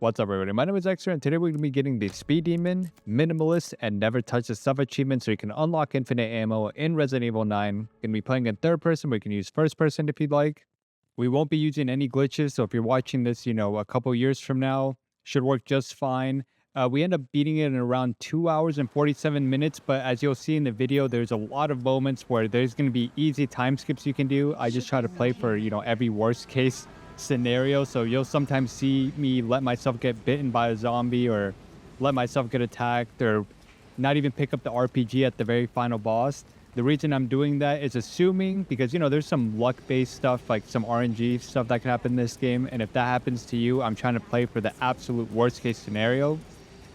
What's up, everybody? My name is Extra, and today we're going to be getting the Speed Demon, Minimalist, and Never Touch the Stuff achievement so you can unlock infinite ammo in Resident Evil 9. Going to be playing in third person, but you can use first person if you'd like. We won't be using any glitches, so if you're watching this, a couple years from now, should work just fine. We end up beating it in around 2 hours and 47 minutes, but as you'll see in the video, there's a lot of moments where there's going to be easy time skips you can do. I just try to play for, every worst case scenario, so you'll sometimes see me let myself get bitten by a zombie or let myself get attacked or not even pick up the RPG at the very final boss. The reason I'm doing that is assuming because there's some luck-based stuff, like some RNG stuff that can happen in this game, and if that happens to you, I'm trying to play for the absolute worst case scenario.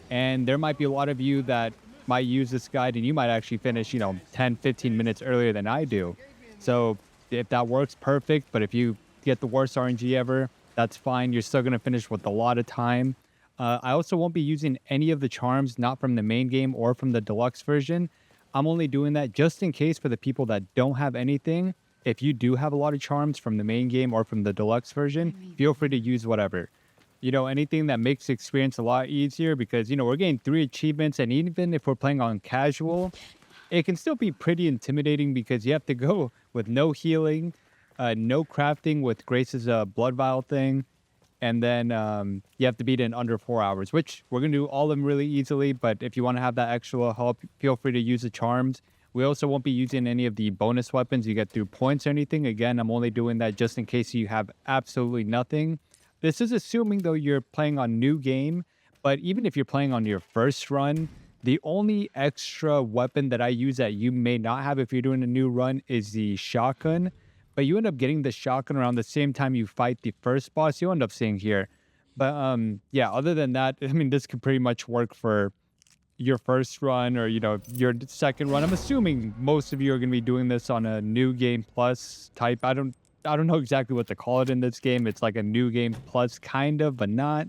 And there might be a lot of you that might use this guide and you might actually finish 10-15 minutes earlier than I do. So if that works, perfect. But if you get the worst RNG ever, that's fine. You're still going to finish with a lot of time. I also won't be using any of the charms, not from the main game or from the deluxe version. I'm only doing that just in case for the people that don't have anything. If you do have a lot of charms from the main game or from the deluxe version, feel free to use whatever. Anything that makes the experience a lot easier because, we're getting 3 achievements, and even if we're playing on casual, it can still be pretty intimidating because you have to go with no healing, no crafting with Grace's blood vial thing, and then you have to beat it in under 4 hours, which we're going to do all of them really easily, but if you want to have that extra help, feel free to use the charms. We also won't be using any of the bonus weapons you get through points or anything. Again, I'm only doing that just in case you have absolutely nothing. This is assuming, though, you're playing on new game, but even if you're playing on your first run, the only extra weapon that I use that you may not have if you're doing a new run is the shotgun. But you end up getting the shotgun around the same time you fight the first boss you end up seeing here. But yeah, other than that, I mean, this could pretty much work for your first run or, your second run. I'm assuming most of you are going to be doing this on a new game plus type. I don't know exactly what to call it in this game. It's like a new game plus kind of, but not.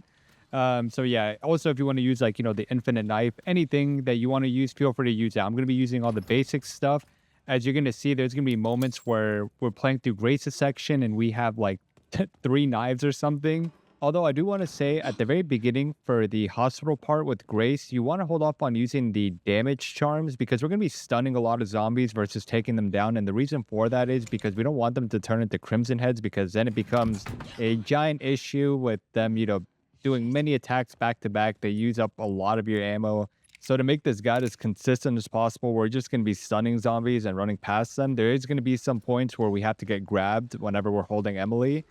So yeah, also if you want to use the infinite knife, anything that you want to use, feel free to use that. I'm going to be using all the basic stuff. As you're going to see, there's going to be moments where we're playing through Grace's section and we have like 3 knives or something. Although I do want to say at the very beginning for the hospital part with Grace, you want to hold off on using the damage charms because we're going to be stunning a lot of zombies versus taking them down. And the reason for that is because we don't want them to turn into crimson heads because then it becomes a giant issue with them, doing many attacks back to back. They use up a lot of your ammo. So to make this guide as consistent as possible, we're just going to be stunning zombies and running past them. There is going to be some points where we have to get grabbed whenever we're holding Emily.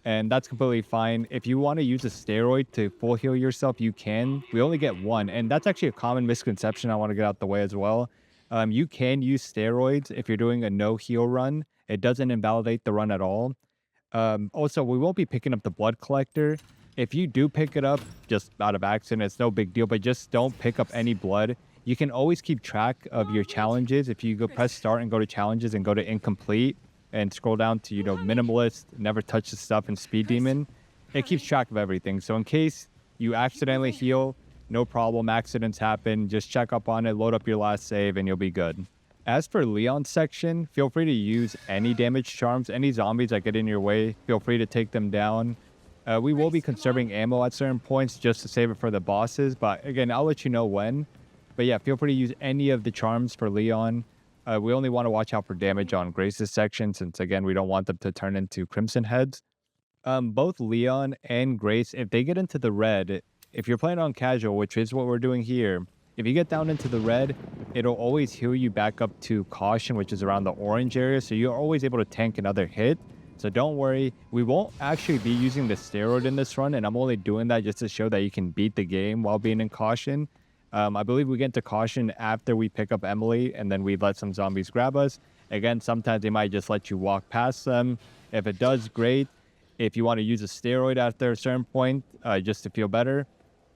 And that's completely fine. If you want to use a steroid to full heal yourself, you can. We only get 1. And that's actually a common misconception I want to get out the way as well. You can use steroids if you're doing a no heal run. It doesn't invalidate the run at all. Also, we won't be picking up the blood collector. If you do pick it up, just out of accident, it's no big deal, but just don't pick up any blood. You can always keep track of your challenges. If you go press start and go to challenges and go to incomplete and scroll down to, Minimalist, Never Touch the Stuff, and Speed Demon, it keeps track of everything. So in case you accidentally heal, no problem, accidents happen, just check up on it, load up your last save, and you'll be good. As for Leon's section, feel free to use any damage charms, any zombies that get in your way, feel free to take them down. We will be conserving ammo at certain points just to save it for the bosses, but again, I'll let you know when. But yeah, feel free to use any of the charms for Leon. We only want to watch out for damage on Grace's section since, again, we don't want them to turn into crimson heads. Both Leon and Grace, if they get into the red, if you're playing on casual, which is what we're doing here, if you get down into the red, it'll always heal you back up to caution, which is around the orange area, so you're always able to tank another hit. So don't worry, we won't actually be using the steroid in this run, and I'm only doing that just to show that you can beat the game while being in caution. I believe we get into caution after we pick up Emily, and then we let some zombies grab us. Again, sometimes they might just let you walk past them. If it does, great. If you want to use a steroid after a certain point, just to feel better,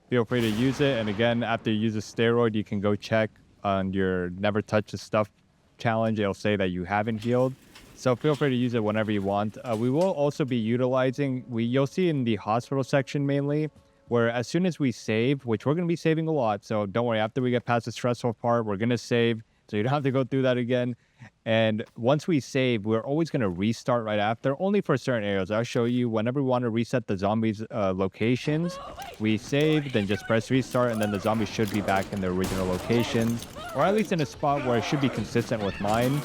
feel free to use it. And again, after you use a steroid, you can go check on your Never Touch the Stuff challenge. It'll say that you haven't healed. So feel free to use it whenever you want. We will also be utilizing, you'll see in the hospital section mainly, where as soon as we save, which we're going to be saving a lot, so don't worry, after we get past the stressful part, we're going to save, so you don't have to go through that again. And once we save, we're always going to restart right after, only for certain areas. I'll show you whenever we want to reset the zombies' locations, we save, then just press restart, and then the zombies should be back in their original locations, or at least in a spot where it should be consistent with mine.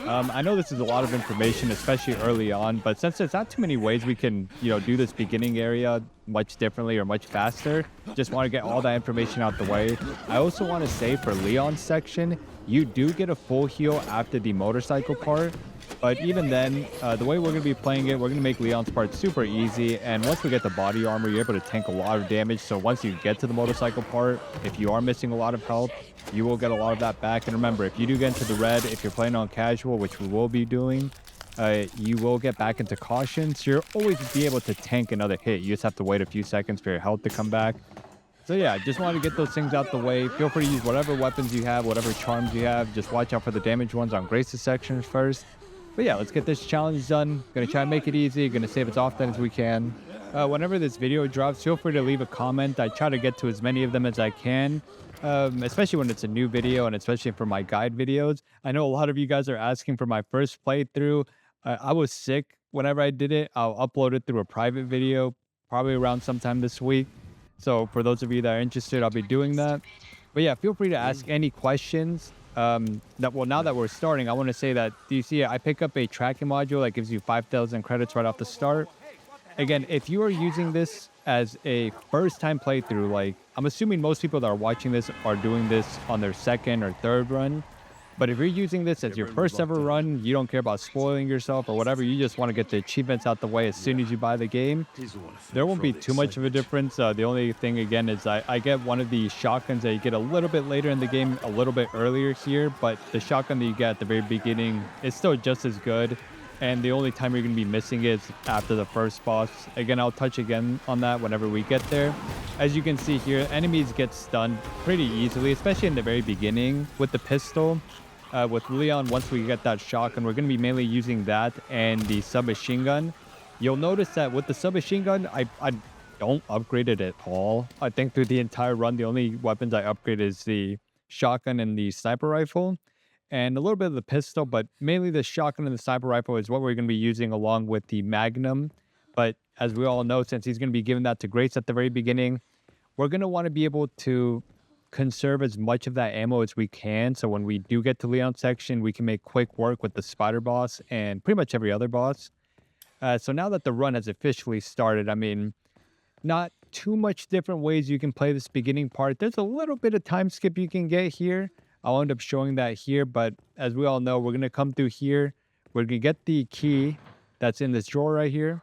I know this is a lot of information, especially early on, but since there's not too many ways we can, do this beginning area much differently or much faster, just want to get all that information out the way. I also want to say for Leon's section, you do get a full heal after the motorcycle part. But even then, the way we're going to be playing it, we're going to make Leon's part super easy. And once we get the body armor, you're able to tank a lot of damage. So once you get to the motorcycle part, if you are missing a lot of health, you will get a lot of that back. And remember, if you do get into the red, if you're playing on casual, which we will be doing, you will get back into caution. So you'll always be able to tank another hit. You just have to wait a few seconds for your health to come back. So yeah, just wanted to get those things out the way. Feel free to use whatever weapons you have, whatever charms you have. Just watch out for the damaged ones on Grace's section first. But yeah, let's get this challenge done. Gonna try and make it easy. Gonna save as often as we can. Whenever this video drops, feel free to leave a comment. I try to get to as many of them as I can, especially when it's a new video and especially for my guide videos. I know a lot of you guys are asking for my first playthrough. I was sick whenever I did it. I'll upload it through a private video, probably around sometime this week. So for those of you that are interested, I'll be doing that. But yeah, feel free to ask any questions. Now that we're starting, I want to say that, do you see it? I pick up a tracking module that gives you 5,000 credits right off the start. Again, if you are using this as a first time playthrough, like I'm assuming most people that are watching this are doing this on their second or third run. But if you're using this as your first ever run, you don't care about spoiling yourself or whatever, you just want to get the achievements out the way as soon as you buy the game, there won't be too much of a difference. The only thing, again, is I get one of the shotguns that you get a little bit later in the game, a little bit earlier here, but the shotgun that you get at the very beginning is still just as good. And the only time you're going to be missing is after the first boss. Again, I'll touch again on that whenever we get there. As you can see here, enemies get stunned pretty easily, especially in the very beginning with the pistol. With Leon, once we get that shotgun, we're going to be mainly using that and the submachine gun. You'll notice that with the submachine gun, I don't upgrade it at all. I think through the entire run, the only weapons I upgrade is the shotgun and the sniper rifle, and a little bit of the pistol, but mainly the shotgun and the sniper rifle is what we're going to be using along with the Magnum. But as we all know, since he's going to be giving that to Grace at the very beginning, we're going to want to be able to conserve as much of that ammo as we can, so when we do get to Leon's section, we can make quick work with the spider boss and pretty much every other boss. So now that the run has officially started, I mean, not too much different ways you can play this beginning part. There's a little bit of time skip you can get here. I'll end up showing that here, but as we all know, we're going to come through here. We're going to get the key that's in this drawer right here.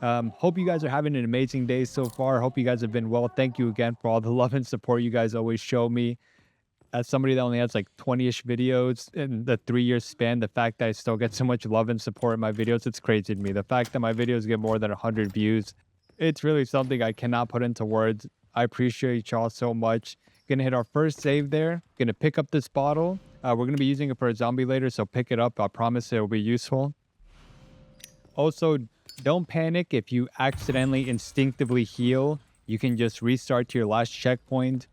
Hope you guys are having an amazing day so far. Hope you guys have been well. Thank you again for all the love and support you guys always show me. As somebody that only has like 20-ish videos in the 3-year span, the fact that I still get so much love and support in my videos, it's crazy to me. The fact that my videos get more than 100 views, it's really something I cannot put into words. I appreciate y'all so much. Gonna hit our first save there. Gonna pick up this bottle. We're gonna be using it for a zombie later, so pick it up. I promise it will be useful. Also, don't panic if you accidentally instinctively heal. You can just restart to your last checkpoint,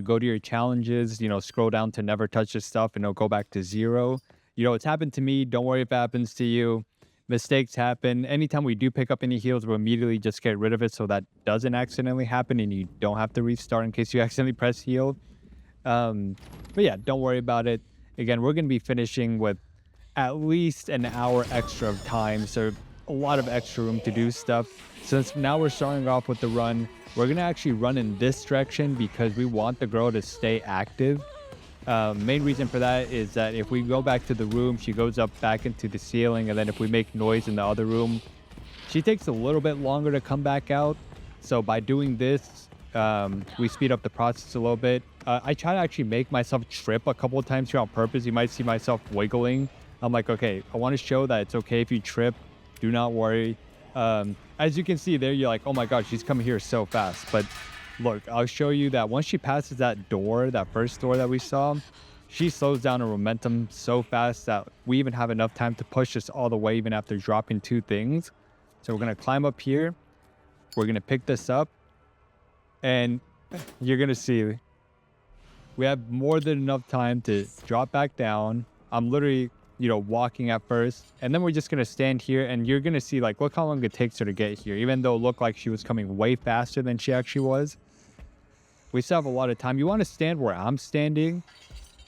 go to your challenges, scroll down to never touch this stuff, and it'll go back to 0. It's happened to me. Don't worry if it happens to you. Mistakes happen. Anytime we do pick up any heals, we'll immediately just get rid of it so that doesn't accidentally happen and you don't have to restart in case you accidentally press heal. But yeah, don't worry about it. Again, we're going to be finishing with at least an hour extra of time, so a lot of extra room to do stuff. Since now we're starting off with the run, we're going to actually run in this direction because we want the girl to stay active. Main reason for that is that if we go back to the room, she goes up back into the ceiling, and then if we make noise in the other room, she takes a little bit longer to come back out. So by doing this, we speed up the process a little bit. I try to actually make myself trip a couple of times here on purpose. You might see myself wiggling. I'm like, okay, I want to show that it's okay if you trip. Do not worry. As you can see there, you're like, oh my god, she's coming here so fast. But look, I'll show you that once she passes that door, that first door that we saw, she slows down her momentum so fast that we even have enough time to push us all the way even after dropping 2 things. So we're going to climb up here. We're going to pick this up. And you're going to see we have more than enough time to drop back down. I'm literally, walking at first. And then we're just going to stand here and you're going to see like, look how long it takes her to get here. Even though it looked like she was coming way faster than she actually was. We still have a lot of time. You want to stand where I'm standing.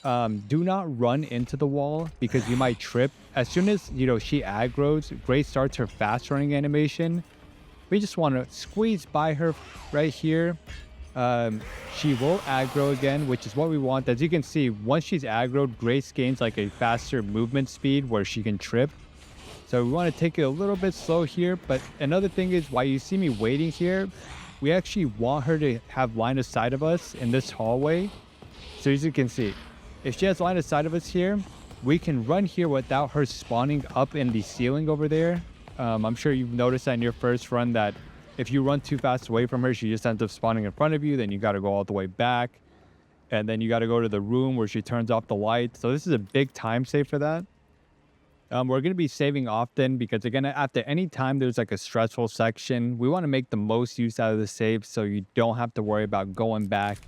Do not run into the wall because you might trip. As soon as, she aggroes, Grace starts her fast running animation. We just want to squeeze by her right here. She will aggro again, which is what we want. As you can see, once she's aggroed, Grace gains like a faster movement speed where she can trip. So we want to take it a little bit slow here. But another thing is, while you see me waiting here, we actually want her to have line of sight of us in this hallway. So as you can see, if she has line of sight of us here, we can run here without her spawning up in the ceiling over there. I'm sure you've noticed that in your first run that if you run too fast away from her, she just ends up spawning in front of you. Then you got to go all the way back. And then you got to go to the room where she turns off the light. So this is a big time save for that. We're going to be saving often because, again, after any time there's like a stressful section, we want to make the most use out of the save so you don't have to worry about going back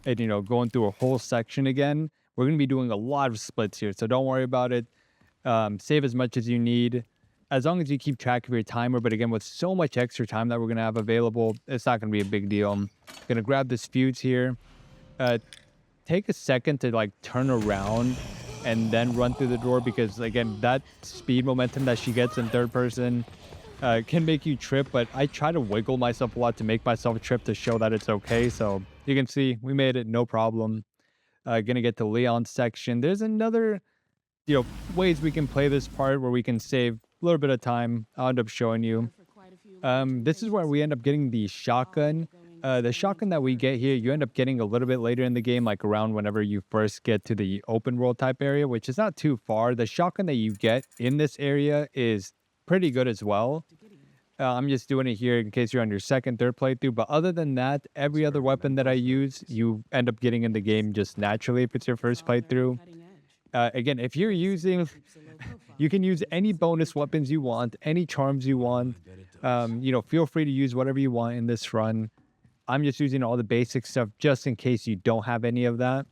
and, going through a whole section again. We're going to be doing a lot of splits here, so don't worry about it. Save as much as you need, as long as you keep track of your timer. But again, with so much extra time that we're going to have available, it's not going to be a big deal. I'm going to grab this fuse here. Take a second to like turn around and then run through the door because, again, that speed momentum that she gets in third person can make you trip. But I try to wiggle myself a lot to make myself trip to show that it's okay. So you can see we made it, no problem. Gonna get to Leon's section. There's another, ways we can play this part where we can save a little bit of time. I'll end up showing you. This is where we end up getting the shotgun. The shotgun that we get here, you end up getting a little bit later in the game, like around whenever you first get to the open world type area, which is not too far. The shotgun that you get in this area is pretty good as well. I'm just doing it here in case you're on your second, third playthrough. But other than that, every other weapon that I use, you end up getting in the game just naturally if it's your first playthrough. Again, if you're using, you can use any bonus weapons you want, any charms you want. Feel free to use whatever you want in this run. I'm just using all the basic stuff just in case you don't have any of that.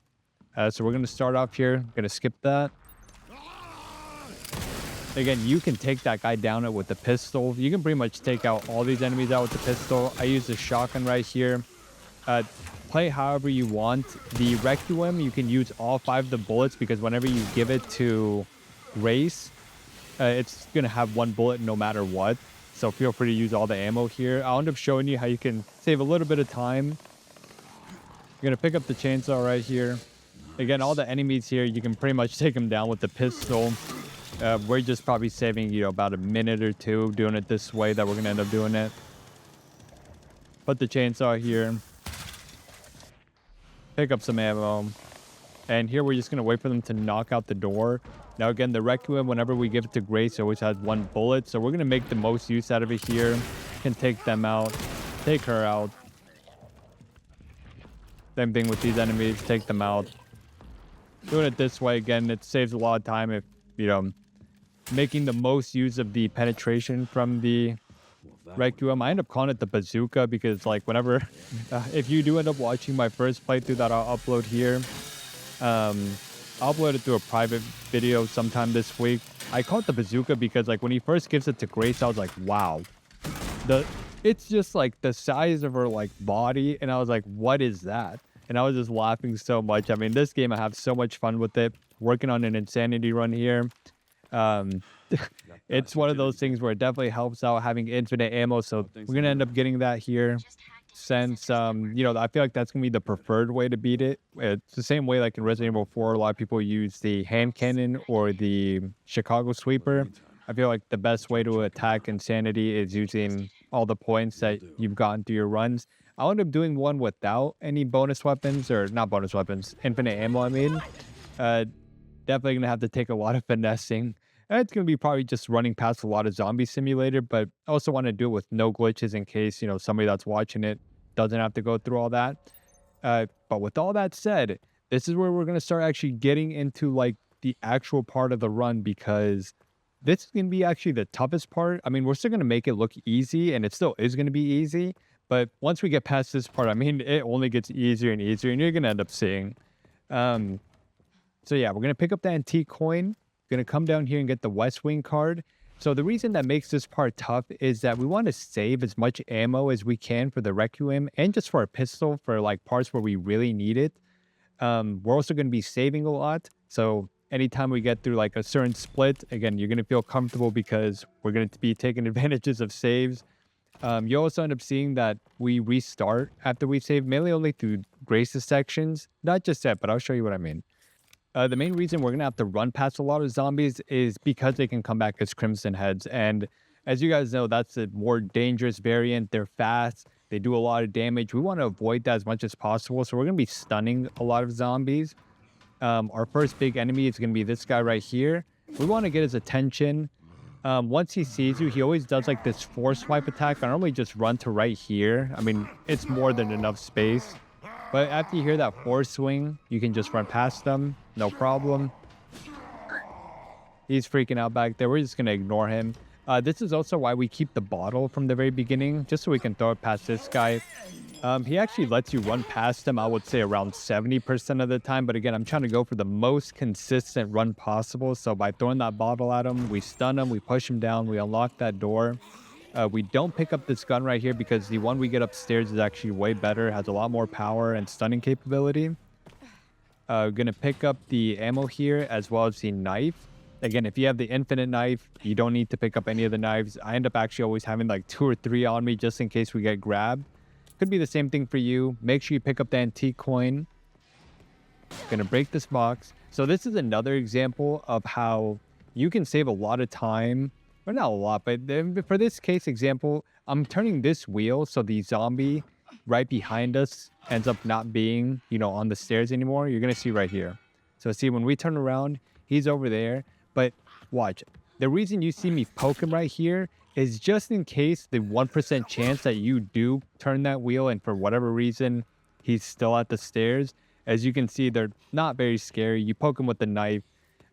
So we're going to start off here. I'm going to skip that. Again, you can take that guy down with the pistol. You can pretty much take out all these enemies out with the pistol. I use the shotgun right here. Play however you want. The Requiem, you can use all 5 of the bullets because whenever you give it to Grace, it's going to have 1 bullet no matter what. So feel free to use all the ammo here. I'll end up showing you how you can save a little bit of time. You're going to pick up the chainsaw right here. Again, all the enemies here, you can pretty much take them down with the pistol. We're just probably saving, about a minute or two doing it this way that we're going to end up doing it. Put the chainsaw here. Pick up some ammo. And here we're just going to wait for them to knock out the door. Now, again, the Requiem, whenever we give it to Grace, it always has 1 bullet. So we're going to make the most use out of it here. Can take them out. Take her out. Same thing with these enemies. Take them out. Doing it this way, again, it saves a lot of time if, making the most use of the penetration from the Requiem. I end up calling it the bazooka because, like, whenever, if you do end up watching my first playthrough that I'll upload here, I'll upload it through a private video sometime this week. I call it the bazooka because, like, when he first gives it to Grace, I was like, wow. It's just, like, the size of her, like, body, and I was like, what is that? And I was just laughing so much. I mean, this game, I have so much fun with it. Working on an insanity run here. It's one of those things where it definitely helps out having infinite ammo. So we're going to end up getting that here since, I feel like that's going to be the preferred way to beat it. It's the same way like in Resident Evil 4, a lot of people use the hand cannon or the Chicago sweeper. I feel like the best way to attack insanity is using all the points that you've gotten through your runs. I'll end up doing one without any bonus weapons, or not bonus weapons, infinite ammo, I mean. Definitely going to have to take a lot of finessing. And it's going to be probably just running past a lot of Zombie Simulator, but I also want to do it with no glitches in case, somebody that's watching it doesn't have to go through all that. But with all that said, this is where we're going to start actually getting into like the actual part of the run, because this is going to be actually the toughest part. I mean, we're still going to make it look easy, and it still is going to be easy. But once we get past this part, I mean, it only gets easier and easier, and you're going to end up seeing. So yeah, we're going to pick up the antique coin. Gonna come down here and get the West Wing card. So the reason that makes this part tough is that we want to save as much ammo as we can for the Requiem and just for our pistol for like parts where we really need it. We're also going to be saving a lot. So anytime we get through like a certain split, again, you're going to feel comfortable because we're going to be taking advantages of saves. You also end up seeing that we restart after we save, mainly only through Grace's sections. Not just that, but I'll show you what I mean. The main reason we're going to have to run past a lot of zombies is because they can come back as Crimson Heads. And as you guys know, that's a more dangerous variant. They're fast. They do a lot of damage. We want to avoid that as much as possible. So we're going to be stunning a lot of zombies. Our first big enemy is going to be this guy right here. We want to get his attention. Once he sees you, he always does like this force swipe attack. I normally just run to right here. I mean, it's more than enough space. But after you hear that force swing, you can just run past them. No problem. He's freaking out back there. We're just going to ignore him. This is also why we keep the bottle from the very beginning, just so we can throw it past this guy. He actually lets you run past him, I would say, around 70% of the time. But again, I'm trying to go for the most consistent run possible. So by throwing that bottle at him, we stun him, we push him down, we unlock that door. We don't pick up this gun right here because the one we get upstairs is actually way better, has a lot more power and stunning capability. Gonna pick up the ammo here as well as the knife. Again, if you have the infinite knife, you don't need to pick up any of the knives. I end up actually always having like 2 or 3 on me just in case we get grabbed. Could be the same thing for you. Make sure you pick up the antique coin. Gonna break this box. So this is another example of how you can save a lot of time. Well, not a lot, but for this case example, I'm turning this wheel so the zombie right behind us ends up not being, on the stairs anymore. You're going to see right here. So see, when we turn around, he's over there. But watch, the reason you see me poke him right here is just in case the 1% chance that you do turn that wheel and for whatever reason, he's still at the stairs. As you can see, they're not very scary. You poke him with the knife.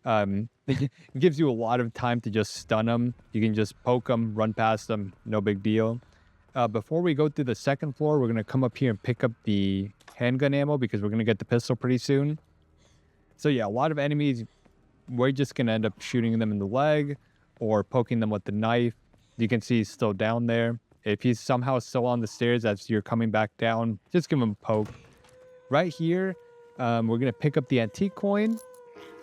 It gives you a lot of time to just stun them. You can just poke them, run past them, no big deal. Before we go through the second floor, we're going to come up here and pick up the handgun ammo because we're going to get the pistol pretty soon. So yeah, a lot of enemies, we're just going to end up shooting them in the leg or poking them with the knife. You can see he's still down there. If he's somehow still on the stairs as you're coming back down, just give him a poke. Right here, we're going to pick up the antique coin.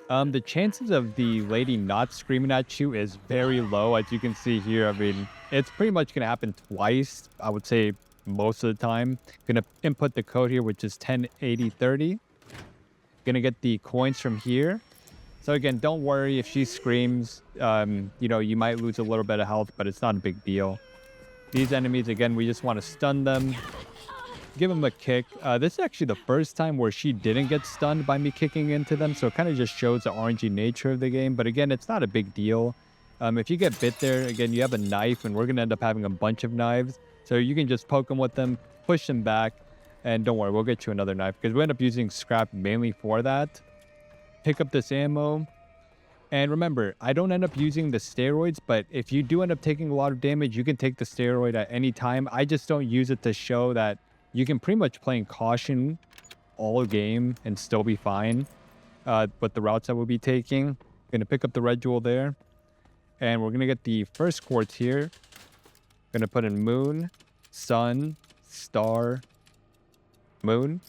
The chances of the lady not screaming at you is very low, as you can see here. I mean, it's pretty much going to happen twice, I would say most of the time. Going to input the code here, which is 108030. Going to get the coins from here. So again, don't worry if she screams. You might lose a little bit of health, but it's not a big deal. These enemies, again, we just want to stun them. Give them a kick. This is actually the first time where she didn't get stunned by me kicking into them, so it kind of just shows the RNG nature of the game. But again, it's not a big deal. If you get bit there, again, you have a knife, and we're going to end up having a bunch of knives. So you can just poke them with them, push them back, and don't worry, we'll get you another knife because we end up using scrap mainly for that. Pick up this ammo. And remember, I don't end up using the steroids, but if you do end up taking a lot of damage, you can take the steroid at any time. I just don't use it to show that you can pretty much play in caution all game and still be fine. But the routes that we'll be taking, going to pick up the red jewel there. And we're going to get the first quartz here. Going to put in moon, sun, star, moon.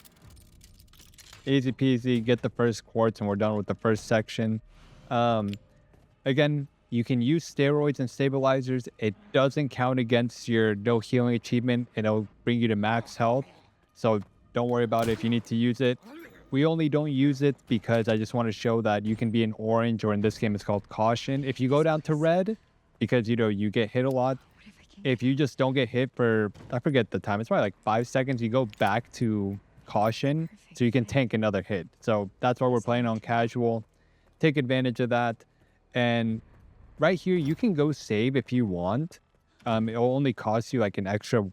Easy peasy, get the first quartz and we're done with the first section. Again, you can use steroids and stabilizers. It doesn't count against your no healing achievement. It'll bring you to max health. So don't worry about it if you need to use it. We only don't use it because I just want to show that you can be in orange, or in this game it's called caution. If you go down to red, because you get hit a lot. If you just don't get hit for, I forget the time, it's probably like 5 seconds, you go back to caution so you can tank another hit. So that's why we're playing on casual. Take advantage of that. And right here, you can go save if you want. It'll only cost you like an extra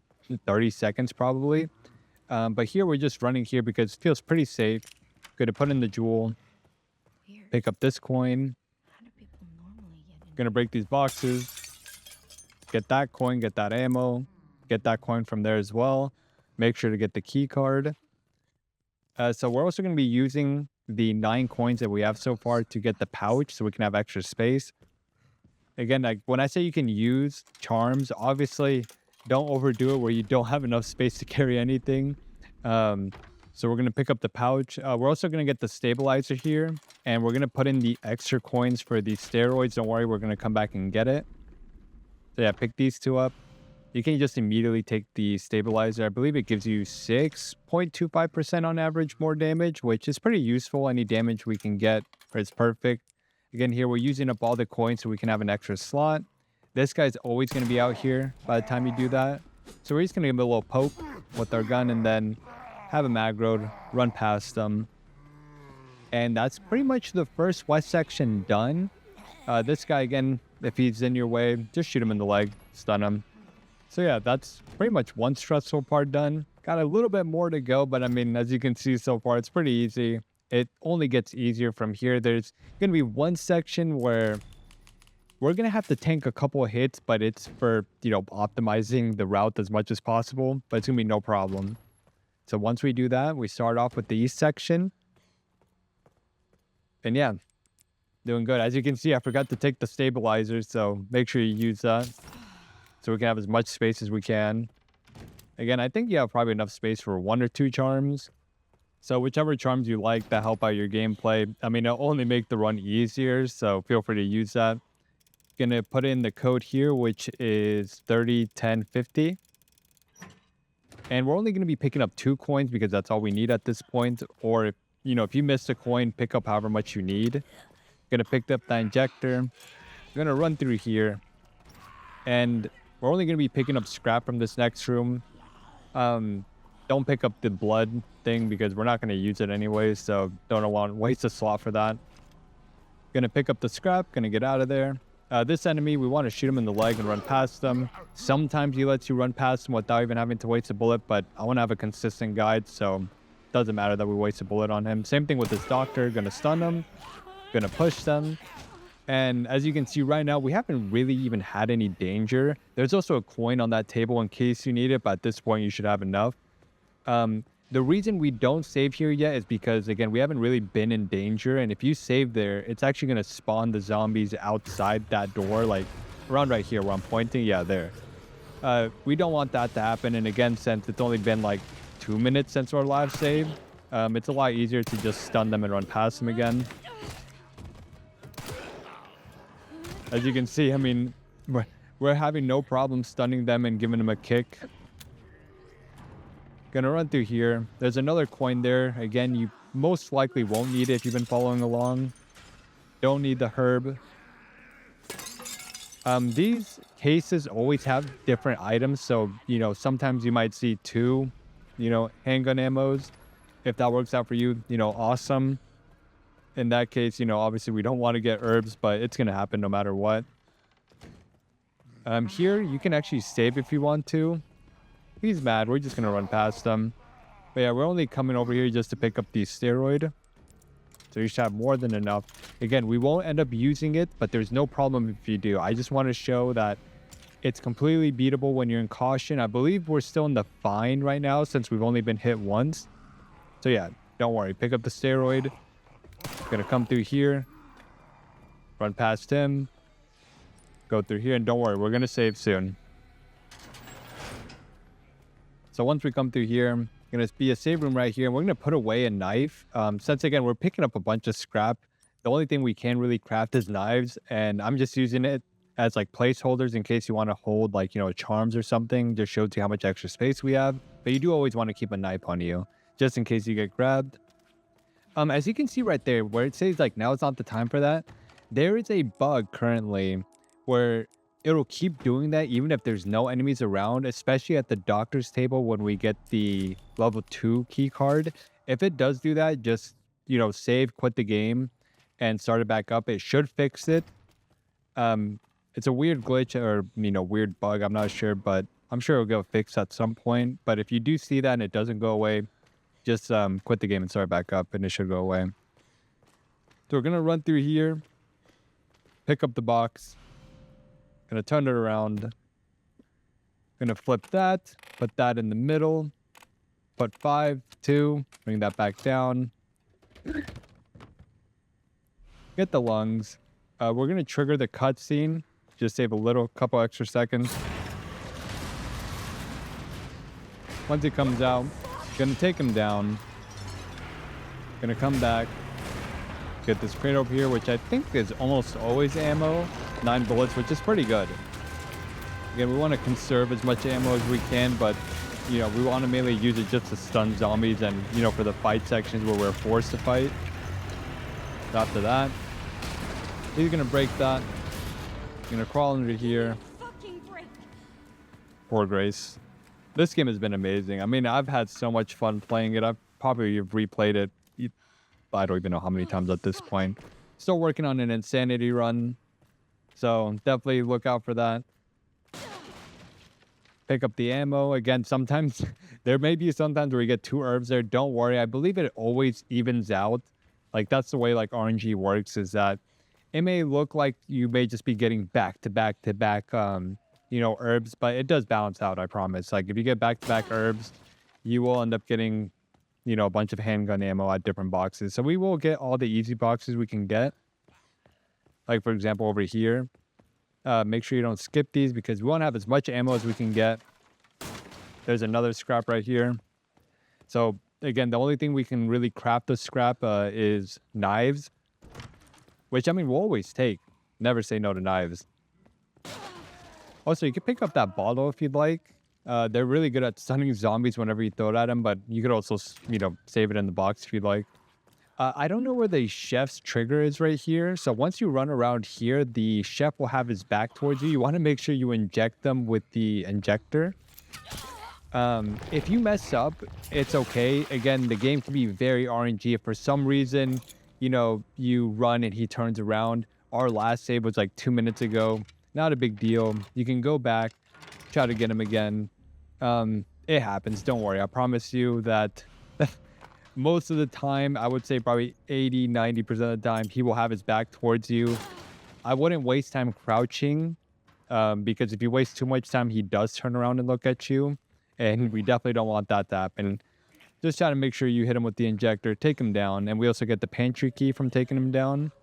30 seconds probably. But here we're just running here because it feels pretty safe. Going to put in the jewel. Pick up this coin. Going to break these boxes. Get that coin, get that ammo. Get that coin from there as well. Make sure to get the key card. So we're also going to be using the 9 coins that we have so far to get the pouch so we can have extra space. Again, like when I say you can use charms, obviously don't overdo it where you don't have enough space to carry anything. Um, so we're going to pick up the pouch. We're also going to get the stabilizer here, and we're going to put in the extra coins for the steroids. Don't worry, we're going to come back and get it. So yeah, pick these 2 up. You can just immediately take the stabilizer. I believe it gives you 6.25% on average more damage, which is pretty useful. Any damage we can get is perfect. Again, here we're using up all the coins so we can have an extra slot. This guy's always going to be out here by the time you do that. So we're just going to give him a little poke with our gun and then have him aggroed, run past them. And that's pretty much the first west section done. This guy, again, if he's in your way, just shoot him in the leg, stun him. So yeah, that's pretty much one stressful part done. Got a little bit more to go, but I mean, as you can see so far, it's pretty easy. It only gets easier from here. There's going to be one section where we're going to have to tank a couple of hits, but it's for, optimizing the route as much as possible, but it's going to be no problem. So once we do that, we start off with the east section. And yeah, doing good. As you can see, I forgot to take the stabilizer, so make sure you use that so we can have as much space as we can. Again, I think you have probably enough space for 1 or 2 charms. So whichever charms you like that help out your gameplay. I mean, it'll only make the run easier, so feel free to use that. Gonna put in the code here, which is 301050. And we're only gonna be picking up 2 coins because that's all we need at this point. Or if you missed a coin, pick up however much you need. Gonna pick up the injector. We're gonna run through here. And we're only gonna be picking up scrap from this next room. Don't pick up the blood thing because we're not going to use it anyway, so don't want to waste a slot for that. Gonna pick up the scrap, gonna get out of there. This enemy, we want to shoot him in the leg and run past them. Sometimes he lets you run past him without even having to waste a bullet, but I want to have a consistent guide, so it doesn't matter that we waste a bullet on him. Same thing with this doctor, gonna stun them, gonna push them. And as you can see right now, we haven't really even had any danger. There's also a coin on that table in case you need it, but at this point you should have enough. The reason we don't save here yet is because, again, we haven't really been in danger. And if you save there, it's actually going to spawn the zombies outside that door, like around right here where I'm pointing. Yeah, there. We don't want that to happen. And again, since it's only been like 2 minutes since our last save, it's a lot easier to just stun them and run past them again. As you can see, I mean, we're having no problem stunning them and giving them a kick. Gonna run through here. There's another coin there. Again, you most likely won't need it if you've been following along. Don't need the herb. These cases always have different items. So, sometimes you might see 2, handgun ammos. If that works out for you, awesome. In that case, obviously we don't want to get herbs, but it's going to happen no matter what. Here, you can actually save if you want to. He's mad. We're just going to run past him. But yeah, we're only coming over here just to pick up the steroid. So you should have more than enough. Again, we won't end up using it, but there's no problem if you do. I just want to show that it's completely beatable when you're in caution. I believe we're still in the fine right now since we've only been hit once. So yeah, don't worry. Pick up the steroid. Gonna come through here. Run past him. Go through here. And don't worry, we're gonna save soon. So once we come through here, going to be a save room right here, and we're going to put away a knife. Since, again, we're picking up a bunch of scrap, the only thing we can really craft is knives, and I'm just using it as, like, placeholders in case you want to hold, like, charms or something. Just shows you how much extra space we have. But you do always want to keep a knife on you, just in case you get grabbed. As you can see right there, where it says, like, now is not the time for that, there is a bug currently where it'll keep doing that even if there's no enemies around, especially at the doctor's table when we get the level 2 key card. If it does do that, just, save, quit the game, and start it back up. It should fix it. It's a weird glitch or, weird bug. I'm not sure, but I'm sure it'll get fixed at some point. But if you do see that and it doesn't go away, just quit the game and start back up, and it should go away. So we're going to run through here, pick up the box. Gonna turn it around. Gonna flip that. Put that in the middle. Put 5, 2. Bring that back down. Get the lungs. We're going to trigger the cutscene. Just save a couple extra seconds. Once he comes out, going to take him down. Going to come back. Get this crate over here, which I think is almost always ammo. 9 bullets, which is pretty good. Again, we want to conserve as much ammo as we can, but, you know, we want to mainly use it just to stun zombies and, you know, for the fight sections where we're forced to fight. After that, he's going to break that. Going to crawl under here. Poor Grace. This game has been amazing. I mean, I've had so much fun playing it. I've probably replayed it. I don't even know how many times at this point. Still working on an insanity run. So definitely look out for that. Pick up the ammo. Again, sometimes there may be sometimes where you get 2 herbs there. Don't worry. I believe it always evens out. Like that's the way like RNG works, is that it may look like you may just be getting back to back, you know, herbs, but it does balance out, I promise. Like if you get back to back herbs, you will end up getting, you know, a bunch of handgun ammo at different boxes. So we will get all the easy boxes we can get. Like for example, over here, make sure you don't skip these because we want to have as much ammo as we can get. There's another scrap right here. So again, the only thing we can really craft the scrap is knives, which I mean, we'll always take. Never say no to knives. Also, you can pick up that bottle if you'd like. They're really good at stunning zombies whenever you throw it at them, but you could also, you know, save it in the box if you'd like. I don't know where the chef's trigger is right here. So once you run around here, the chef will have his back towards you. You want to make sure you inject them with the injector. If you mess up, it's okay. Again, the game can be very RNG. If for some reason, you know, you run and he turns around. Our last save was like 2 minutes ago. Not a big deal. You can go back, try to get him again. It happens. Don't worry. I promise you that most of the time, I would say probably 80-90% of the time, he will have his back towards you. I wouldn't waste time crouching because if you waste too much time, he does turn around and look at you. And we definitely don't want that to happen. Just try to make sure you hit him with the injector, take him down. And we also get the pantry key from taking him down.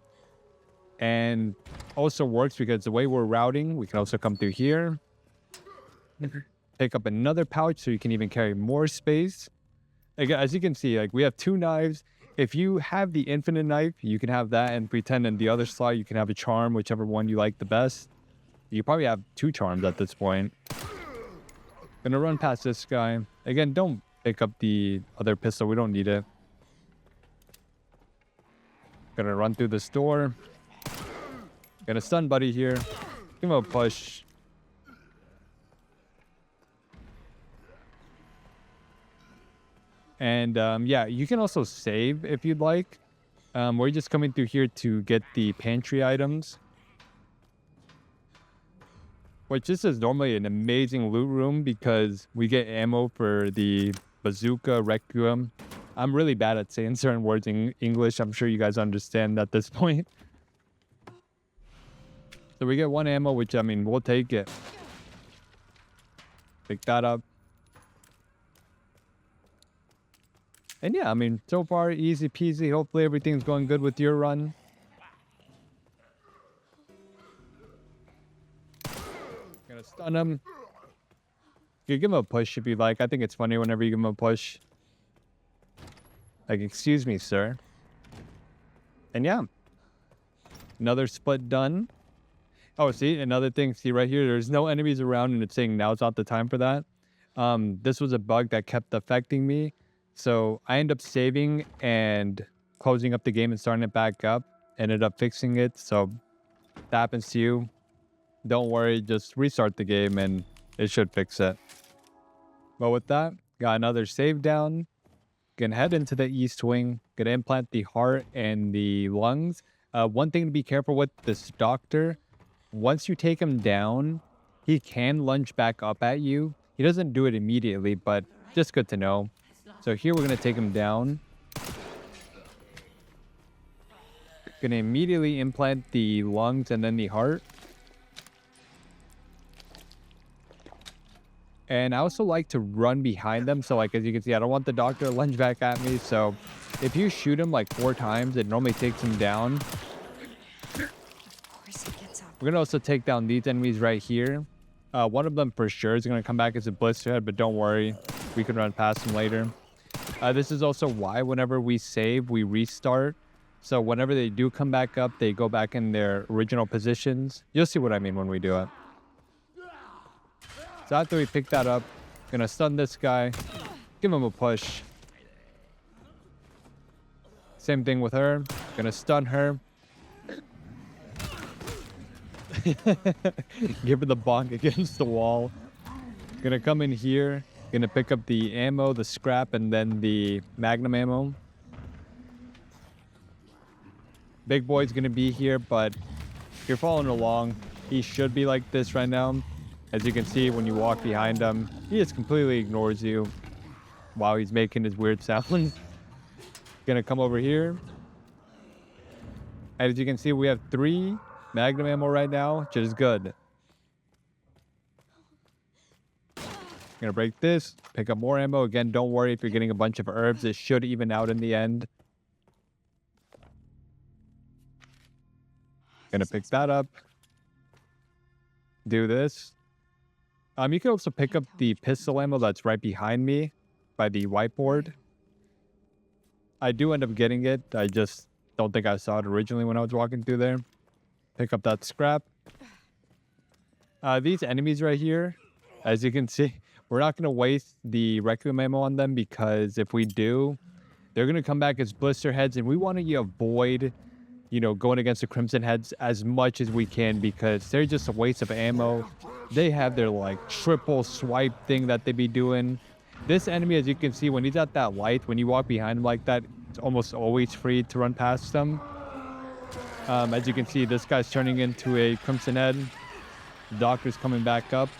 And also works because the way we're routing, we can also come through here. Pick up another pouch so you can even carry more space. Again, as you can see, like we have 2 knives. If you have the infinite knife, you can have that and pretend in the other slot you can have a charm, whichever one you like the best. You probably have 2 charms at this point. Gonna run past this guy. Again, don't pick up the other pistol. We don't need it. Gonna run through this door. Gonna stun buddy here. Give him a push. And yeah, you can also save if you'd like. We're just coming through here to get the pantry items. Which this is normally an amazing loot room because we get ammo for the bazooka, Racoon. I'm really bad at saying certain words in English. I'm sure you guys understand at this point. So we get 1 ammo, which, I mean, we'll take it. Pick that up. And yeah, I mean, so far, easy peasy. Hopefully everything's going good with your run. Gonna stun him. You give him a push if you like. I think it's funny whenever you give him a push. Like, excuse me, sir. And yeah. Another split done. Oh, see, another thing. See right here, there's no enemies around and it's saying now's not the time for that. This was a bug that kept affecting me. So I ended up saving and closing up the game and starting it back up. Ended up fixing it. So if that happens to you, don't worry. Just restart the game and it should fix it. But with that, got another save down. Gonna head into the east wing. Gonna implant the heart and the lungs. One thing to be careful with this doctor. Once you take him down, he can lunge back up at you. He doesn't do it immediately, but just good to know. So here we're going to take him down. Going to immediately implant the lungs and then the heart. And I also like to run behind them. So like as you can see, I don't want the doctor to lunge back at me. So if you shoot him like 4 times, it normally takes him down. We're going to also take down these enemies right here. One of them for sure is going to come back as a blister head, but don't worry. We can run past them later. This is also why whenever we save, we restart. So whenever they do come back up, they go back in their original positions. You'll see what I mean when we do it. So after we pick that up, gonna stun this guy, give him a push. Same thing with her. Gonna stun her. Give her the bonk against the wall. Gonna come in here. Gonna pick up the ammo, the scrap, and then the magnum ammo. Big boy's gonna be here, but if you're following along, he should be like this right now. As you can see, when you walk behind him, he just completely ignores you while he's making his weird sounds. Gonna come over here. And as you can see, we have 3 magnum ammo right now, which is good. Gonna break this, pick up more ammo. Again, don't worry if you're getting a bunch of herbs. It should even out in the end. Gonna pick that up. Do this. You can also pick up the pistol ammo that's right behind me by the whiteboard. I do end up getting it. I just don't think I saw it originally when I was walking through there. Pick up that scrap. These enemies right here, as you can see, we're not going to waste the Racoon ammo on them because if we do, they're going to come back as blister heads, and we want to avoid, you know, going against the Crimson Heads as much as we can because they're just a waste of ammo. They have their, like, triple swipe thing that they be doing. This enemy, as you can see, when he's at that light, when you walk behind him like that, it's almost always free to run past them. As you can see, this guy's turning into a Crimson Head. The doctor's coming back up.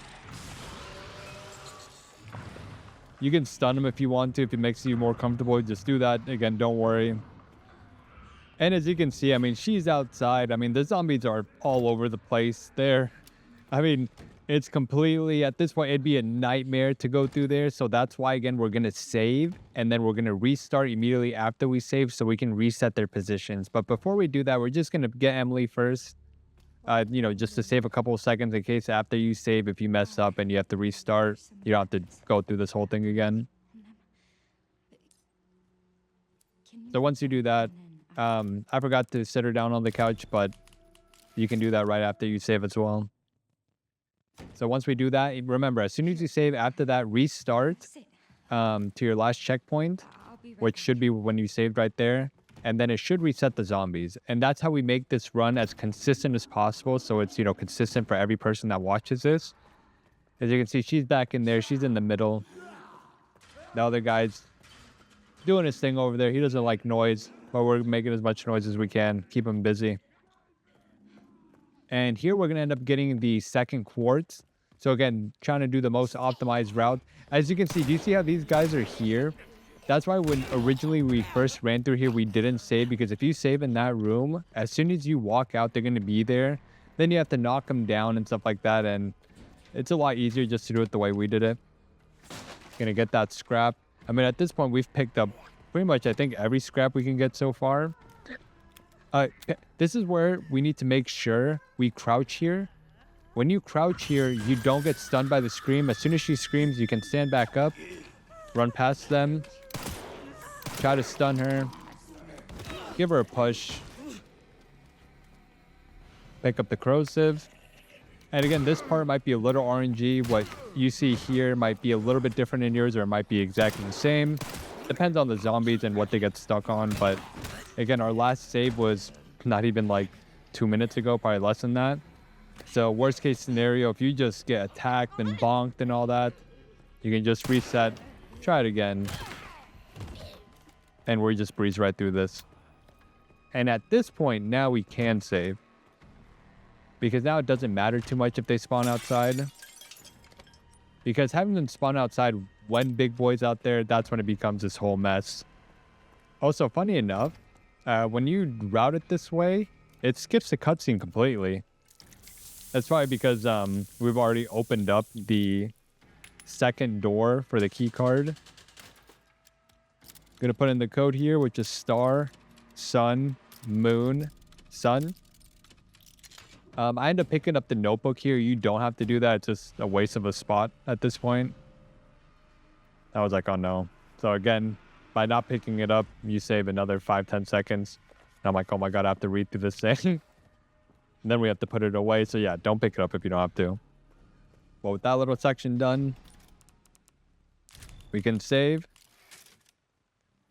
You can stun him if you want to. If it makes you more comfortable, just do that. Again, don't worry. And as you can see, I mean, she's outside. I mean, the zombies are all over the place there. I mean, it's completely, at this point, it'd be a nightmare to go through there. So that's why, again, we're going to save. And then we're going to restart immediately after we save so we can reset their positions. But before we do that, we're just going to get Emily first. You know, just to save a couple of seconds in case after you save, if you mess up and you have to restart, you don't have to go through this whole thing again. So once you do that, I forgot to sit her down on the couch, but you can do that right after you save as well. So once we do that, remember, as soon as you save, after that, restart to your last checkpoint, which should be when you saved right there. And then it should reset the zombies. And that's how we make this run as consistent as possible. So it's, you know, consistent for every person that watches this. As you can see, she's back in there. She's in the middle. The other guy's doing his thing over there. He doesn't like noise, but we're making as much noise as we can. Keep him busy. And here we're going to end up getting the second quartz. So again, trying to do the most optimized route. As you can see, do you see how these guys are here? That's why when originally we first ran through here, we didn't save. Because if you save in that room, as soon as you walk out, they're going to be there. Then you have to knock them down and stuff like that. And it's a lot easier just to do it the way we did it. Going to get that scrap. I mean, at this point, we've picked up pretty much, I think, every scrap we can get so far. This is where we need to make sure we crouch here. When you crouch here, you don't get stunned by the scream. As soon as she screams, you can stand back up, run past them, try to stun her, give her a push, pick up the corrosive. And again, this part might be a little RNG. What you see here might be a little bit different in yours, or it might be exactly the same. Depends on the zombies and what they get stuck on. But again, our last save was not even like 2 minutes ago, probably less than that. So worst case scenario, if you just get attacked and bonked and all that, you can just reset, try it again, and we just breeze right through this. And at this point, now we can save. Because now it doesn't matter too much if they spawn outside. Because having them spawn outside when Big Boy's out there, that's when it becomes this whole mess. Also, funny enough, when you route it this way, it skips the cutscene completely. That's probably because we've already opened up the second door for the key card. Gonna put in the code here, which is star, sun, moon, sun. I end up picking up the notebook here. You don't have to do that. It's just a waste of a spot at this point. I was like, oh no. So again, by not picking it up, you save another 5-10 seconds. And I'm like, oh my God, I have to read through this thing. And then we have to put it away. So yeah, don't pick it up if you don't have to. Well, with that little section done, we can save.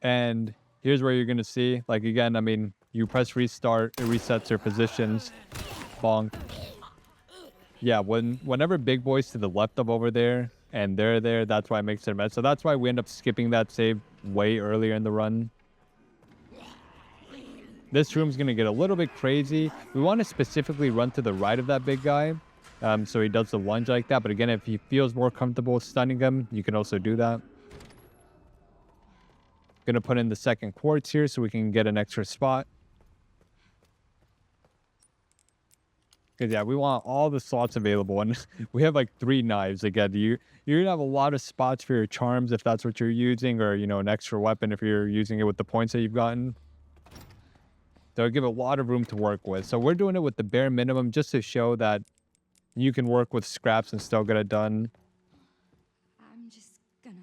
And here's where you're going to see, like, again, I mean, you press restart, it resets your positions. Bonk. Yeah, whenever big boy's to the left of over there and they're there, that's why it makes it a mess. So that's why we end up skipping that save way earlier in the run. This room's going to get a little bit crazy. We want to specifically run to the right of that big guy. So he does the lunge like that. But again, if he feels more comfortable stunning him, you can also do that. Going to put in the second quartz here so we can get an extra spot. Because, yeah, we want all the slots available. And we have, like, 3 knives. Again, you're going to have a lot of spots for your charms if that's what you're using. Or, you know, an extra weapon if you're using it with the points that you've gotten. So it'll give a lot of room to work with. So we're doing it with the bare minimum just to show that you can work with scraps and still get it done. I'm just gonna...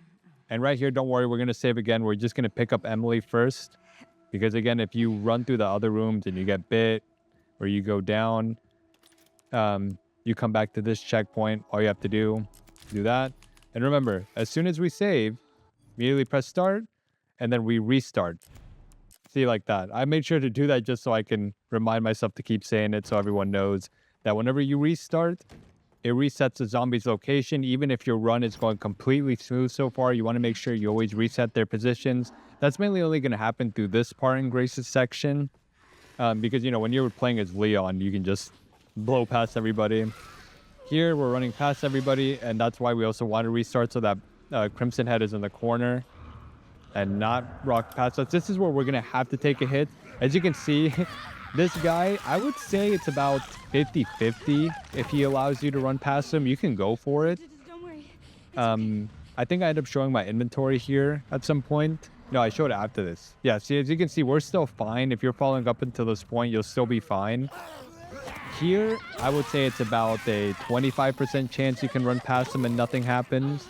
And right here, don't worry, we're going to save again. We're just going to pick up Emily first. Because, again, if you run through the other rooms and you get bit or you go down... you come back to this checkpoint. All you have to do that. And remember, as soon as we save, immediately press start, and then we restart. See, like that. I made sure to do that just so I can remind myself to keep saying it so everyone knows that whenever you restart, it resets the zombie's location. Even if your run is going completely smooth so far, you want to make sure you always reset their positions. That's mainly only going to happen through this part in Grace's section. Because, you know, when you're playing as Leon, you can just blow past everybody. Here we're running past everybody, and that's why we also want to restart so that Crimson Head is in the corner and not rock past us. This is where we're gonna have to take a hit. As you can see, this guy, I would say it's about 50-50. If he allows you to run past him, you can go for it. Don't worry. I think I end up showing my inventory here at some point. No, I showed it after this. Yeah, see, as you can see, we're still fine. If you're following up until this point, you'll still be fine. Here, I would say it's about a 25% chance you can run past them and nothing happens.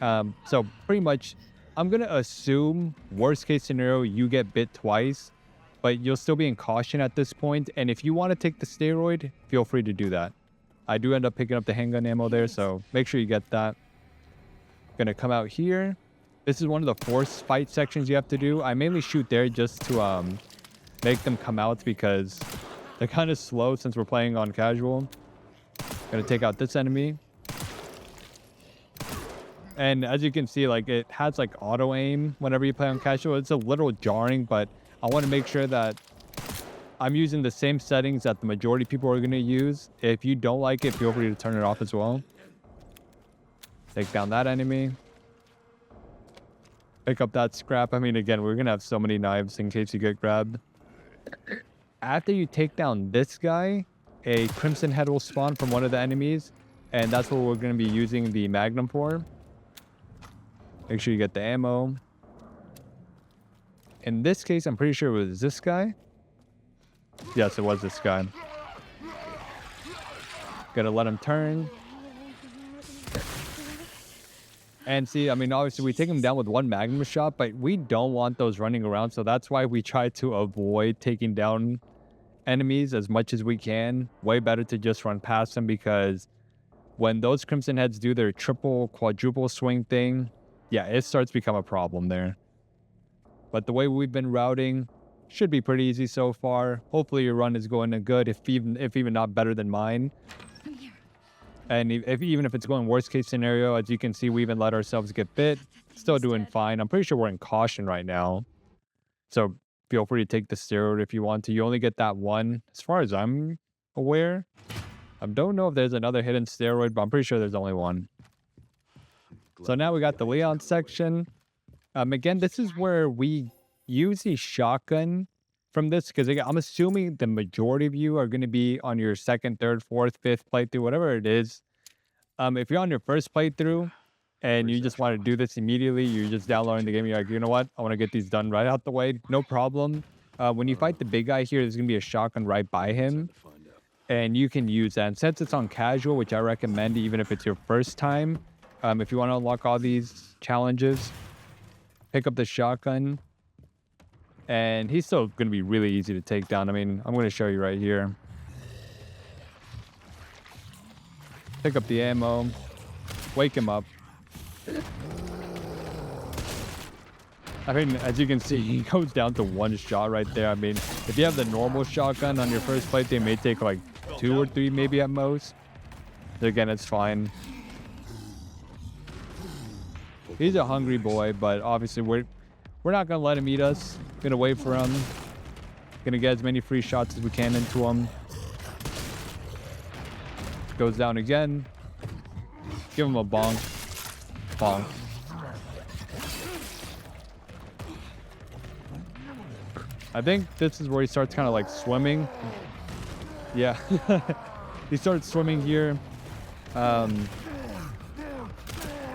So pretty much, I'm going to assume worst case scenario, you get bit twice, but you'll still be in caution at this point. And if you want to take the steroid, feel free to do that. I do end up picking up the handgun ammo there, so make sure you get that. Going to come out here. This is one of the force fight sections you have to do. I mainly shoot there just to make them come out because they're kind of slow since we're playing on casual. Gonna take out this enemy. And as you can see, like, it has like auto aim whenever you play on casual. It's a little jarring, but I want to make sure that I'm using the same settings that the majority of people are going to use. If you don't like it, feel free to turn it off as well. Take down that enemy. Pick up that scrap. I mean, again, we're going to have so many knives in case you get grabbed. After you take down this guy, a Crimson Head will spawn from one of the enemies, and that's what we're going to be using the Magnum for. Make sure you get the ammo. In this case, I'm pretty sure it was this guy. Yes, it was this guy. Gotta let him turn. And see, I mean, obviously we take him down with one Magnum shot, but we don't want those running around. So that's why we try to avoid taking down enemies as much as we can. Way better to just run past them, because when those Crimson Heads do their triple, quadruple swing thing, yeah, it starts to become a problem there. But the way we've been routing should be pretty easy so far. Hopefully your run is going good, if even not better than mine. And even if it's going worst case scenario, as you can see, we even let ourselves get bit. Still doing fine. I'm pretty sure we're in caution right now. So feel free to take the steroid if you want to. You only get that one, as far as I'm aware. I don't know if there's another hidden steroid, but I'm pretty sure there's only one. So now we got the Leon section. Again, this is where we use the shotgun from this, because I'm assuming the majority of you are going to be on your second, third, fourth, fifth playthrough, whatever it is. If you're on your first playthrough and you just want to do this immediately, you're just downloading the game, you're like, you know what, I want to get these done right out the way, no problem. When you fight the big guy here, there's going to be a shotgun right by him. and you can use that. And since it's on casual, which I recommend even if it's your first time, if you want to unlock all these challenges, pick up the shotgun, and he's still going to be really easy to take down. I mean, I'm going to show you right here. Pick up the ammo, wake him up. I mean, as you can see, he goes down to one shot right there. I mean, if you have the normal shotgun on your first fight, they may take like 2 or 3 maybe at most. But again, it's fine. He's a hungry boy, but obviously we're not going to let him eat us. Going to wait for him. Going to get as many free shots as we can into him. Goes down again. Give him a bonk. Bonk. I think this is where he starts kind of like swimming. Yeah. He starts swimming here. I'm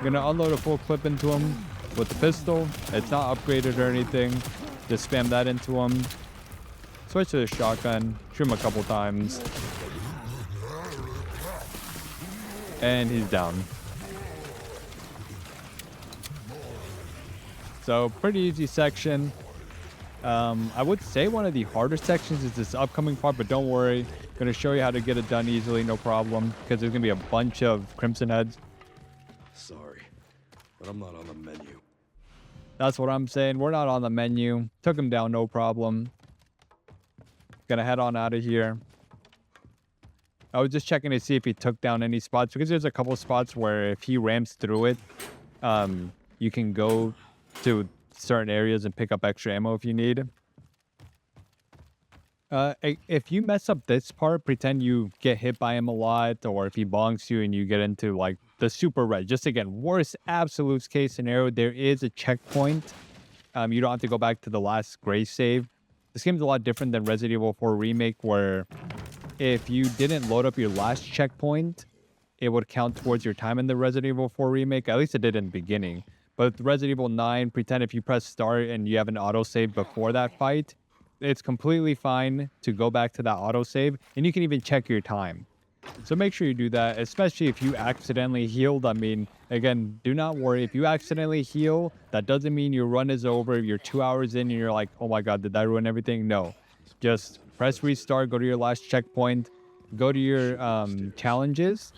gonna unload a full clip into him with the pistol. It's not upgraded or anything. Just spam that into him. Switch to the shotgun. Shoot him a couple times. And he's down. So pretty easy section. I would say one of the harder sections is this upcoming part, but don't worry. I'm going to show you how to get it done easily, no problem, because there's going to be a bunch of Crimson Heads. Sorry, but I'm not on the menu. That's what I'm saying. We're not on the menu. Took him down, no problem. Gonna head on out of here. I was just checking to see if he took down any spots, because there's a couple spots where if he ramps through it, you can go to certain areas and pick up extra ammo if you need. If you mess up this part, pretend you get hit by him a lot, or if he bonks you and you get into like the super red. Just again, worst absolute case scenario, there is a checkpoint. You don't have to go back to the last grave save. This game's a lot different than Resident Evil 4 Remake, where if you didn't load up your last checkpoint, it would count towards your time in the Resident Evil 4 Remake. At least it did in the beginning. But with Resident Evil 9, pretend if you press start and you have an autosave before that fight, it's completely fine to go back to that autosave, and you can even check your time. So make sure you do that, especially if you accidentally healed. I mean, again, do not worry. If you accidentally heal, that doesn't mean your run is over. You're 2 hours in and you're like, oh my God, did I ruin everything? No. Just press restart, go to your last checkpoint, go to your challenges,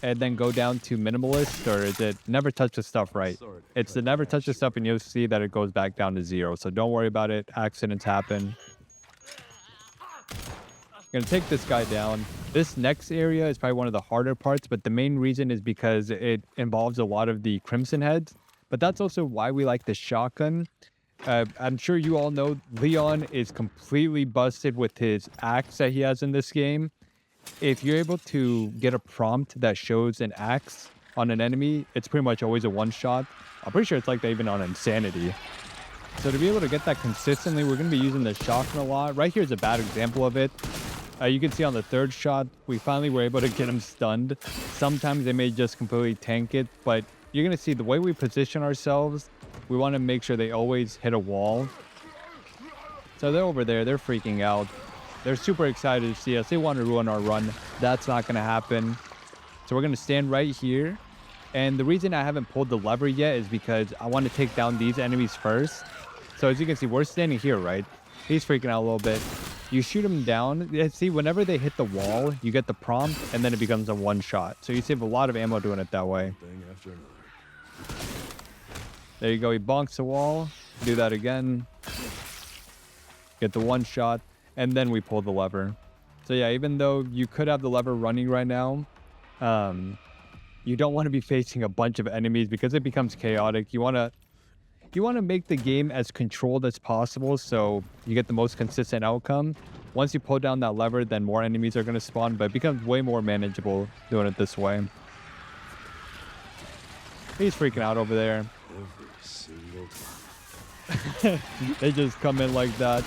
and then go down to Minimalist, or is it Never Touch the Stuff, right? It's the Never Touch the Stuff, and you'll see that it goes back down to 0. So don't worry about it. Accidents happen. Gonna take this guy down. This next area is probably one of the harder parts, but the main reason is because it involves a lot of the Crimson Heads. But that's also why we like the shotgun. I'm sure you all know Leon is completely busted with his axe that he has in this game. If you're able to get a prompt that shows an axe on an enemy, it's pretty much always a one-shot. I'm pretty sure it's like that even on Insanity. So to be able to get that consistently, we're going to be using the shotgun a lot. Right here is a bad example of it. You can see on the third shot, we finally were able to get him stunned. Sometimes they may just completely tank it, but you're going to see the way we position ourselves, we want to make sure they always hit a wall. So they're over there. They're freaking out. They're super excited to see us. They want to ruin our run. That's not going to happen. So we're going to stand right here. And the reason I haven't pulled the lever yet is because I want to take down these enemies first. So as you can see, we're standing here, right? He's freaking out a little bit. You shoot him down. See, whenever they hit the wall, you get the prompt, and then it becomes a one-shot. So you save a lot of ammo doing it that way. There you go. He bonks the wall. Do that again. Get the one-shot. And then we pull the lever. So yeah, even though you could have the lever running right now, you don't want to be facing a bunch of enemies because it becomes chaotic. You want to make the game as controlled as possible so you get the most consistent outcome. Once you pull down that lever, then more enemies are going to spawn, but it becomes way more manageable doing it this way. He's freaking out over there. Every single time. They just come in like that.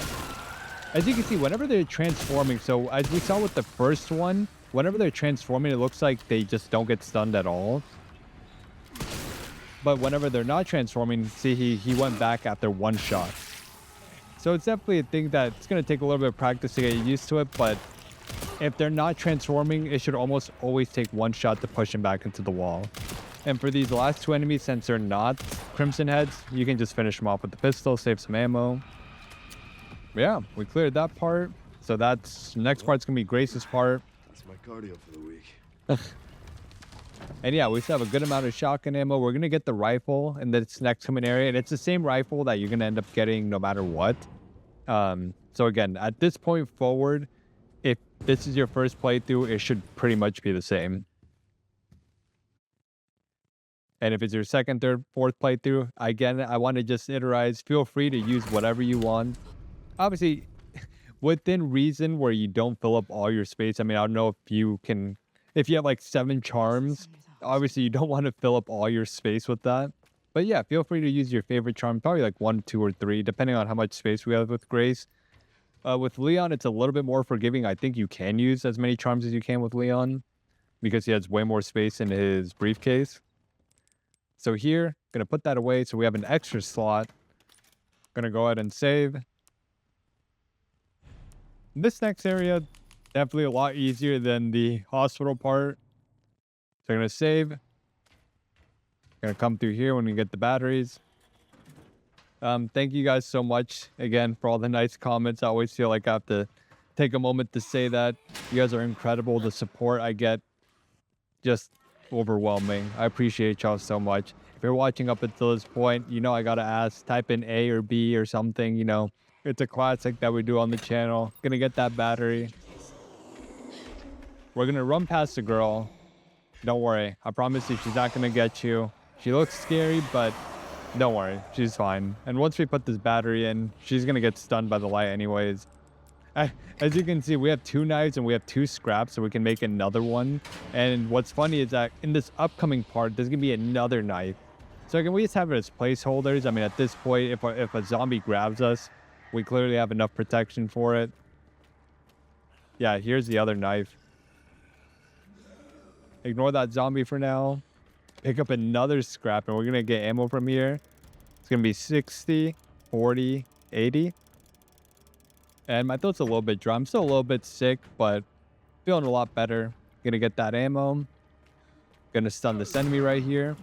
As you can see, whenever they're transforming, so as we saw with the first one, whenever they're transforming, it looks like they just don't get stunned at all. But whenever they're not transforming, see, he went back after one shot. So it's definitely a thing that it's going to take a little bit of practice to get used to it, but if they're not transforming, it should almost always take one shot to push them back into the wall. And for these last two enemies, since they're not Crimson Heads, you can just finish them off with the pistol, save some ammo. Yeah, we cleared that part. So that's next part's gonna be Grace's part. That's my cardio for the week. And yeah, we still have a good amount of shotgun ammo. We're gonna get the rifle in this next coming area, and it's the same rifle that you're gonna end up getting no matter what. So again, at this point forward, if this is your first playthrough, it should pretty much be the same. And if it's your second, third, fourth playthrough, again, I want to just iterate. Feel free to use whatever you want. Obviously, within reason where you don't fill up all your space. I mean, I don't know if you can, if you have like 7 charms, obviously you don't want to fill up all your space with that. But yeah, feel free to use your favorite charm, probably like 1, 2, or 3, depending on how much space we have with Grace. With Leon, it's a little bit more forgiving. I think you can use as many charms as you can with Leon because he has way more space in his briefcase. So here, gonna put that away so we have an extra slot. Gonna go ahead and save. This next area, definitely a lot easier than the hospital part. So I'm gonna save. Gonna come through here when we get the batteries. Thank you guys so much again for all the nice comments. I always feel like I have to take a moment to say that. You guys are incredible. The support I get, just overwhelming. I appreciate y'all so much. If you're watching up until this point, you know I gotta ask, type in A or B or something, you know. It's a classic that we do on the channel. Gonna get that battery. We're gonna run past the girl. Don't worry. I promise you she's not gonna get you. She looks scary, but don't worry. She's fine. And once we put this battery in, she's gonna get stunned by the light anyways. As you can see, we have 2 knives and we have 2 scraps, so we can make another one. And what's funny is that in this upcoming part, there's gonna be another knife. So can we just have it as placeholders? I mean, at this point, if a zombie grabs us, we clearly have enough protection for it. Yeah, here's the other knife. Ignore that zombie for now. Pick up another scrap, and we're gonna get ammo from here. It's gonna be 60, 40, 80. And my throat's a little bit dry. I'm still a little bit sick, but feeling a lot better. Gonna get that ammo. Gonna stun this enemy right here.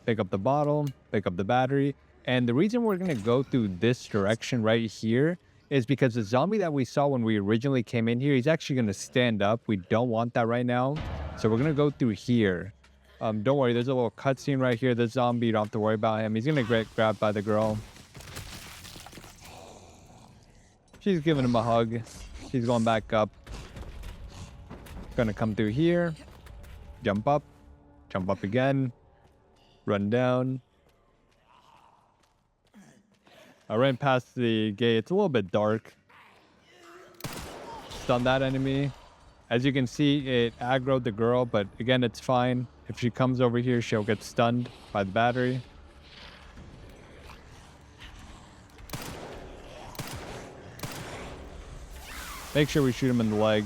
Pick up the bottle. Pick up the battery. And the reason we're gonna go through this direction right here is because the zombie that we saw when we originally came in here, he's actually gonna stand up. We don't want that right now. So we're gonna go through here. Don't worry, there's a little cutscene right here. The zombie, you don't have to worry about him. He's gonna get grabbed by the girl. She's giving him a hug. She's going back up. Gonna come through here. Jump up. Jump up again. Run down. I ran past the gate. It's a little bit dark. Stun that enemy. As you can see, it aggroed the girl, but again, it's fine. If she comes over here, she'll get stunned by the battery. Make sure we shoot him in the leg.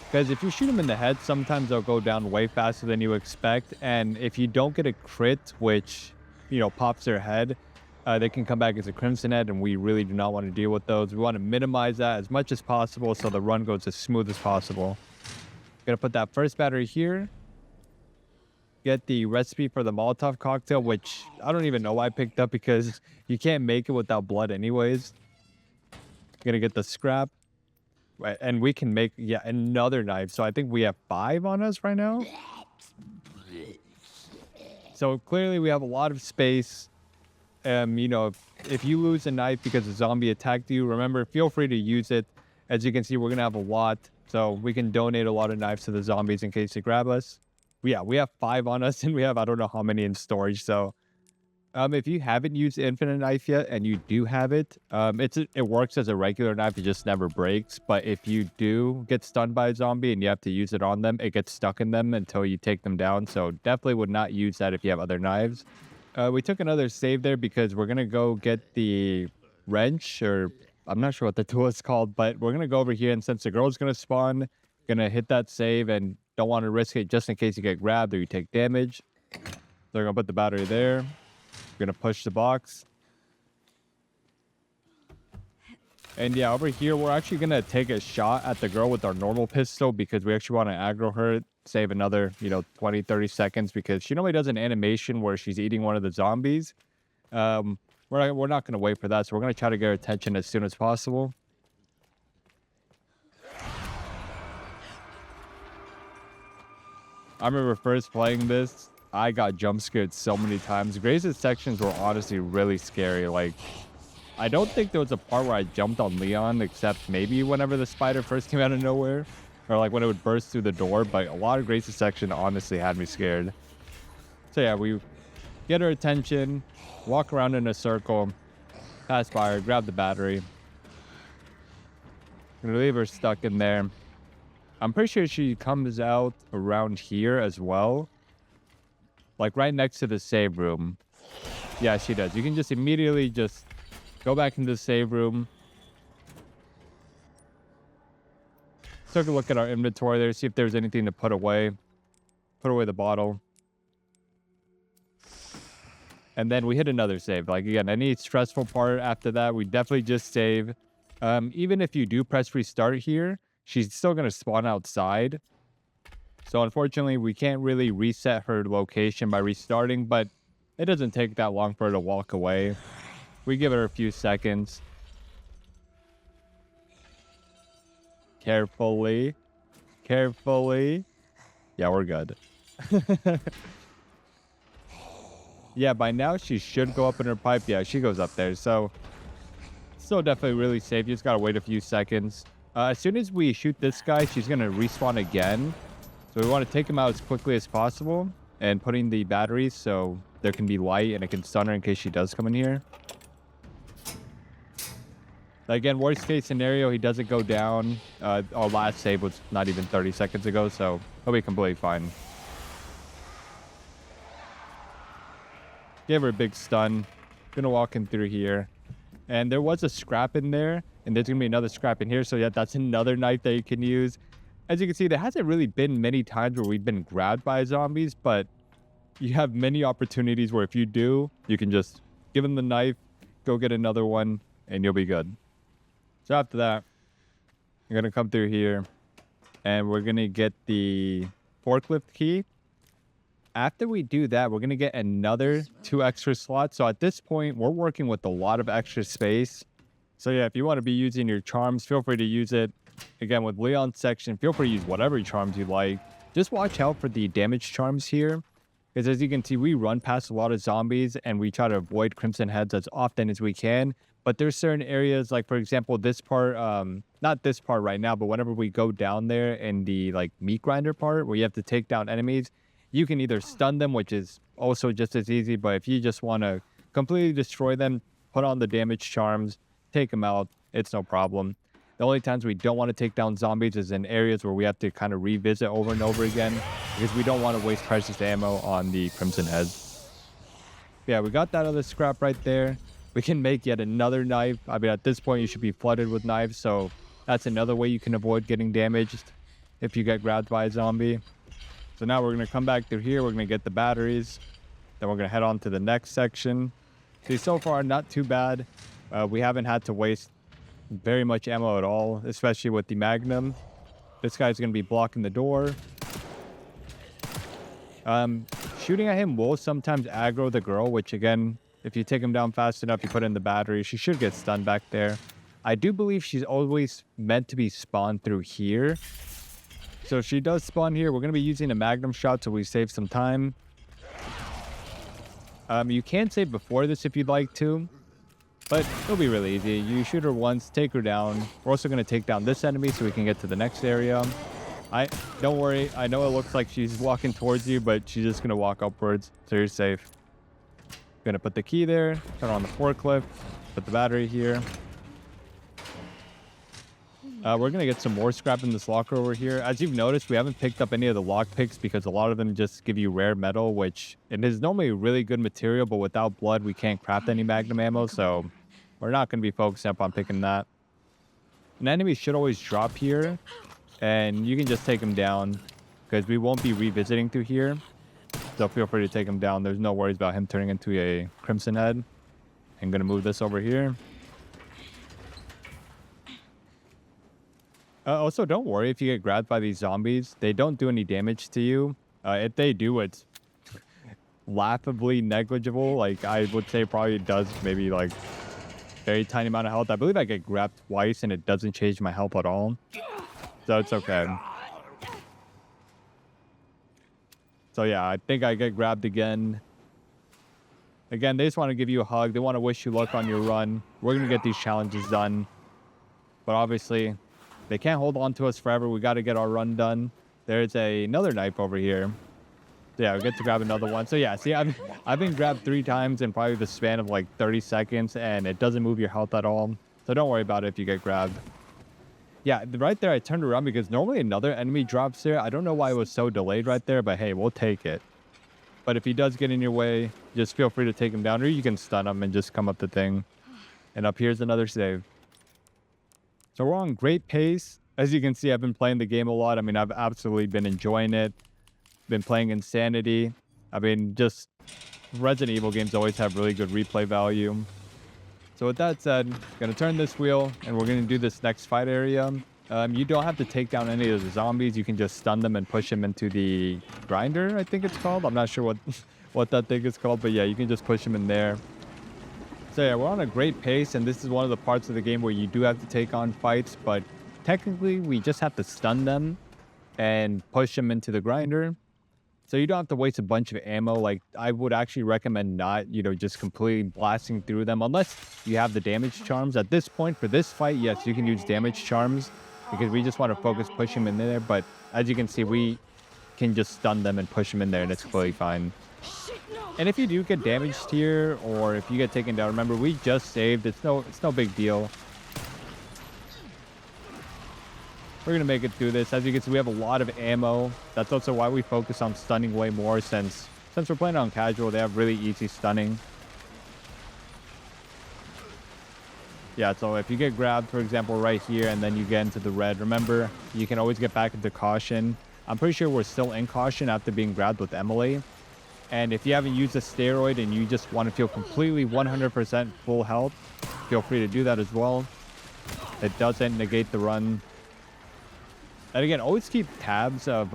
Because if you shoot him in the head, sometimes they'll go down way faster than you expect. And if you don't get a crit, which, you know, pops their head, they can come back as a Crimson Head, and we really do not want to deal with those. We want to minimize that as much as possible so the run goes as smooth as possible. Gonna put that first battery here. Get the recipe for the Molotov cocktail, which I don't even know why I picked up because you can't make it without blood anyways. Gonna get the scrap. Right, and we can make, yeah, another knife. So I think we have 5 on us right now. So clearly we have a lot of space. You know, if you lose a knife because a zombie attacked you, remember, feel free to use it. As you can see, we're gonna have a lot, so we can donate a lot of knives to the zombies in case they grab us. Yeah, we have 5 on us, and we have I don't know how many in storage. So if you haven't used Infinite Knife yet and you do have it, it works as a regular knife. It just never breaks. But if you do get stunned by a zombie and you have to use it on them, it gets stuck in them until you take them down. So definitely would not use that if you have other knives. We took another save there because we're gonna go get the wrench, or I'm not sure what the tool is called, but we're gonna go over here, and since the girl's gonna spawn, gonna hit that save and don't want to risk it just in case you get grabbed or you take damage. So we're gonna put the battery there. We're gonna push the box. And yeah, over here, we're actually going to take a shot at the girl with our normal pistol because we actually want to aggro her, save another, 20, 30 seconds because she normally does an animation where she's eating one of the zombies. We're not going to wait for that, so we're going to try to get her attention as soon as possible. I remember first playing this, I got jump scared so many times. Grace's sections were honestly really scary. Like, I don't think there was a part where I jumped on Leon, except maybe whenever the spider first came out of nowhere, or like when it would burst through the door. But a lot of Grace's section honestly had me scared. So yeah, we get her attention, walk around in a circle, pass by her, grab the battery. Gonna leave her stuck in there. I'm pretty sure she comes out around here as well. Like right next to the save room. Yeah, she does. You can just immediately just go back into the save room. Take a look at our inventory there, see if there's anything to put away. Put away the bottle. And then we hit another save. Like, again, any stressful part after that, we definitely just save. Even if you do press restart here, she's still going to spawn outside. So, unfortunately, we can't really reset her location by restarting, but it doesn't take that long for her to walk away. We give her a few seconds. Carefully. Carefully. Yeah, we're good. Yeah, by now she should go up in her pipe. Yeah, she goes up there. So, still definitely really safe. You just gotta wait a few seconds. As soon as we shoot this guy, she's gonna respawn again. So we want to take him out as quickly as possible and put in the batteries so there can be light and it can stun her in case she does come in here. Again, worst case scenario, he doesn't go down. Our last save was not even 30 seconds ago, so he'll be completely fine. Gave her a big stun. Gonna walk in through here. And there was a scrap in there, and there's gonna be another scrap in here, so yeah, that's another knife that you can use. As you can see, there hasn't really been many times where we've been grabbed by zombies, but you have many opportunities where if you do, you can just give them the knife, go get another one, and you'll be good. So after that, I'm going to come through here, and we're going to get the forklift key. After we do that, we're going to get another 2 extra slots. So at this point, we're working with a lot of extra space. So yeah, if you want to be using your charms, feel free to use it. Again, with Leon's section, feel free to use whatever charms you like. Just watch out for the damage charms here. Because as you can see, we run past a lot of zombies and we try to avoid crimson heads as often as we can. But there's certain areas, like for example, this part, not this part right now, but whenever we go down there in the like meat grinder part where you have to take down enemies, you can either stun them, which is also just as easy. But if you just want to completely destroy them, put on the damage charms, take them out, it's no problem. The only times we don't want to take down zombies is in areas where we have to kind of revisit over and over again because we don't want to waste precious ammo on the crimson heads. Yeah, we got that other scrap right there. We can make yet another knife. I mean, at this point, you should be flooded with knives, so that's another way you can avoid getting damaged if you get grabbed by a zombie. So now we're going to come back through here. We're going to get the batteries. Then we're going to head on to the next section. See, so far, not too bad. We haven't had to waste very much ammo at all, especially with the Magnum. This guy's going to be blocking the door. Shooting at him will sometimes aggro the girl, which again, if you take him down fast enough, you put in the battery, she should get stunned back there. I do believe she's always meant to be spawned through here. So if she does spawn here, we're going to be using a Magnum shot so we save some time. You can save before this if you'd like to, but it'll be really easy. You shoot her once, take her down. We're also going to take down this enemy so we can get to the next area. Don't worry, I know it looks like she's walking towards you, but she's just going to walk upwards, so you're safe. Going to put the key there, turn on the forklift, put the battery here. We're going to get some more scrap in this locker over here. As you've noticed, we haven't picked up any of the lockpicks because a lot of them just give you rare metal, which it is normally really good material, but without blood, we can't craft any Magnum ammo, so we're not going to be focusing up on picking that. An enemy should always drop here, and you can just take him down because we won't be revisiting through here. So feel free to take him down. There's no worries about him turning into a crimson head. I'm going to move this over here. Also, don't worry if you get grabbed by these zombies. They don't do any damage to you. If they do, it's laughably negligible. Like, I would say probably does maybe like very tiny amount of health. I believe I get grabbed twice and it doesn't change my health at all. So it's okay. So yeah, I think I get grabbed again. Again, they just want to give you a hug. They want to wish you luck on your run. We're going to get these challenges done. But obviously, they can't hold on to us forever. We got to get our run done. There's another knife over here. So yeah, we get to grab another one. So yeah, see, I've been grabbed 3 times in probably the span of like 30 seconds, and it doesn't move your health at all. So don't worry about it if you get grabbed. Yeah, right there, I turned around because normally another enemy drops there. I don't know why it was so delayed right there, but hey, we'll take it. But if he does get in your way, just feel free to take him down, or you can stun him and just come up the thing. And up here's another save. So we're on great pace. As you can see, I've been playing the game a lot. I mean, I've absolutely been enjoying it. Been playing Insanity. I mean, just Resident Evil games always have really good replay value. So with that said, gonna turn this wheel and we're gonna do this next fight area. You don't have to take down any of the zombies. You can just stun them and push them into the grinder, I think it's called. I'm not sure what that thing is called, but yeah, you can just push them in there. So yeah, we're on a great pace, and this is one of the parts of the game where you do have to take on fights, but technically we just have to stun them and push them into the grinder. So you don't have to waste a bunch of ammo. Like, I would actually recommend not, just completely blasting through them unless you have the damage charms. At this point, for this fight, yes, you can use damage charms because we just want to focus pushing them in there. But as you can see, we can just stun them and push them in there, and it's completely fine. And if you do get damaged here, or if you get taken down, remember, we just saved. It's no big deal. We're going to make it through this. As you can see, we have a lot of ammo. That's also why we focus on stunning way more, since we're playing on casual, they have really easy stunning. Yeah, so if you get grabbed, for example, right here, and then you get into the red, remember, you can always get back into caution. I'm pretty sure we're still in caution after being grabbed with Emily. And if you haven't used a steroid and you just want to feel completely 100% full health, feel free to do that as well. It doesn't negate the run. And again, always keep tabs of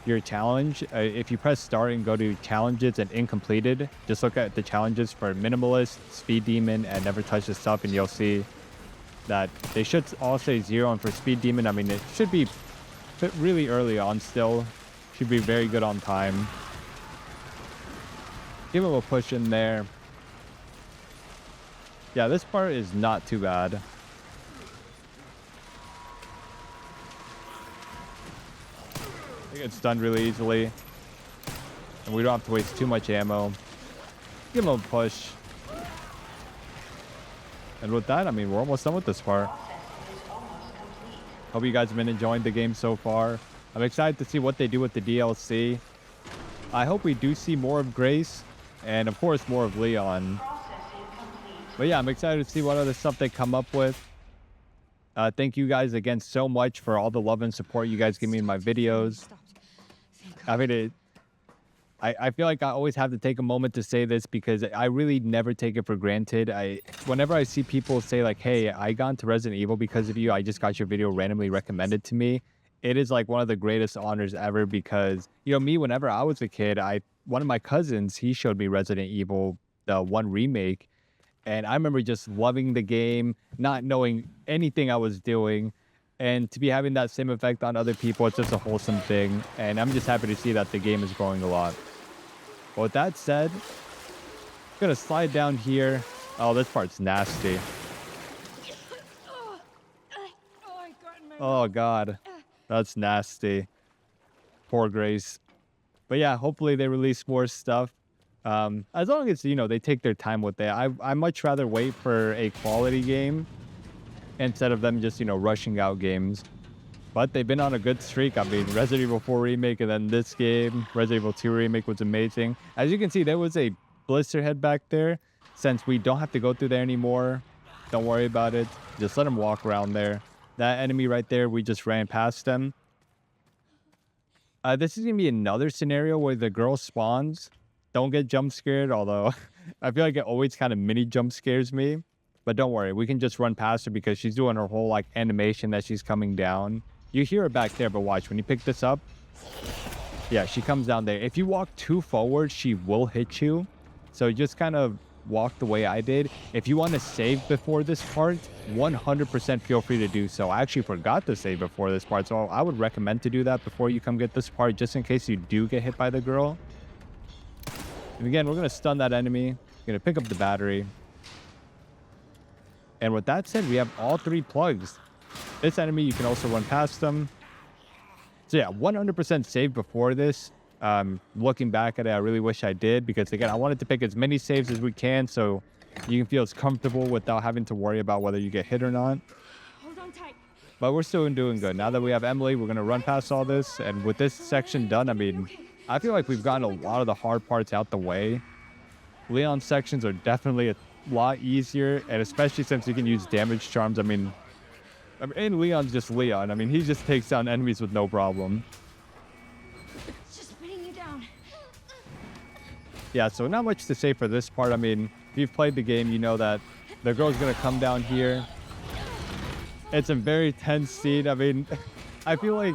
your challenge. If you press start and go to challenges and incompleted, just look at the challenges for Minimalist, Speed Demon, and Never Touch the Stuff, and you'll see that they should all say 0. And for Speed Demon, I mean, it should be really early on still. Should be very good on time. Give him a push in there. Yeah, this part is not too bad. They get stunned really easily. And we don't have to waste too much ammo. Give him a push. And with that, I mean, we're almost done with this part. Hope you guys have been enjoying the game so far. I'm excited to see what they do with the DLC. I hope we do see more of Grace. And of course, more of Leon. But yeah, I'm excited to see what other stuff they come up with. Thank you guys again so much for all the love and support you guys give me in my videos. I mean, I feel like I always have to take a moment to say this because I really never take it for granted. Whenever I see people say like, hey, I got into Resident Evil because of you, I just got your video randomly recommended to me. It is like one of the greatest honors ever because, me, whenever I was a kid, one of my cousins, he showed me Resident Evil, the 1 remake. And I remember just loving the game, not knowing anything I was doing. And to be having that same effect on other people, it's just a wholesome thing. And I'm just happy to see that the game is growing a lot. But with that said, I'm going to slide down here. Oh, this part's nasty. Oh, God. That's nasty. Poor Grace. But yeah, hopefully they release more stuff. As long as, they take their time with it. I much rather wait for a quality game instead of them just, rushing out games. But they've been on a good streak. I mean, Resident Evil 4 Remake and then this game, Resident Evil 2 Remake, was amazing. As you can see, there was a blister head back there. Since we don't have to go through there anymore, don't worry about it. Just let them walk around there. That enemy right there, we just ran past them. This is going to be another scenario where the girl spawns. Don't get jump scared, although I feel like it always kind of mini jump scares me. But don't worry, we can just run past her because she's doing her whole like animation that she's coming down. You hear her back there, but watch, when you pick this up, yeah, she comes down there. If you walk too forward, she will hit you. So just kind of walk the way I did. If you want to save before this part, 100% feel free to do so. I actually forgot to save before this part, so I would recommend to do that before you come get this part, just in case you do get hit by the girl. And again, we're going to stun that enemy. Going to pick up the battery. And with that said, we have all 3 plugs. This enemy, you can also run past them. So yeah, 100% save before this. Looking back at it, I really wish I did, because again, I wanted to pick as many saves as we can so you can feel as comfortable without having to worry about whether you get hit or not. Hold on tight. But we're still doing good. Now that we have Emily, we're going to run past all this. And with this section done, I mean, I feel like we've gotten a lot of the hard parts out the way. Leon's sections are definitely a lot easier, and especially since you can use damage charms. I mean, and Leon's just Leon. I mean, he just takes down enemies with no problem. It's just putting you down. Yeah, so not much to say for this part. I mean, if you've played the game, you know that the girl's going to come down here. It's a very tense scene. I mean, I feel like,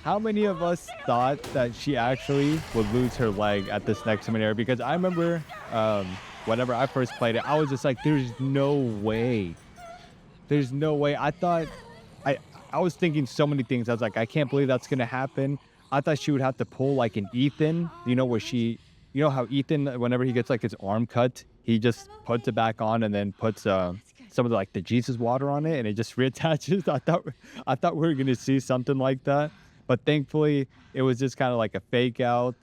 how many of us thought that she actually would lose her leg at this next summon area? Because I remember whenever I first played it, I was just like, there's no way. There's no way. I thought, I was thinking so many things. I was like, I can't believe that's going to happen. I thought she would have to pull like an Ethan, you know, where she, you know how Ethan, whenever he gets like his arm cut, he just puts it back on and then puts some of the Jesus water on it and it just reattaches. I thought we were going to see something like that. But thankfully, it was just kind of like a fake out,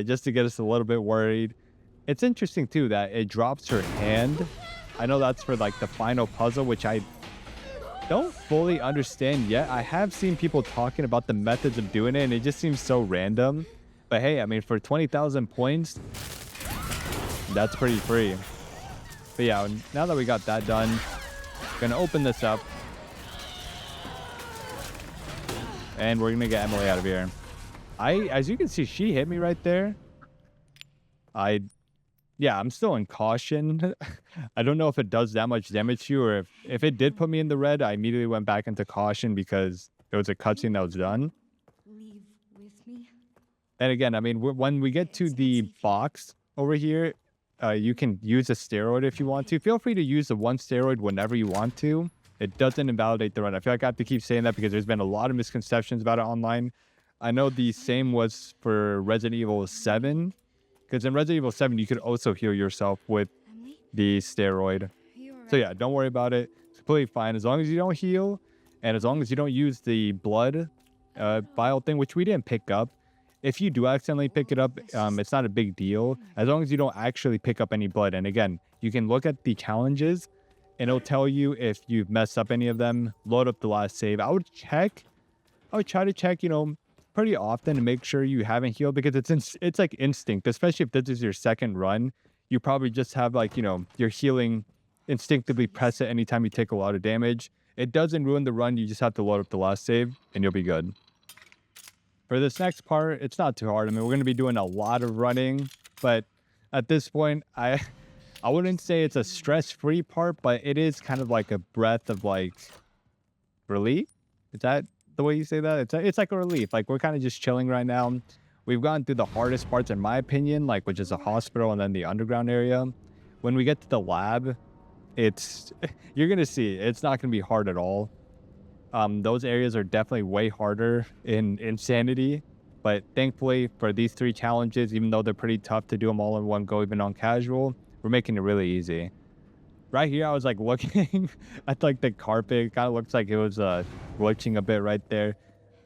just to get us a little bit worried. It's interesting, too, that it drops her hand. I know that's for, like, the final puzzle, which I don't fully understand yet. I have seen people talking about the methods of doing it, and it just seems so random. But, hey, I mean, for 20,000 points, that's pretty free. But, yeah, now that we got that done, going to open this up. And we're going to get Emily out of here. As you can see, she hit me right there. Yeah, I'm still in caution. I don't know if it does that much damage to you, or if it did put me in the red, I immediately went back into caution because there was a cutscene that was done. Leave with me. And again, I mean, when we get to the box over here, you can use a steroid if you want to. Feel free to use the one steroid whenever you want to. It doesn't invalidate the run. I feel like I have to keep saying that because there's been a lot of misconceptions about it online. I know the same was for Resident Evil 7. Because in Resident Evil 7, you could also heal yourself with Emily, the steroid. you all right? So yeah, don't worry about it. It's completely fine. As long as you don't heal, and as long as you don't use the blood vial thing, which we didn't pick up. If you do accidentally pick it up, it's not a big deal. As long as you don't actually pick up any blood. And again, you can look at the challenges, and it'll tell you if you've messed up any of them. Load up the last save. I would try to check, you know, pretty often to make sure you haven't healed, because it's like instinct, especially if this is your second run. You probably just have, like, you know, your healing instinctively press it anytime you take a lot of damage. It doesn't ruin the run. You just have to load up the last save and you'll be good. For this next part, it's not too hard. I mean, we're going to be doing a lot of running, but at this point, I wouldn't say it's a stress-free part, but it is kind of like a breath of, like, relief. Is that the way you say that? It's like a relief. Like, we're kind of just chilling right now. We've gone through the hardest parts, in my opinion, like, which is the hospital and then the underground area. When we get to the lab, you're going to see, it's not going to be hard at all. Those areas are definitely way harder in Insanity, but thankfully for these 3 challenges, even though they're pretty tough to do them all in one go, even on casual, we're making it really easy. Right here, I was like looking at like the carpet. It kind of looks like it was glitching a bit right there.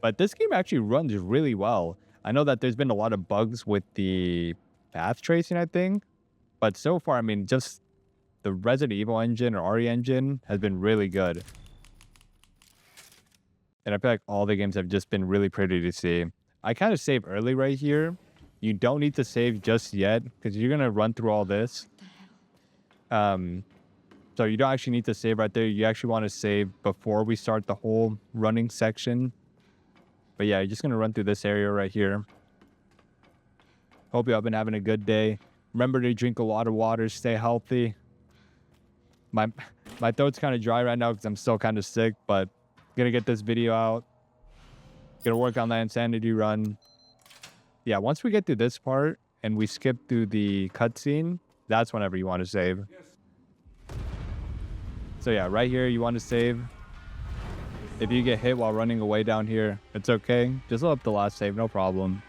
But this game actually runs really well. I know that there's been a lot of bugs with the path tracing, I think. But so far, I mean, just the Resident Evil engine or RE engine has been really good. And I feel like all the games have just been really pretty to see. I kind of save early right here. You don't need to save just yet because you're going to run through all this. So you don't actually need to save right there. You actually want to save before we start the whole running section. But yeah, you're just going to run through this area right here. Hope you all been having a good day. Remember to drink a lot of water, stay healthy. My throat's kind of dry right now because I'm still kind of sick, but gonna get this video out. Gonna work on that insanity run. Yeah, once we get through this part and we skip through the cutscene, that's whenever you want to save. So yeah, right here you want to save. If you get hit while running away down here, it's okay. Just load up the last save, no problem.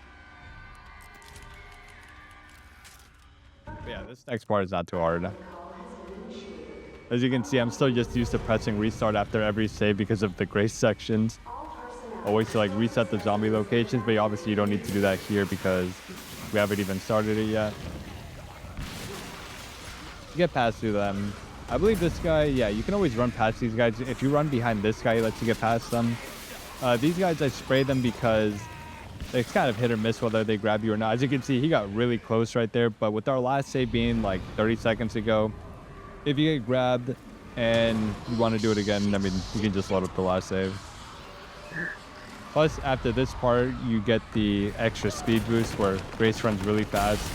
But yeah, this next part is not too hard. As you can see, I'm still just used to pressing restart after every save because of the grace sections. Always to like reset the zombie locations, but obviously you don't need to do that here because we haven't even started it yet. You get past through them. I believe this guy, yeah, you can always run past these guys. If you run behind this guy, he lets you get past them. These guys, I spray them because it's kind of hit or miss whether they grab you or not. As you can see, he got really close right there, but with our last save being like 30 seconds ago, if you get grabbed and you want to do it again, I mean, you can just load up the last save. Plus, after this part, you get the extra speed boost where Grace runs really fast.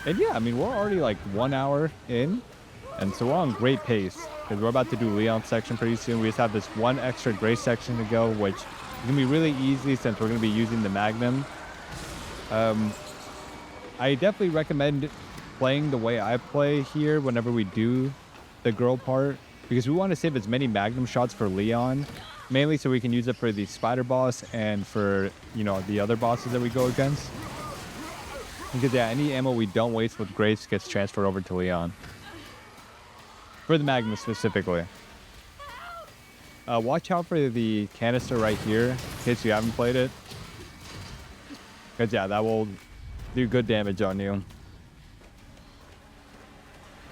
And yeah, I mean, we're already like 1 hour in, and so we're on great pace because we're about to do Leon's section pretty soon. We just have this one extra Grace section to go, which is going to be really easy since we're going to be using the Magnum. I definitely recommend playing the way I play here whenever we do the girl part, because we want to save as many Magnum shots for Leon, mainly so we can use it for the spider boss and for, you know, the other bosses that we go against. Because yeah, any ammo we don't waste with Grace gets transferred over to Leon. For the Magnum specifically. Watch out for the canister right here, in case you haven't played it. Because yeah, that will do good damage on you.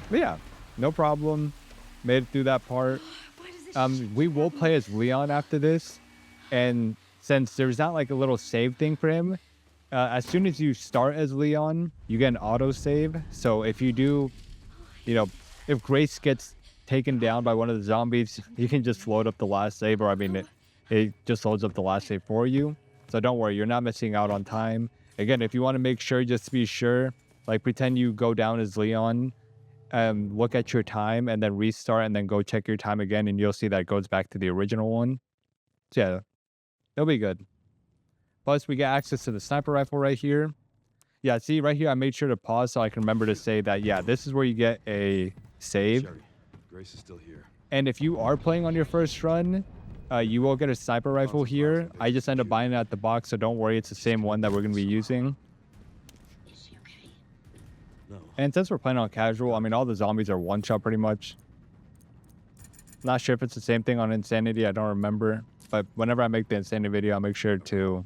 But yeah, no problem. Made it through that part. We will play as Leon after this. And since there's not like a little save thing for him, as soon as you start as Leon, you get an auto save. So if you do, you know, if Grace gets taken down by one of the zombies, you can just load up the last save, or I mean, it just loads up the last save for you. So don't worry, you're not missing out on time. Again, if you want to make sure, just to be sure, like pretend you go down as Leon, look at your time and then restart and then go check your time again, and you'll see that it goes back to the original one. So yeah, it'll be good. Plus, we get access to the sniper rifle right here. Yeah, see right here, I made sure to pause so I can remember to say that, yeah, this is where you get a save. Sherry, Grace is still here. And if you are playing on your first run, you will get a sniper rifle here. I just end up buying it at the box, so don't worry, it's the same one that we're going to be using. Is she okay? No. And since we're playing on casual, I mean, all the zombies are one-shot pretty much. Not sure if it's the same thing on Insanity, I don't remember. But whenever I make the Insanity video, I'll make sure to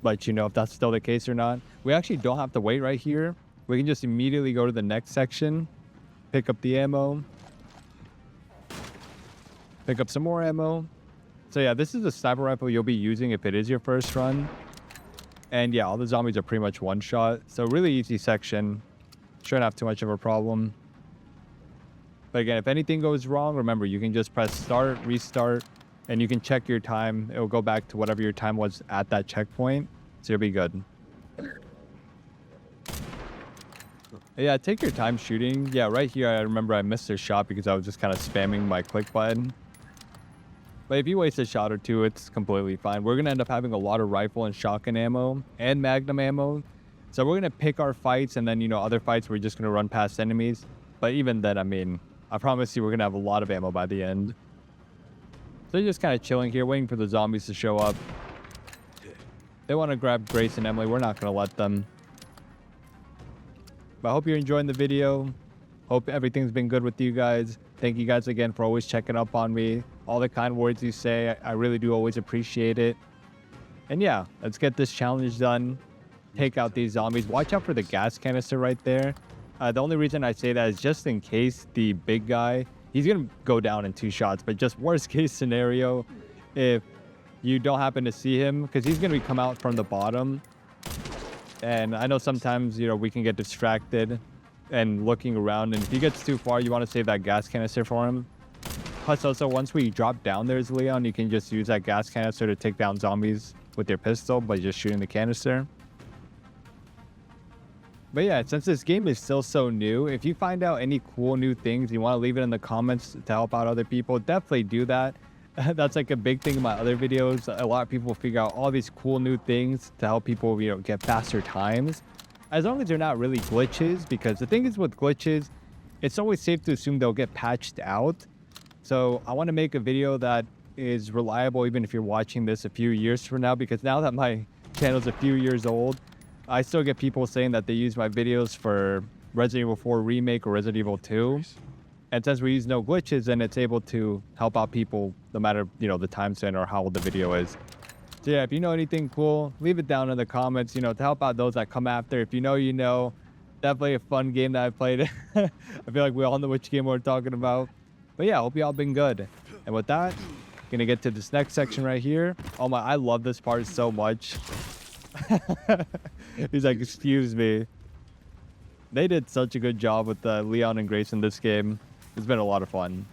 let you know if that's still the case or not. We actually don't have to wait right here. We can just immediately go to the next section, pick up the ammo, pick up some more ammo. So yeah, this is the sniper rifle you'll be using if it is your first run. And yeah, all the zombies are pretty much one shot. So really easy section. Shouldn't have too much of a problem. But again, if anything goes wrong, remember, you can just press start, restart, and you can check your time. It'll go back to whatever your time was at that checkpoint. So you'll be good. Yeah, take your time shooting. Yeah, right here, I remember I missed a shot because I was just kind of spamming my click button. But if you waste a shot or two, it's completely fine. We're going to end up having a lot of rifle and shotgun ammo and magnum ammo. So we're going to pick our fights, and then, you know, other fights we're just going to run past enemies. But even then, I mean, I promise you we're going to have a lot of ammo by the end. So you're just kind of chilling here, waiting for the zombies to show up. They want to grab Grace and Emily. We're not going to let them. But I hope you're enjoying the video. Hope everything's been good with you guys. Thank you guys again for always checking up on me. All the kind words you say, I really do always appreciate it. And yeah, let's get this challenge done. Take out these zombies. Watch out for the gas canister right there. The only reason I say that is just in case the big guy, he's going to go down in 2 shots. But just worst case scenario, if you don't happen to see him, because he's going to come out from the bottom. And I know sometimes, you know, we can get distracted and looking around. And if he gets too far, you want to save that gas canister for him. Plus, also, once we drop down there as Leon, you can just use that gas canister to take down zombies with your pistol by just shooting the canister. But yeah, since this game is still so new, if you find out any cool new things, you want to leave it in the comments to help out other people, definitely do that. That's like a big thing in my other videos. A lot of people figure out all these cool new things to help people, get faster times. As long as they're not really glitches, because the thing is with glitches, it's always safe to assume they'll get patched out. So I want to make a video that is reliable even if you're watching this a few years from now, because now that my channel's a few years old, I still get people saying that they use my videos for Resident Evil 4 Remake or Resident Evil 2. And since we use no glitches, then it's able to help out people no matter, the time span or how old the video is. So yeah, if you know anything cool, leave it down in the comments, to help out those that come after. If you know, you know. Definitely a fun game that I played. I feel like we all know which game we're talking about. But yeah, I hope y'all been good. And with that, gonna get to this next section right here. Oh my, I love this part so much. He's like, excuse me. They did such a good job with Leon and Grace in this game. It's been a lot of fun.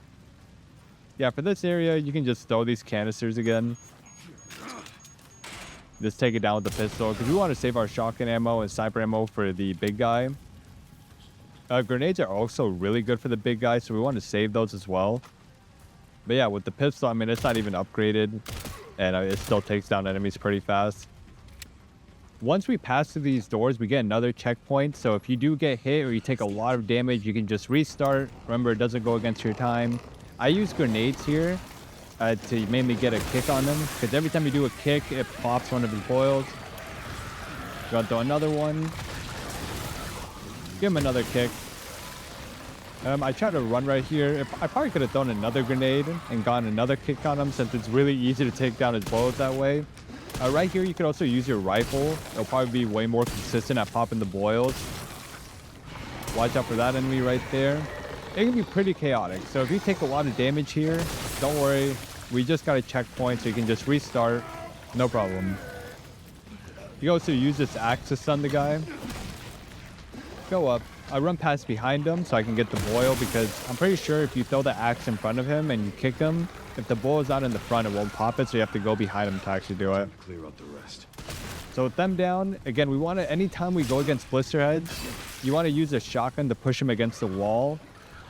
Yeah, for this area, you can just throw these canisters again. Just take it down with the pistol, because we want to save our shotgun ammo and sniper ammo for the big guy. Grenades are also really good for the big guy, so we want to save those as well. But yeah, with the pistol, I mean, it's not even upgraded, and it still takes down enemies pretty fast. Once we pass through these doors, we get another checkpoint. So if you do get hit or you take a lot of damage, you can just restart. Remember, it doesn't go against your time. I use grenades here to mainly get a kick on them, because every time you do a kick, it pops one of his boils. Gonna throw another one. Give him another kick. I tried to run right here. I probably could have thrown another grenade and gotten another kick on him, since it's really easy to take down his boils that way. Right here, you could also use your rifle. It'll probably be way more consistent at popping the boils. Watch out for that enemy right there. It can be pretty chaotic. So if you take a lot of damage here, don't worry. We just got a checkpoint, so you can just restart. No problem. You can also use this axe to stun the guy. Go up. I run past behind him so I can get the boil, because I'm pretty sure if you throw the axe in front of him and you kick him, if the boil is not in the front, it won't pop it, so you have to go behind him to actually do it. Clear out the rest. So with them down, again, we want to, anytime we go against blister heads, you want to use a shotgun to push him against the wall,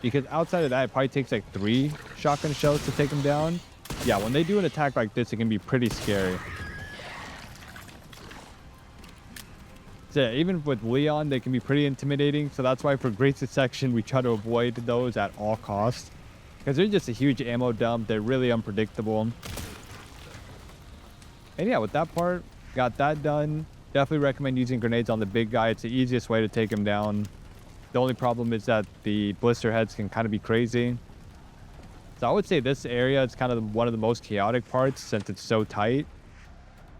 because outside of that, it probably takes like 3 shotgun shells to take him down. Yeah, when they do an attack like this, it can be pretty scary. So yeah, even with Leon, they can be pretty intimidating. So that's why for Grace's section, we try to avoid those at all costs, because they're just a huge ammo dump. They're really unpredictable. And yeah, with that part, got that done. Definitely recommend using grenades on the big guy. It's the easiest way to take him down. The only problem is that the blister heads can kind of be crazy. So I would say this area is kind of one of the most chaotic parts, since it's so tight.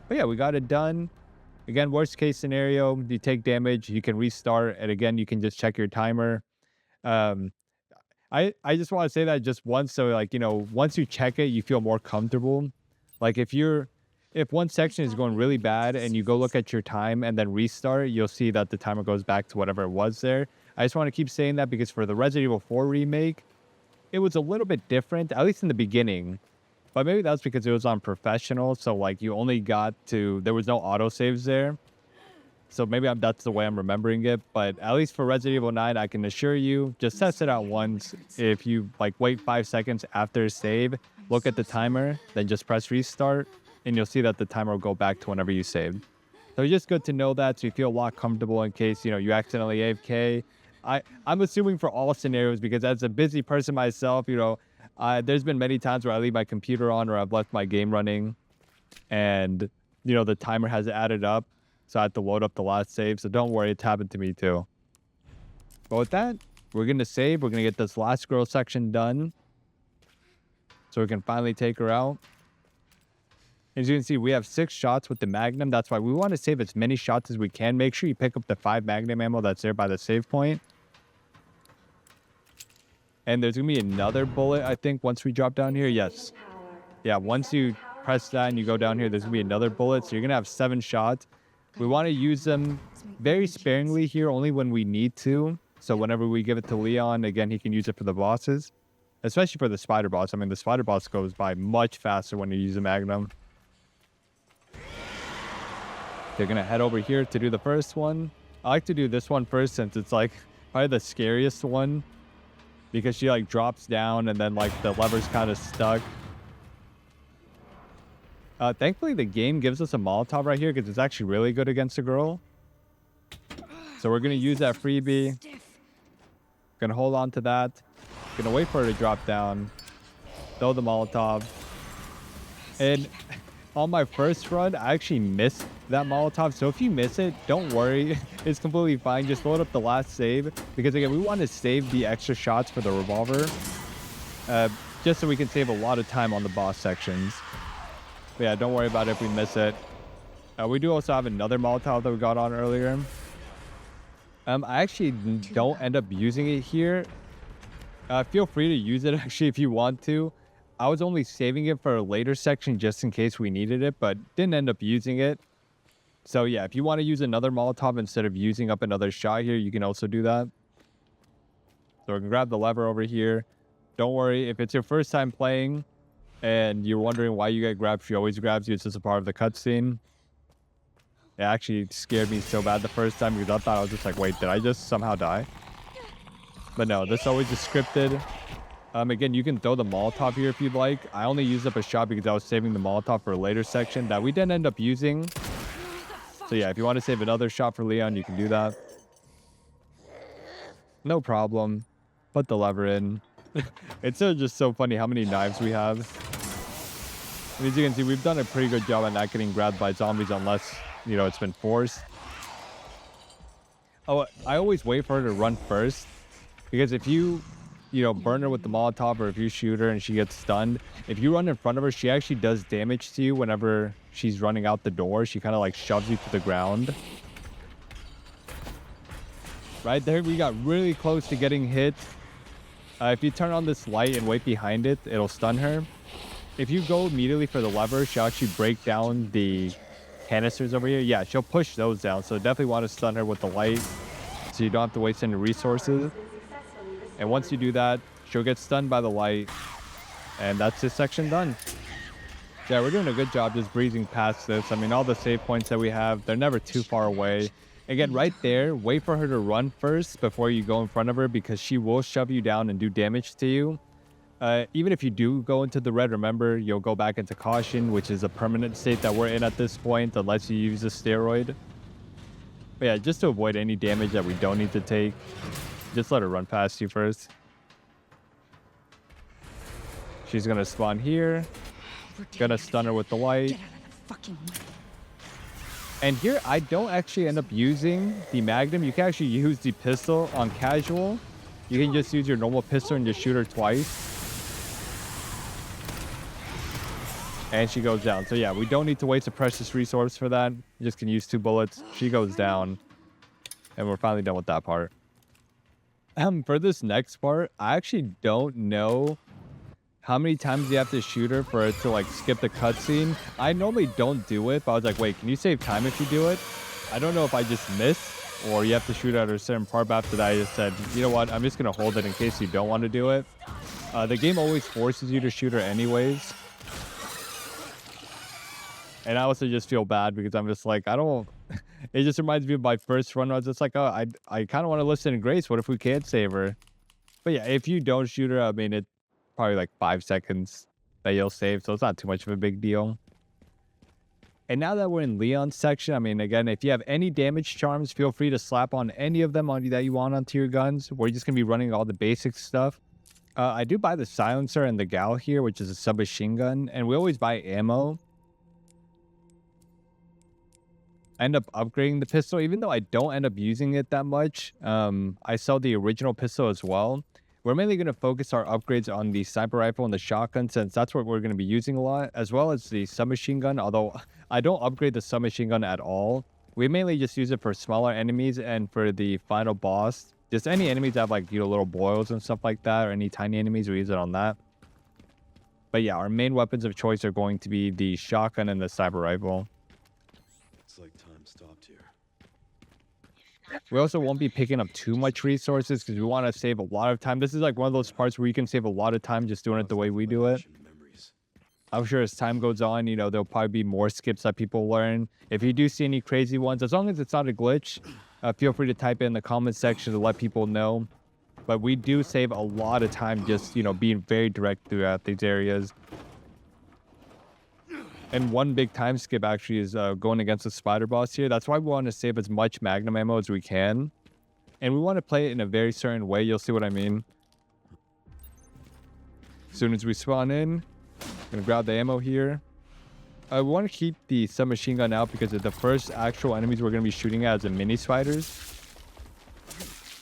But yeah, we got it done. Again, worst case scenario, you take damage, you can restart, and again, you can just check your timer. I just want to say that just once, so like, once you check it, you feel more comfortable. Like if one section is going really bad and you go look at your time and then restart, you'll see that the timer goes back to whatever it was there. I just want to keep saying that, because for the Resident Evil 4 remake, it was a little bit different, at least in the beginning. But maybe that's because it was on professional, so like you only got to, there was no autosaves there. So maybe that's the way I'm remembering it. But at least for Resident Evil 9, I can assure you, just test it out once. If you like wait 5 seconds after a save, look at the timer, then just press restart, and you'll see that the timer will go back to whenever you saved. So it's just good to know that, so you feel a lot comfortable in case, you accidentally AFK. I'm assuming for all scenarios, because as a busy person myself, there's been many times where I leave my computer on or I've left my game running, and, the timer has added up. So I have to load up the last save. So don't worry, it's happened to me too. But with that, we're going to save. We're going to get this last girl section done, so we can finally take her out. As you can see, we have 6 shots with the Magnum. That's why we want to save as many shots as we can. Make sure you pick up the 5 Magnum ammo that's there by the save point. And there's going to be another bullet, I think, once we drop down here. Yes. Yeah, once you press that and you go down here, there's going to be another bullet. So you're going to have 7 shots. We want to use them very sparingly here, only when we need to. So whenever we give it to Leon, again, he can use it for the bosses. Especially for the spider boss. I mean, the spider boss goes by much faster when you use a Magnum. They're going to head over here to do the first one. I like to do this one first since it's like probably the scariest one because she like drops down and then like the lever's kind of stuck. Thankfully the game gives us a Molotov right here because it's actually really good against a girl. So we're gonna use that freebie. Gonna hold on to that. Gonna wait for her to drop down. Throw the Molotov. And on my first run, I actually missed that Molotov. So if you miss it, don't worry. It's completely fine. Just load up the last save. Because again, we want to save the extra shots for the revolver. Just so we can save a lot of time on the boss sections. But yeah, don't worry about it if we miss it. We do also have another Molotov that we got on earlier. I actually don't end up using it here. Feel free to use it actually if you want to. I was only saving it for a later section just in case we needed it, but didn't end up using it. So yeah, if you want to use another Molotov instead of using up another shot here, you can also do that. So we can grab the lever over here. Don't worry, if it's your first time playing and you're wondering why you get grabbed, she always grabs you. It's just a part of the cutscene. It actually scared me so bad the first time because I thought I was just like, wait, did I just somehow die? But no, this always is scripted. Again, you can throw the Molotov here if you'd like. I only used up a shot because I was saving the Molotov for a later section that we didn't end up using. So yeah, if you want to save another shot for Leon, you can do that. No problem. Put the lever in. It's just so funny how many knives we have. And as you can see, we've done a pretty good job at not getting grabbed by zombies unless, you know, it's been forced. Oh, I always wait for her to run first. Because if you burn her with the Molotov or if you shoot her and she gets stunned, if you run in front of her, she actually does damage to you whenever she's running out the door. She kind of like shoves you to the ground. Right there, we got really close to getting hit. If you turn on this light and wait behind it, it'll stun her. If you go immediately for the lever, she'll actually break down the canisters over here. Yeah, she'll push those down. So definitely want to stun her with the light so you don't have to waste any resources. And once you do that, she'll get stunned by the light. And that's this section done. Yeah, we're doing a good job just breezing past this. I mean, all the save points that we have, they're never too far away. Again, right there, wait for her to run first before you go in front of her because she will shove you down and do damage to you. Even if you do go into the red, remember, you'll go back into caution, which is a permanent state that we're in at this point, unless you use a steroid. But yeah, just to avoid any damage that we don't need to take, just let her run past you first. She's gonna spawn here. Gonna stun her with the light. Get out of the fucking way. And here, I don't actually end up using the Magnum. You can actually use the pistol on casual. You can just use your normal pistol and just shoot her twice. And she goes down. So yeah, we don't need to waste a precious resource for that. You just can use 2 bullets. She goes down. And we're finally done with that part. For this next part, I actually don't know how many times you have to shoot her for it to like skip the cutscene. I normally don't do it, but I was like, wait, can you save time if you do it? I don't know if I just missed or you have to shoot at a certain part, but after that I just said, you know what, I'm just gonna hold it in case you don't want to do it. The game always forces you to shoot her anyways. And I also just feel bad because I'm just like, I don't... It just reminds me of my first run. I was just like, oh, I kind of want to listen to Grace. What if we can't save her? But yeah, if you don't shoot her, I mean, it's probably like 5 seconds that you'll save. So it's not too much of a big deal. And now that we're in Leon's section, I mean, again, if you have any damage charms, feel free to slap on any of them that you want onto your guns. We're just going to be running all the basic stuff. I do buy the silencer and the gal here, which is a submachine gun. And we always buy ammo. I end up upgrading the pistol, even though I don't end up using it that much. I sell the original pistol as well. We're mainly going to focus our upgrades on the sniper rifle and the shotgun, since that's what we're going to be using a lot, as well as the submachine gun, although I don't upgrade the submachine gun at all. We mainly just use it for smaller enemies and for the final boss. Just any enemies that have like, little boils and stuff like that, or any tiny enemies, we use it on that. But yeah, our main weapons of choice are going to be the shotgun and the sniper rifle. It's like time stopped here. We also won't be picking up too much resources because we want to save a lot of time. This is like one of those parts where you can save a lot of time just doing it the way we do it. I'm sure as time goes on, there'll probably be more skips that people learn. If you do see any crazy ones, as long as it's not a glitch, Feel free to type in the comment section to let people know. But we do save a lot of time just, being very direct throughout these areas. And one big time skip actually is going against the spider boss here. That's why we want to save as much magnum ammo as we can. And we want to play it in a very certain way. You'll see what I mean. As soon as we spawn in, I'm going to grab the ammo here. I want to keep the submachine gun out because the first actual enemies we're going to be shooting at is the mini spiders.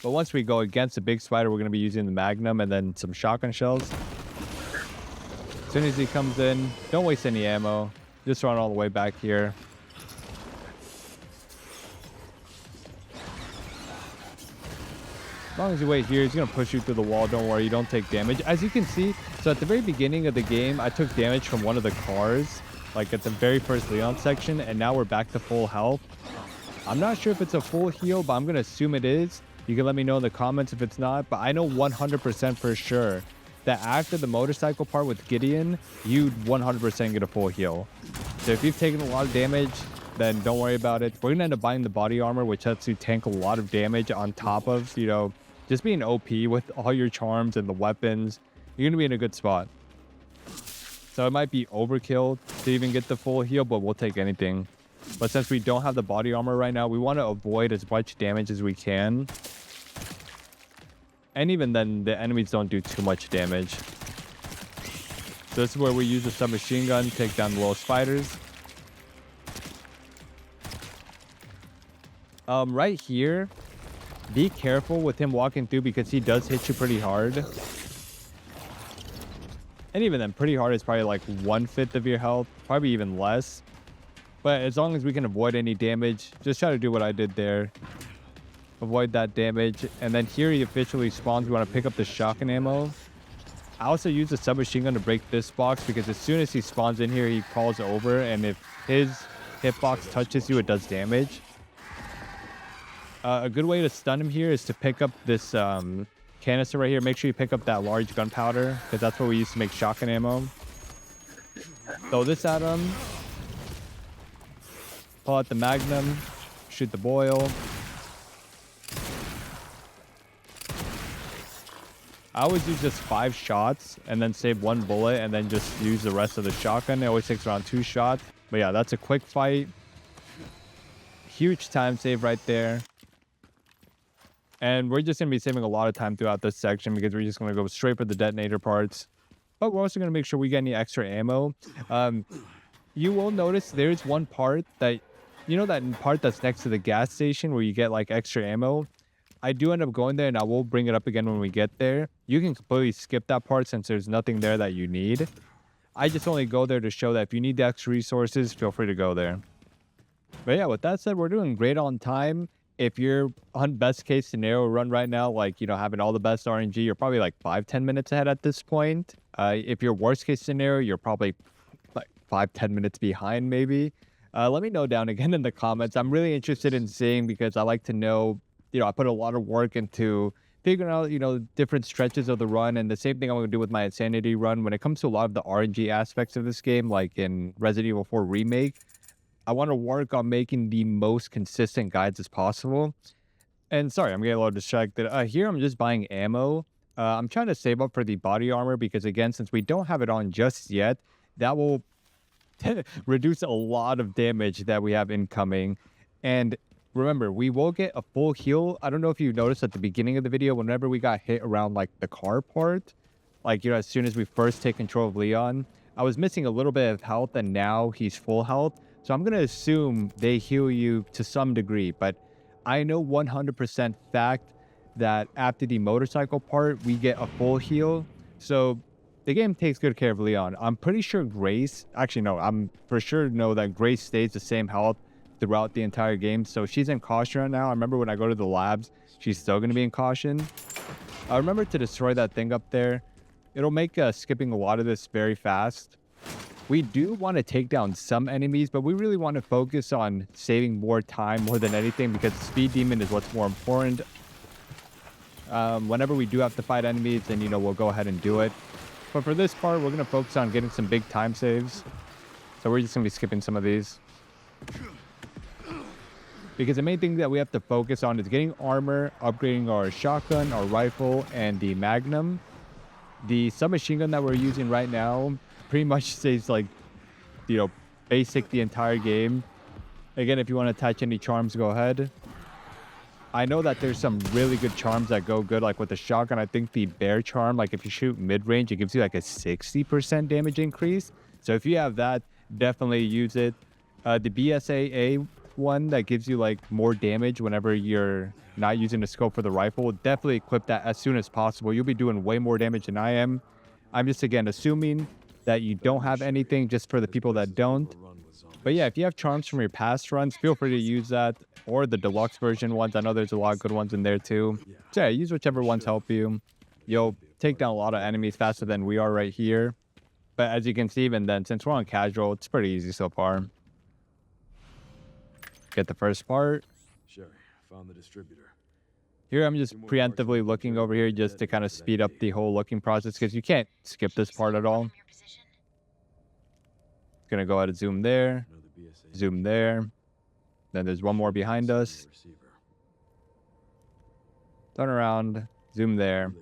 But once we go against the big spider, we're going to be using the magnum and then some shotgun shells. As soon as he comes in, don't waste any ammo. Just run all the way back here. As long as you wait here, he's going to push you through the wall. Don't worry, you don't take damage. As you can see, so at the very beginning of the game, I took damage from one of the cars, like at the very first Leon section, and now we're back to full health. I'm not sure if it's a full heal, but I'm going to assume it is. You can let me know in the comments if it's not, but I know 100% for sure that after the motorcycle part with Gideon, you'd 100% get a full heal. So if you've taken a lot of damage, then don't worry about it. We're going to end up buying the body armor, which lets you tank a lot of damage on top of, just being OP with all your charms and the weapons. You're going to be in a good spot. So it might be overkill to even get the full heal, but we'll take anything. But since we don't have the body armor right now, we want to avoid as much damage as we can. And even then, the enemies don't do too much damage. So this is where we use the submachine gun, take down the little spiders. Right here, be careful with him walking through because he does hit you pretty hard. And even then, pretty hard is probably like 1/5 of your health, probably even less. But as long as we can avoid any damage, just try to do what I did there. Avoid that damage. And then here he officially spawns. We want to pick up the shotgun ammo. I also use the submachine gun to break this box because as soon as he spawns in here, he crawls over. And if his hitbox touches you, it does damage. A good way to stun him here is to pick up this canister right here. Make sure you pick up that large gunpowder because that's what we use to make shotgun ammo. Throw this at him. Pull out the magnum. Shoot the boil. I always use just 5 shots and then save 1 bullet and then just use the rest of the shotgun. It always takes around 2 shots. But yeah, that's a quick fight. Huge time save right there. And we're just going to be saving a lot of time throughout this section because we're just going to go straight for the detonator parts. But we're also going to make sure we get any extra ammo. You will notice there's one part that, that part that's next to the gas station where you get like extra ammo. I do end up going there and I will bring it up again when we get there. You can completely skip that part since there's nothing there that you need. I just only go there to show that if you need the extra resources, feel free to go there. But yeah, with that said, we're doing great on time. If you're on best case scenario run right now, like, having all the best RNG, you're probably like 5-10 minutes ahead at this point. If you're worst case scenario, you're probably like 5-10 minutes behind maybe. Let me know down again in the comments. I'm really interested in seeing because I like to know, I put a lot of work into figuring out, different stretches of the run. And the same thing I'm going to do with my Insanity run. When it comes to a lot of the RNG aspects of this game, like in Resident Evil 4 Remake, I want to work on making the most consistent guides as possible. And sorry, I'm getting a little distracted. Here, I'm just buying ammo. I'm trying to save up for the body armor because, again, since we don't have it on just yet, that will reduce a lot of damage that we have incoming. And remember, we will get a full heal. I don't know if you noticed at the beginning of the video, whenever we got hit around like the car part, like, as soon as we first take control of Leon, I was missing a little bit of health and now he's full health. So I'm going to assume they heal you to some degree, but I know 100% fact that after the motorcycle part, we get a full heal. So the game takes good care of Leon. I'm pretty sure Grace, actually no, I'm for sure know that Grace stays the same health throughout the entire game. So she's in caution right now. I remember when I go to the labs, she's still going to be in caution. Remember to destroy that thing up there. It'll make skipping a lot of this very fast. We do want to take down some enemies, but we really want to focus on saving more time more than anything because Speed Demon is what's more important. Whenever we do have to fight enemies, then, we'll go ahead and do it. But for this part, we're going to focus on getting some big time saves. So we're just going to be skipping some of these. because the main thing that we have to focus on is getting armor, upgrading our shotgun, our rifle, and the magnum. The submachine gun that we're using right now pretty much stays like, you know, basic the entire game. Again, if you want to attach any charms, go ahead. I know that there's some really good charms that go good, like with the shotgun. I think the bear charm, like if you shoot mid-range, it gives you like a 60% damage increase. So if you have that, definitely use it. The BSAA one that gives you like more damage whenever you're not using the scope for the rifle, definitely equip that as soon as possible. You'll be doing way more damage than I am. I'm just, again, assuming that you don't have anything, just for the people that don't. But yeah, if you have charms from your past runs, feel free to use that, or the deluxe version ones. I know there's a lot of good ones in there too. So yeah, use whichever ones help you. You'll take down a lot of enemies faster than we are right here. But as you can see, even then, since we're on casual, it's pretty easy so far. Get the first part. Sherry, found the distributor. Here, I'm just preemptively looking over here just to kind of speed up the whole looking process, because you can't skip this part at all. Gonna go ahead and zoom there, zoom there. Then there's one more behind us. Turn around, zoom there.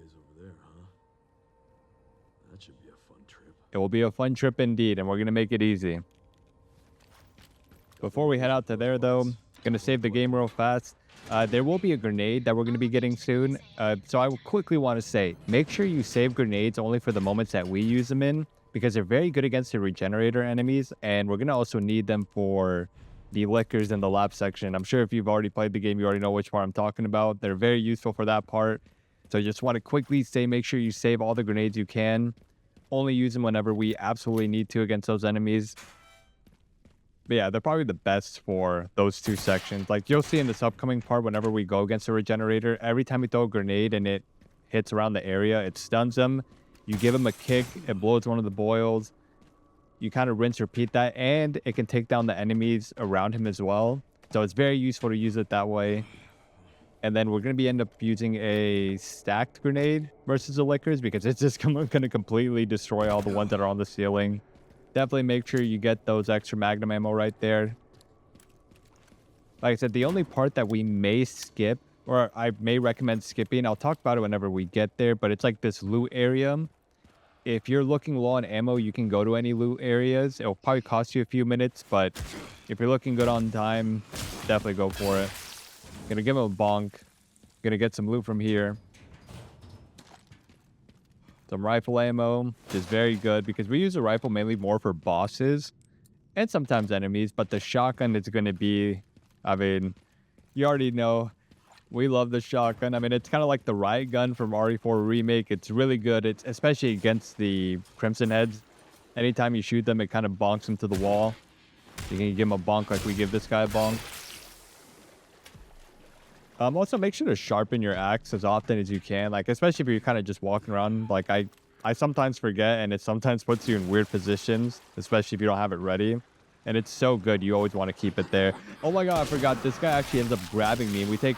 That should be a fun trip. It will be a fun trip indeed, and we're gonna make it easy. Before we head out to there, though, gonna save the game real fast. There will be a grenade that we're going to be getting soon. So I will quickly want to say, make sure you save grenades only for the moments that we use them in, because they're very good against the regenerator enemies, and we're going to also need them for the liquors in the lab section. I'm sure if you've already played the game, you already know which part I'm talking about. They're very useful for that part. So I just want to quickly say, make sure you save all the grenades you can. Only use them whenever we absolutely need to against those enemies. But yeah, they're probably the best for those two sections. Like, you'll see in this upcoming part, whenever we go against a regenerator, every time you throw a grenade and it hits around the area, it stuns them. You give them a kick, it blows one of the boils. You kind of rinse, repeat that, and it can take down the enemies around him as well. So it's very useful to use it that way. And then we're going to end up using a stacked grenade versus the liquors, because it's just going to completely destroy all the ones that are on the ceiling. Definitely make sure you get those extra magnum ammo right there. Like I said, the only part that we may skip, or I may recommend skipping, I'll talk about it whenever we get there, but it's like this loot area. If you're looking low on ammo, you can go to any loot areas. It'll probably cost you a few minutes, but if you're looking good on time, definitely go for it. Gonna give him a bonk. Gonna get some loot from here. Some rifle ammo, which is very good, because we use the rifle mainly more for bosses and sometimes enemies, but the shotgun is going to be, I mean, you already know, we love the shotgun. I mean, it's kind of like the riot gun from RE4 Remake. It's really good. It's especially against the Crimson Heads. Anytime you shoot them, it kind of bonks them to the wall. You can give them a bonk like we give this guy a bonk. Also, make sure to sharpen your axe as often as you can, like, especially if you're kind of just walking around. Like, I sometimes forget, and it sometimes puts you in weird positions, especially if you don't have it ready. And it's so good, you always want to keep it there. Oh my god, I forgot, this guy actually ends up grabbing me. We take,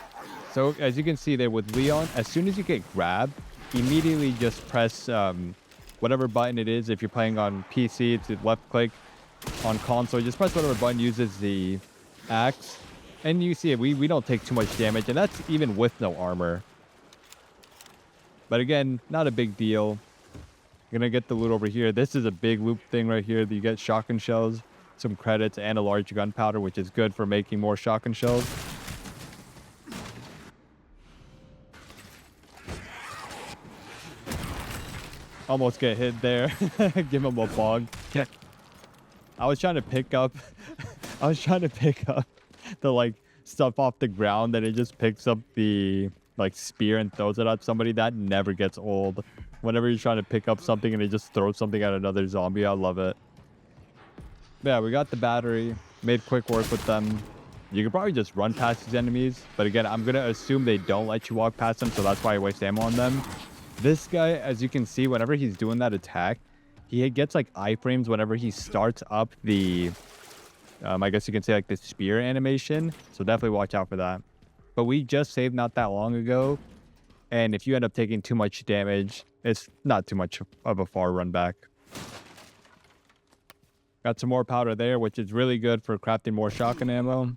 so as you can see there with Leon, as soon as you get grabbed, immediately just press whatever button it is. If you're playing on PC, it's left click. On console, just press whatever button uses the axe. And you see it, we don't take too much damage, and that's even with no armor. But again, not a big deal. Gonna get the loot over here. This is a big loot thing right here. You get shotgun shells, some credits, and a large gunpowder, which is good for making more shotgun shells. Almost get hit there. Give him a bog. I was trying to pick up the like stuff off the ground, that it just picks up the like spear and throws it at somebody. That never gets old. Whenever you're trying to pick up something and it just throws something at another zombie, I love it. But yeah, we got the battery, made quick work with them. You could probably just run past these enemies, but again, I'm gonna assume they don't let you walk past them, so that's why I waste ammo on them. This guy, as you can see, whenever he's doing that attack, he gets like iframes whenever he starts up the I guess you can say like the spear animation. So definitely watch out for that. But we just saved not that long ago. And if you end up taking too much damage, it's not too much of a far run back. Got some more powder there, which is really good for crafting more shotgun ammo.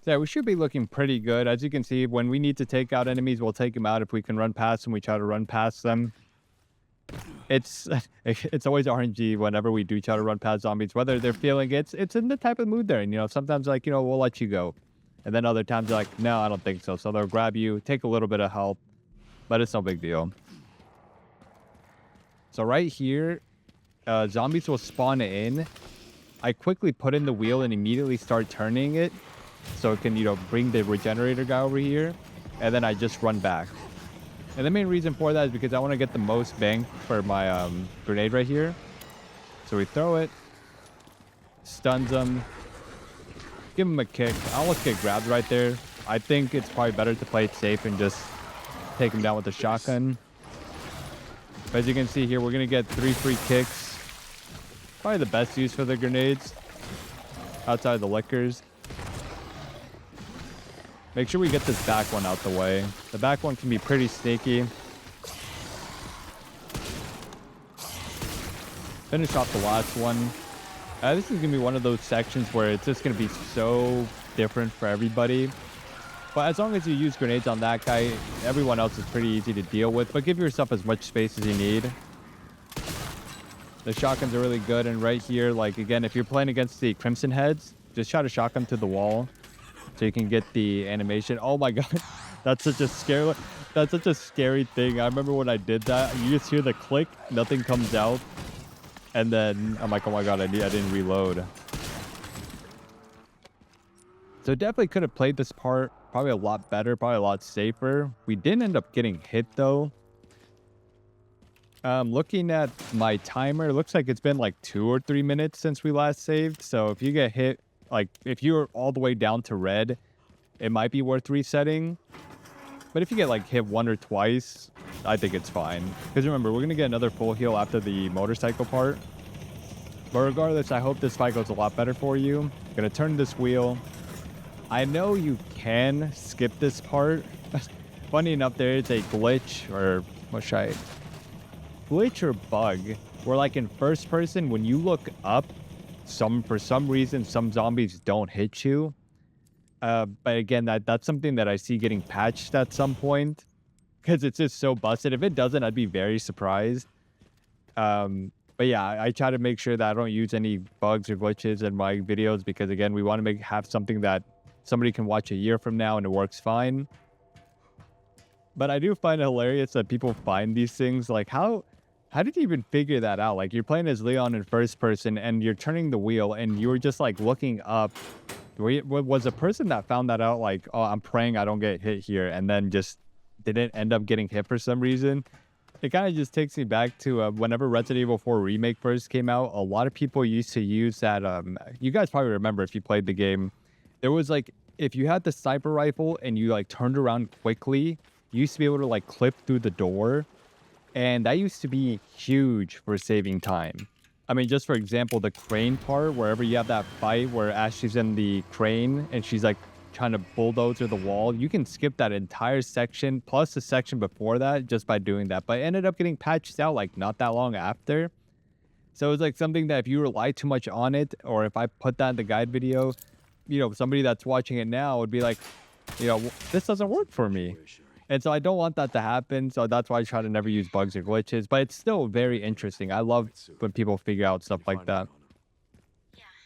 So yeah, we should be looking pretty good. As you can see, when we need to take out enemies, we'll take them out. If we can run past them, we try to run past them. It's it's always RNG whenever we do try to run past zombies, whether they're feeling it's in the type of mood they're in. You know, sometimes like, you know, we'll let you go. And then other times they're like, no, I don't think so. So they'll grab you, take a little bit of help, but it's no big deal. So right here, zombies will spawn in. I quickly put in the wheel and immediately start turning it so it can, you know, bring the regenerator guy over here. And then I just run back. And the main reason for that is because I want to get the most bang for my grenade right here. So we throw it, stuns them, give him a kick. I almost get grabbed right there. I think it's probably better to play it safe and just take him down with the shotgun. But as you can see here, we're going to get 3 free kicks. Probably the best use for the grenades outside of the liquors. Make sure we get this back one out the way. The back one can be pretty sneaky. Finish off the last one. This is going to be one of those sections where it's just going to be so different for everybody. But as long as you use grenades on that guy, everyone else is pretty easy to deal with. But give yourself as much space as you need. The shotguns are really good. And right here, like, again, if you're playing against the Crimson Heads, just shot a shotgun to the wall so you can get the animation. Oh my god, that's such a scary thing. I remember when I did that, you just hear the click, nothing comes out, and then I'm like, oh my god, I didn't reload. So definitely could have played this part probably a lot better, probably a lot safer. We didn't end up getting hit though. Looking at my timer, it looks like it's been like 2 or 3 minutes since we last saved. So if you get hit, like if you're all the way down to red, it might be worth resetting. But if you get like hit 1 or twice, I think it's fine. Because remember, we're going to get another full heal after the motorcycle part. But regardless, I hope this fight goes a lot better for you. Going to turn this wheel. I know you can skip this part. Funny enough, there is a glitch, or what should I... glitch or bug, where like in first person, when you look up, for some reason, some zombies don't hit you. But again, that's something that I see getting patched at some point, because it's just so busted. If it doesn't, I'd be very surprised. But yeah, I try to make sure that I don't use any bugs or glitches in my videos, because again, we want to have something that somebody can watch a year from now and it works fine. But I do find it hilarious that people find these things. Like, how did you even figure that out? Like, you're playing as Leon in first person and you're turning the wheel and you were just like looking up. Was a person that found that out like, oh, I'm praying I don't get hit here, and then just didn't end up getting hit for some reason? It kind of just takes me back to whenever Resident Evil 4 Remake first came out. A lot of people used to use that. You guys probably remember if you played the game. There was like, if you had the sniper rifle and you like turned around quickly, you used to be able to like clip through the door. And that used to be huge for saving time. I mean, just for example, the crane part, wherever you have that fight where Ashley's in the crane and she's like trying to bulldoze the wall, you can skip that entire section plus the section before that just by doing that. But it ended up getting patched out like not that long after. So it's like something that if you rely too much on it, or if I put that in the guide video, you know, somebody that's watching it now would be like, you know, this doesn't work for me. And so I don't want that to happen. So that's why I try to never use bugs or glitches. But it's still very interesting. I love when people figure out stuff like that.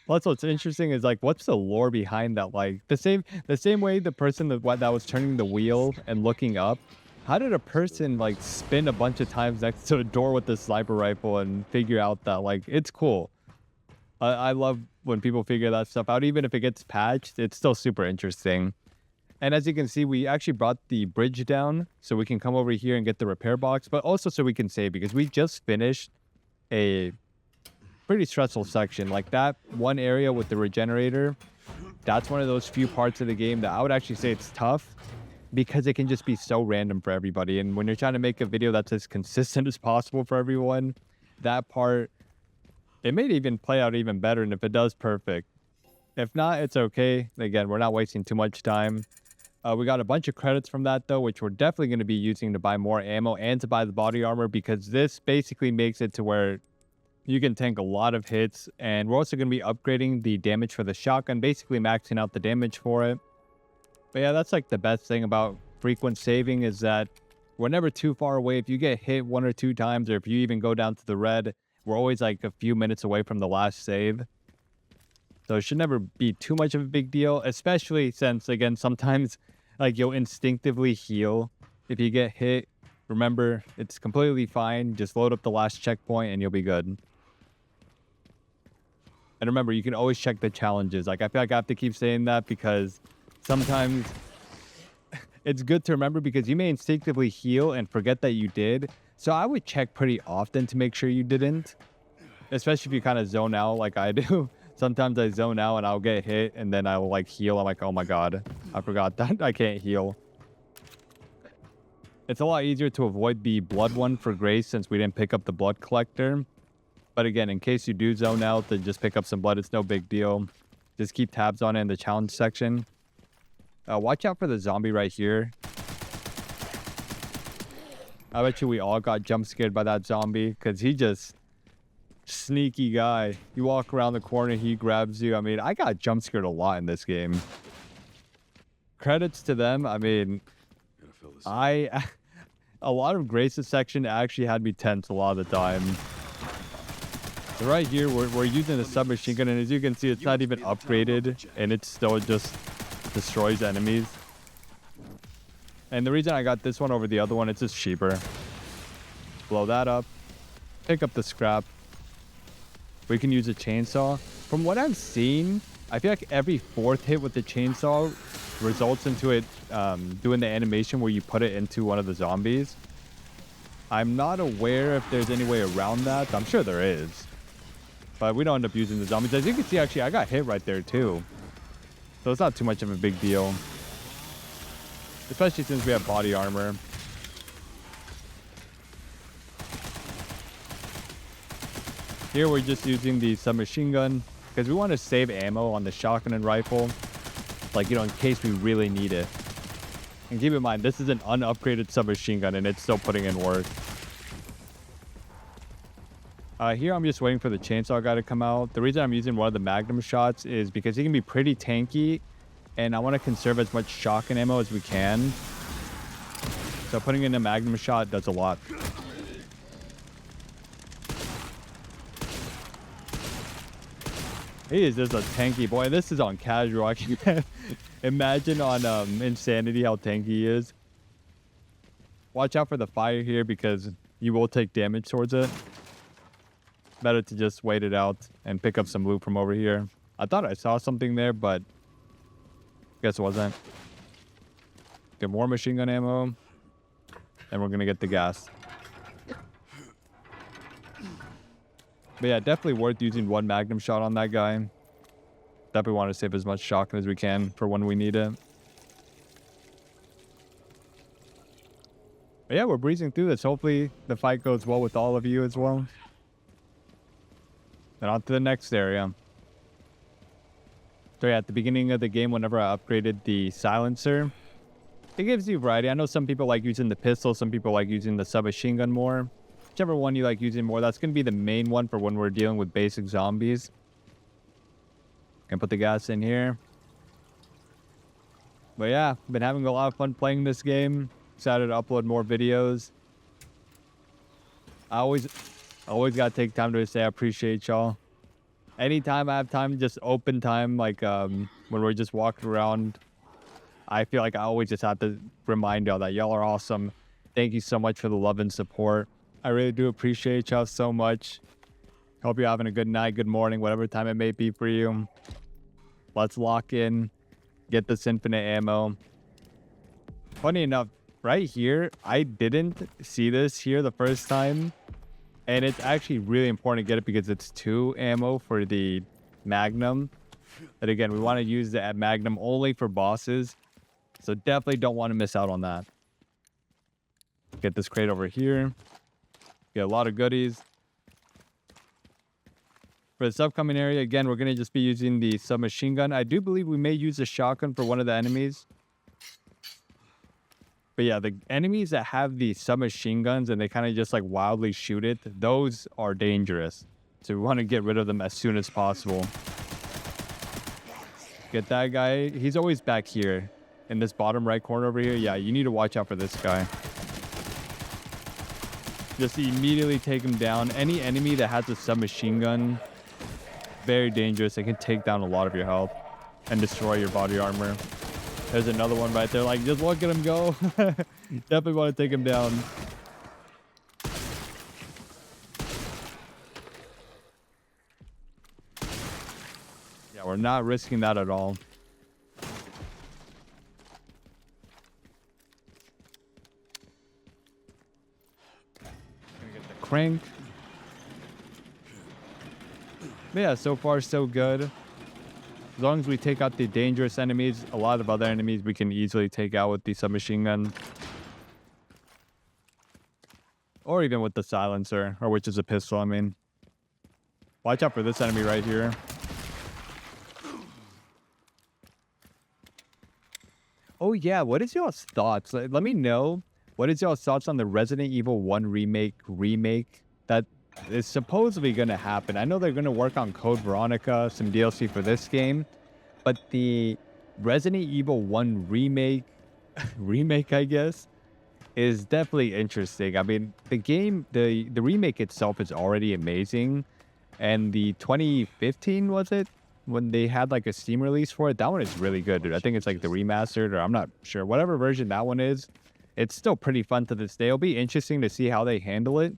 Plus, what's interesting is like, what's the lore behind that? Like the same way the person that was turning the wheel and looking up. How did a person like spin a bunch of times next to a door with a sniper rifle and figure out that? Like, it's cool. I love when people figure that stuff out. Even if it gets patched, it's still super interesting. And as you can see, we actually brought the bridge down so we can come over here and get the repair box, but also so we can save, because we just finished a pretty stressful section. Like that one area with the regenerator, that's one of those few parts of the game that I would actually say it's tough, because it can just be so random for everybody. And when you're trying to make a video that's as consistent as possible for everyone, that part, it may even play out even better. And if it does, perfect. If not, it's okay. Again, we're not wasting too much time. We got a bunch of credits from that, though, which we're definitely going to be using to buy more ammo and to buy the body armor, because this basically makes it to where you can tank a lot of hits. And we're also going to be upgrading the damage for the shotgun, basically maxing out the damage for it. But yeah, that's like the best thing about frequent saving is that we're never too far away. If you get hit 1 or 2 times, or if you even go down to the red, we're always like a few minutes away from the last save. So it should never be too much of a big deal, especially since, again, sometimes like you'll instinctively heal if you get hit. Remember, it's completely fine. Just load up the last checkpoint and you'll be good. And remember, you can always check the challenges. Like, I feel like I have to keep saying that because sometimes it's good to remember because you may instinctively heal and forget that you did. So I would check pretty often to make sure you didn't, especially if you kind of zone out like I do. Sometimes I zone out and I'll get hit and then I'll like heal. I'm like, oh my God, I forgot that I can't heal. It's a lot easier to avoid the blood one for Grace since we didn't pick up the blood collector. But again, in case you do zone out, then just pick up some blood. It's no big deal. Just keep tabs on it in the challenge section. Watch out for the zombie right here. I bet you we all got jump scared by that zombie because he just sneaky guy. You walk around the corner, he grabs you. I mean, I got jump scared a lot in this game. Credits to them. I mean, a lot of Grace's section actually had me tense a lot of the time. So right here, we're using the submachine gun, and as you can see, it's not even upgraded, and it still just destroys enemies. And the reason I got this one over the other one, it's just cheaper. Blow that up. Pick up the scrap. We can use a chainsaw. From what I've seen, I feel like every 4th hit with the chainsaw results into it doing the animation where you put it into one of the zombies. I'm not aware if there's any way around that. I'm sure there is. But we don't end up using the zombies. As you can see, actually, I got hit right there too. So it's not too much of a big deal. Especially since we have body armor. Here we're just using the submachine gun because we want to save ammo on the shotgun and rifle. Like, you know, in case we really need it. And keep in mind, this is an unupgraded submachine gun and it's still putting in work. Here I'm just waiting for the chainsaw guy to come out. The reason I'm using one of the magnum shots is because he can be pretty tanky. And I want to conserve as much shotgun ammo as we can. So putting in a magnum shot does a lot. He is just a tanky boy. This is on casual. I can imagine on Insanity how tanky he is. Watch out for the fire here because you will take damage towards it. Better to just wait it out and pick up some loot from over here. I thought I saw something there, but guess it wasn't. Get more machine gun ammo. And we're going to get the gas. But yeah, definitely worth using one magnum shot on that guy. Definitely want to save as much shotgun as we can for when we need it. But yeah, we're breezing through this. Hopefully the fight goes well with all of you as well. And on to the next area. So yeah, at the beginning of the game, whenever I upgraded the silencer, it gives you variety. I know some people like using the pistol, some people like using the submachine gun more. Whichever one you like using more, that's going to be the main one for when we're dealing with basic zombies. And put the gas in here. But yeah, been having a lot of fun playing this game. Excited to upload more videos. I always got to take time to say I appreciate y'all. Anytime I have time, just open time, like when we're just walking around, I feel like I always just have to remind y'all that y'all are awesome. Thank you so much for the love and support. I really do appreciate y'all so much. Hope you're having a good night, good morning, whatever time it may be for you. Let's lock in, get this infinite ammo. Funny enough, right here, I didn't see this here the first time. And it's actually really important to get it because it's 2 ammo for the Magnum. But again, we want to use the Magnum only for bosses. So definitely don't want to miss out on that. Get this crate over here. Get a lot of goodies. For this upcoming area, again, we're going to just be using the submachine gun. I do believe we may use a shotgun for one of the enemies. But yeah, the enemies that have the submachine guns and they kind of just like wildly shoot it, those are dangerous. So we want to get rid of them as soon as possible. Get that guy. He's always back here. in this bottom right corner over here. Yeah, you need to watch out for this guy. Just immediately take him down. Any enemy that has a submachine gun, very dangerous. It can take down a lot of your health and destroy your body armor. There's another one right there. Like, just look at him go. Definitely want to take him down. Yeah, we're not risking that at all. Gonna get the crank. But yeah, so far so good. As long as we take out the dangerous enemies, a lot of other enemies we can easily take out with the submachine gun. Or even with the silencer, or which is a pistol, I mean. Watch out for this enemy right here. Oh yeah, what is y'all's thoughts? Let me know. What is y'all's thoughts on the Resident Evil 1 remake that is supposedly going to happen? I know they're going to work on Code Veronica, some DLC for this game, but the Resident Evil 1 remake, I guess, is definitely interesting. I mean, the game, the remake itself is already amazing, and the 2015, was it? When they had like a Steam release for it, that one is really good, dude. I think it's like the remastered, or I'm not sure. Whatever version that one is, it's still pretty fun to this day. It'll be interesting to see how they handle it.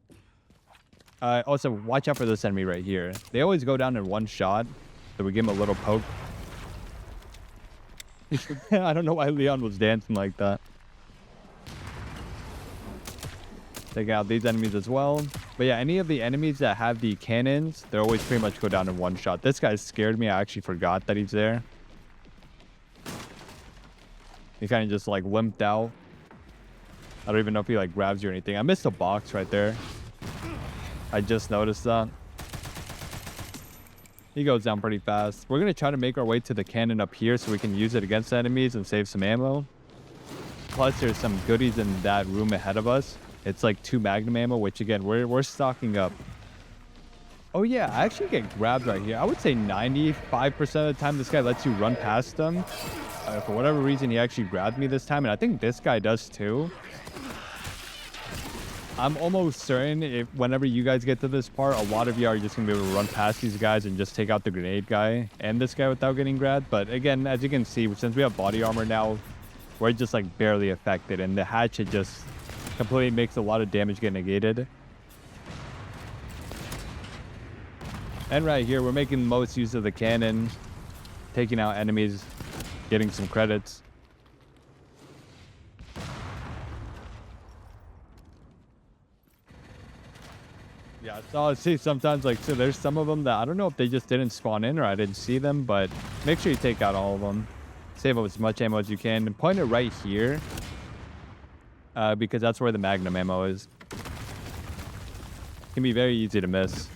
Also, watch out for this enemy right here. They always go down in one shot, so we give him a little poke. I don't know why Leon was dancing like that. Take out these enemies as well. But yeah, any of the enemies that have the cannons, they always pretty much go down in one shot. This guy scared me. I actually forgot that he's there. He kind of just like limped out. I don't even know if he like grabs you or anything. I missed a box right there. I just noticed that. He goes down pretty fast. We're going to try to make our way to the cannon up here so we can use it against enemies and save some ammo. Plus, there's some goodies in that room ahead of us. It's like 2 magnum ammo, which again, we're stocking up. Oh yeah, I actually get grabbed right here. I would say 95% of the time this guy lets you run past them. For whatever reason, he actually grabbed me this time, and I think this guy does too. I'm almost certain if whenever you guys get to this part, a lot of you are just going to be able to run past these guys and just take out the grenade guy and this guy without getting grabbed. But again, as you can see, since we have body armor now, we're just like barely affected, and the hatchet just completely makes a lot of damage get negated. And right here, we're making the most use of the cannon, taking out enemies, getting some credits. Yeah, so I see sometimes, like, so there's some of them that I don't know if they just didn't spawn in or I didn't see them, but make sure you take out all of them. Save up as much ammo as you can. And point it right here, because that's where the magnum ammo is. It can be very easy to miss.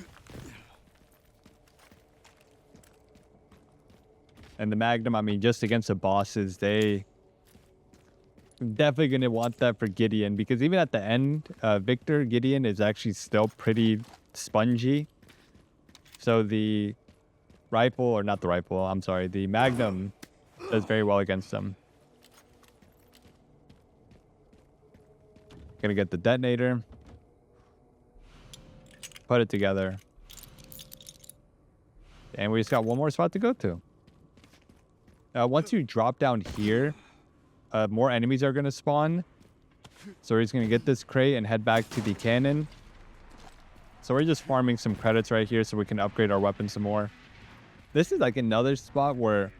And the magnum, I mean, just against the bosses, they definitely going to want that for Gideon, because even at the end, Gideon is actually still pretty spongy. So the rifle, or not the rifle, I'm sorry, the magnum does very well against them. Gonna get the detonator. Put it together. And we just got one more spot to go to. Once you drop down here, more enemies are going to spawn. So we're just going to get this crate and head back to the cannon. So we're just farming some credits right here so we can upgrade our weapon some more. This is like another spot where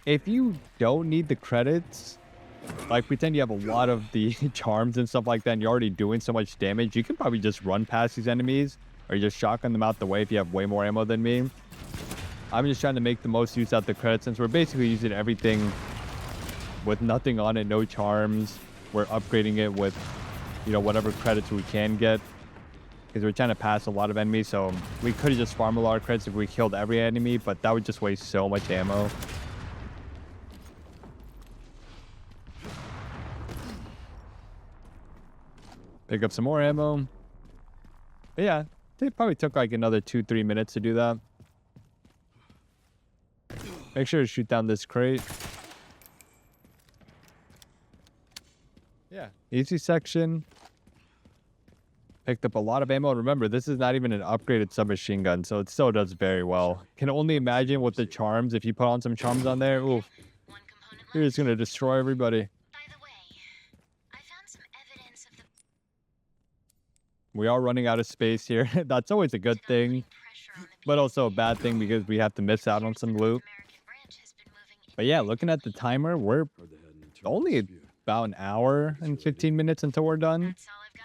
if you don't need the credits, like pretend you have a lot of the charms and stuff like that and you're already doing so much damage, you can probably just run past these enemies or just shotgun them out the way if you have way more ammo than me. I'm just trying to make the most use out of the credits since we're basically using everything with nothing on it, no charms. We're upgrading it with, you know, whatever credits we can get, because we're trying to pass a lot of enemies. So we could have just farmed a lot of credits if we killed every enemy, but that would just waste so much ammo. Pick up some more ammo. But yeah, it probably took like another 2-3 minutes to do that. Make sure to shoot down this crate. Yeah, easy section. Picked up a lot of ammo. Remember, this is not even an upgraded submachine gun, so it still does very well. Can only imagine with the charms, if you put on some charms on there, oof, One component you're just left. gonna destroy everybody. By the way, I found some evidence of the We are running out of space here. That's always a good thing, pressure on the but also a bad thing because we have to miss out on some loot. American branch has been moving. But yeah, looking at the timer, we're Hard to head an internal only dispute. about an hour and 15 minutes until we're done. That's all I've got.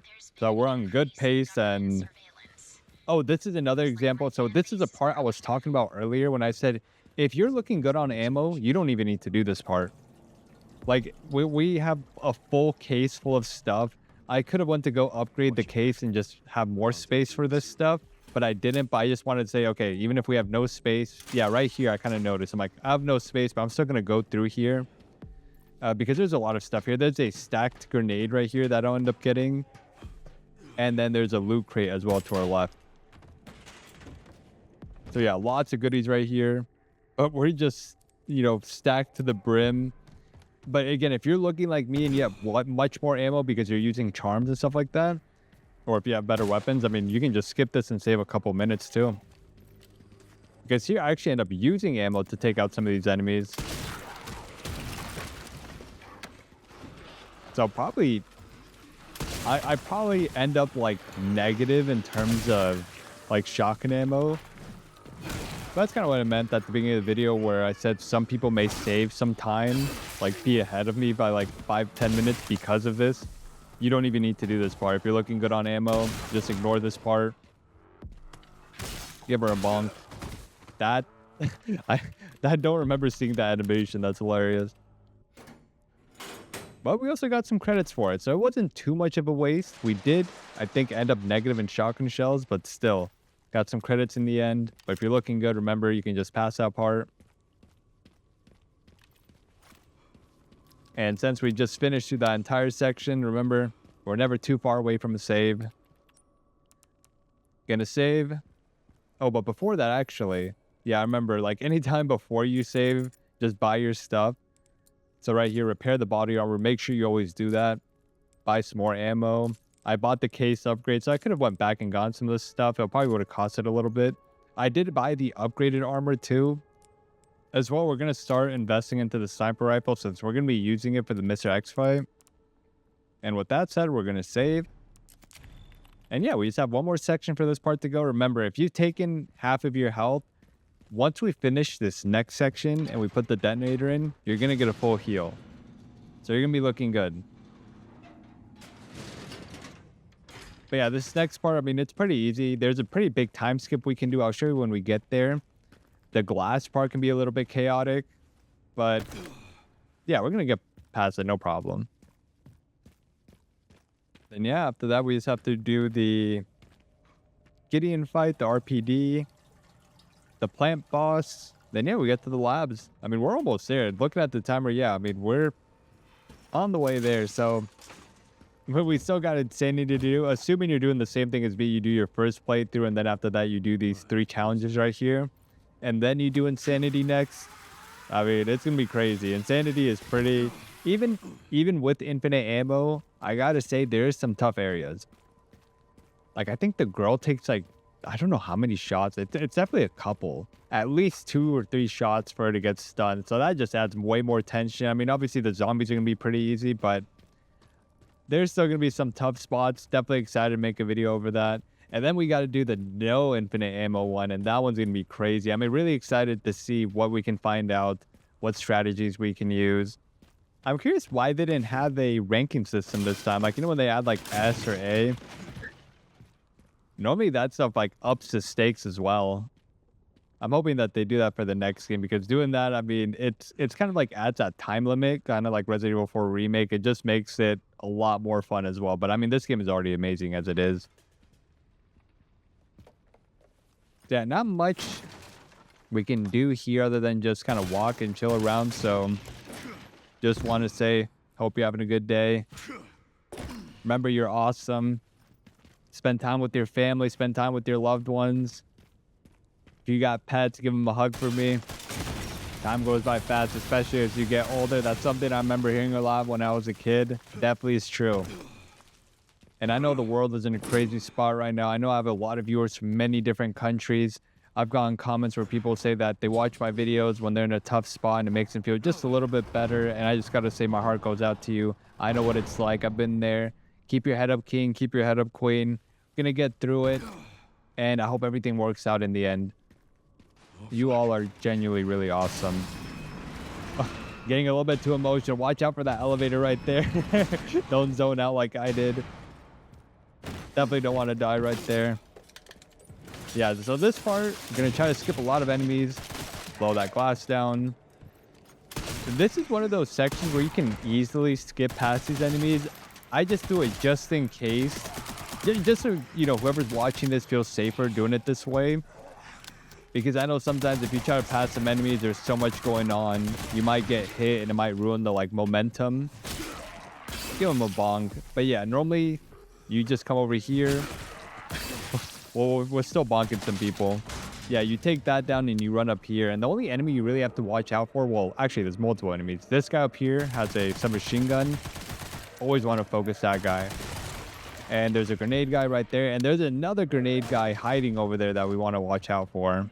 There's So been we're on good increased pace government and surveillance. oh, this is another example. So this is a part I was talking about earlier when I said, if you're looking good on ammo, you don't even need to do this part. Like we have a full case full of stuff. I could have went to go upgrade the case and just have more space for this stuff, but I didn't. But I just wanted to say, okay, even if we have no space, yeah, right here, I kind of noticed. I'm like, I have no space, but I'm still going to go through here because there's a lot of stuff here. There's a stacked grenade right here that I'll end up getting. And then there's a loot crate as well to our left. So yeah, lots of goodies right here. But we're just, you know, stacked to the brim. But again, if you're looking like me and you have much more ammo because you're using charms and stuff like that, or if you have better weapons, I mean, you can just skip this and save a couple minutes too. Because here I actually end up using ammo to take out some of these enemies. So probably, I probably end up like negative in terms of like shotgun ammo. That's kind of what I meant at the beginning of the video where I said some people may save some time, like be ahead of me by like 5-10 minutes because of this. You don't even need to do this part. If you're looking good on ammo, just ignore this part. Give her a bonk. That, I don't remember seeing that animation. That's hilarious. But we also got some credits for it, so it wasn't too much of a waste. We did, I think, end up negative in shotgun shells, but still. Got some credits in the end, but if you're looking good, remember, you can just pass that part. And since we just finished through that entire section, remember, we're never too far away from a save. Gonna save. Oh, but before that, actually, yeah, I remember, like, anytime before you save, just buy your stuff. So right here, repair the body armor. Make sure you always do that. Buy some more ammo. I bought the case upgrade, so I could have went back and gotten some of this stuff. It probably would have costed a little bit. I did buy the upgraded armor too. As well, we're going to start investing into the sniper rifle since we're going to be using it for the Mr. X fight. And with that said, we're going to save. And yeah, we just have one more section for this part to go. Remember, if you've taken half of your health, once we finish this next section and we put the detonator in, you're going to get a full heal. So you're going to be looking good. But yeah, this next part, I mean, it's pretty easy. There's a pretty big time skip we can do. I'll show you when we get there. The glass part can be a little bit chaotic. But yeah, we're going to get past it, no problem. Then yeah, after that, we just have to do the Gideon fight, the RPD, the plant boss. Then yeah, we get to the labs. I mean, we're almost there. Looking at the timer, yeah, I mean, we're on the way there. So... but we still got Insanity to do. Assuming you're doing the same thing as me, you do your first playthrough, and then after that, you do these 3 challenges right here. And then you do Insanity next. I mean, it's going to be crazy. Insanity is pretty... Even with infinite ammo, I got to say, there's some tough areas. Like, I think the girl takes, like, I don't know how many shots. It's definitely a couple. At least 2 or 3 shots for her to get stunned. So that just adds way more tension. I mean, obviously, the zombies are going to be pretty easy, but... there's still going to be some tough spots. Definitely excited to make a video over that. And then we got to do the no infinite ammo one. And that one's going to be crazy. I'm really excited to see what we can find out. What strategies we can use. I'm curious why they didn't have a ranking system this time. Like, you know when they add like S or A? Normally that stuff like ups the stakes as well. I'm hoping that they do that for the next game because doing that, I mean, it's kind of like adds that time limit, kind of like Resident Evil 4 Remake. It just makes it a lot more fun as well. But I mean, this game is already amazing as it is. Yeah, not much we can do here other than just kind of walk and chill around. So just want to say, hope you're having a good day. Remember, you're awesome. Spend time with your family, spend time with your loved ones. If you got pets, give them a hug for me. Time goes by fast, especially as you get older. That's something I remember hearing a lot when I was a kid. Definitely is true. And I know the world is in a crazy spot right now. I know I have a lot of viewers from many different countries. I've gotten comments where people say that they watch my videos when they're in a tough spot and it makes them feel just a little bit better. And I just got to say my heart goes out to you. I know what it's like. I've been there. Keep your head up, king. Keep your head up, queen. Gonna get through it. And I hope everything works out in the end. You all are genuinely really awesome. Getting a little bit too emotional. Watch out for that elevator right there. Don't zone out like I did. Definitely don't want to die right there. Yeah, so this part, I'm going to try to skip a lot of enemies. Blow that glass down. This is one of those sections where you can easily skip past these enemies. I just do it just in case. Just so, you know, whoever's watching this feels safer doing it this way. Because I know sometimes if you try to pass some enemies, there's so much going on. You might get hit and it might ruin the, like, momentum. Give them a bonk. But yeah, normally you just come over here. Well, we're still bonking some people. Yeah, you take that down and you run up here. And the only enemy you really have to watch out for, well, actually, there's multiple enemies. This guy up here has a submachine gun. Always want to focus that guy. And there's a grenade guy right there. And there's another grenade guy hiding over there that we want to watch out for.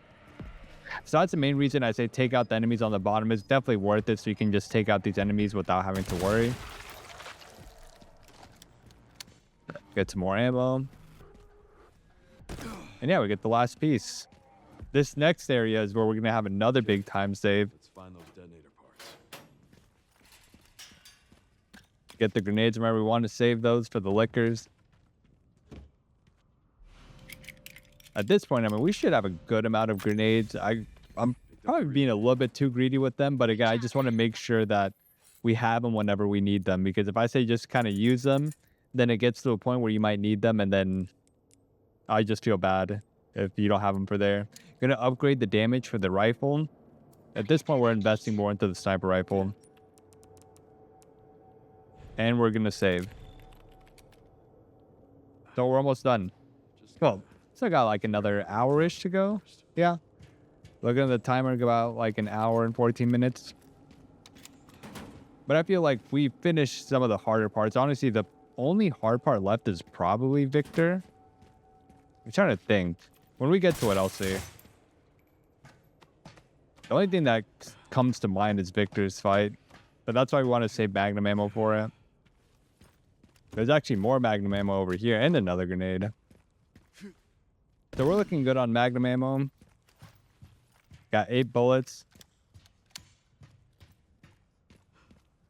So that's the main reason I say take out the enemies on the bottom. It's definitely worth it so you can just take out these enemies without having to worry. Get some more ammo. And yeah, we get the last piece. This next area is where we're going to have another big time save. Let's find those detonator parts. Get the grenades. Remember, we want to save those for the liquors. At this point, I mean, we should have a good amount of grenades. I'm probably being a little bit too greedy with them. But again, I just want to make sure that we have them whenever we need them. Because if I say just kind of use them, then it gets to a point where you might need them. And then I just feel bad if you don't have them for there. Going to upgrade the damage for the rifle. At this point, we're investing more into the sniper rifle. And we're going to save. So we're almost done. Well, still got like another hour-ish to go. Yeah. Looking at the timer, about like an hour and 14 minutes. But I feel like we finished some of the harder parts. Honestly, the only hard part left is probably Victor. I'm trying to think. When we get to it, I'll see. The only thing that comes to mind is Victor's fight. But that's why we want to save magnum ammo for it. There's actually more magnum ammo over here and another grenade. So we're looking good on magnum ammo. Got 8 bullets.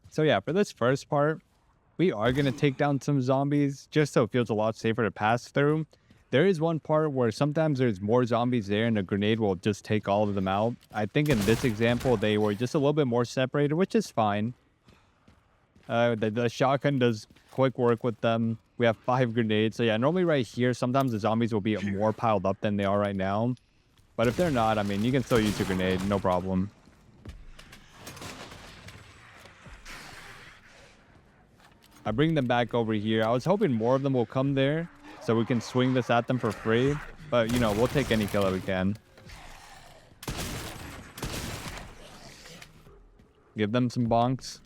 So yeah, for this first part, we are going to take down some zombies just so it feels a lot safer to pass through. There is one part where sometimes there's more zombies there and a grenade will just take all of them out. I think in this example, they were just a little bit more separated, which is fine. The shotgun does quick work with them. We have 5 grenades. So yeah, normally right here, sometimes the zombies will be more piled up than they are right now. But if they're not, I mean, you can still use your grenade, no problem. I bring them back over here. I was hoping more of them will come there so we can swing this at them for free. But, you know, we'll take any kill that we can. Give them some bonks.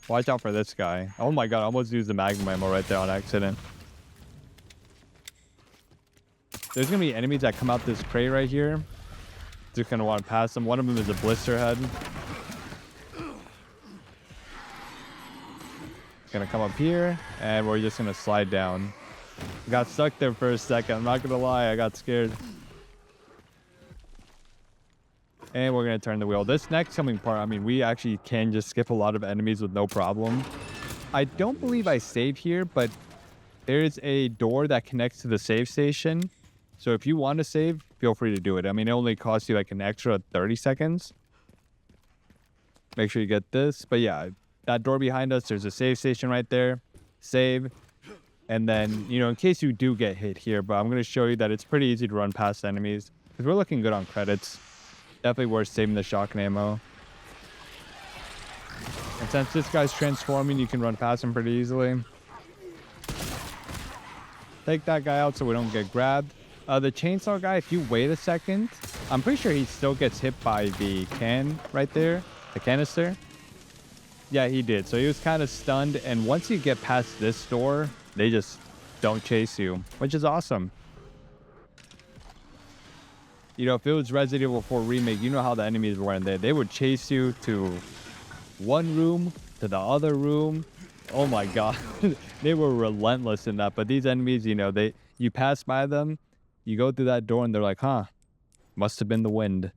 Watch out for this guy. Oh my god, I almost used the magnum ammo right there on accident. There's going to be enemies that come out this crate right here. Just going to want to pass them. One of them is a blister head. Going to come up here, and we're just going to slide down. Got stuck there for a second. I'm not going to lie, I got scared. And we're going to turn the wheel. This next coming part, I mean, we actually can just skip a lot of enemies with no problem. I don't believe I save here, but there's a door that connects to the save station. So if you want to save, feel free to do it. I mean, it only costs you like an extra 30 seconds. Make sure you get this. But yeah, that door behind us, there's a save station right there. Save. And then, you know, in case you do get hit here, but I'm going to show you that it's pretty easy to run past enemies. Because we're looking good on credits. Definitely worth saving the shotgun ammo. And since this guy's transforming, you can run past him pretty easily. Take that guy out so we don't get grabbed. The chainsaw guy, if you wait a second, I'm pretty sure he still gets hit by the can right there, the canister. Yeah, he did. So he was kind of stunned. And once you get past this door, they just don't chase you, which is awesome. You know, if it was Resident Evil 4 Remake, you know how the enemies were in there. They would chase you to one room, to the other room. Oh my God. They were relentless in that. But these enemies, you know, you pass by them, you go through that door and they're like, huh, must have been the wind.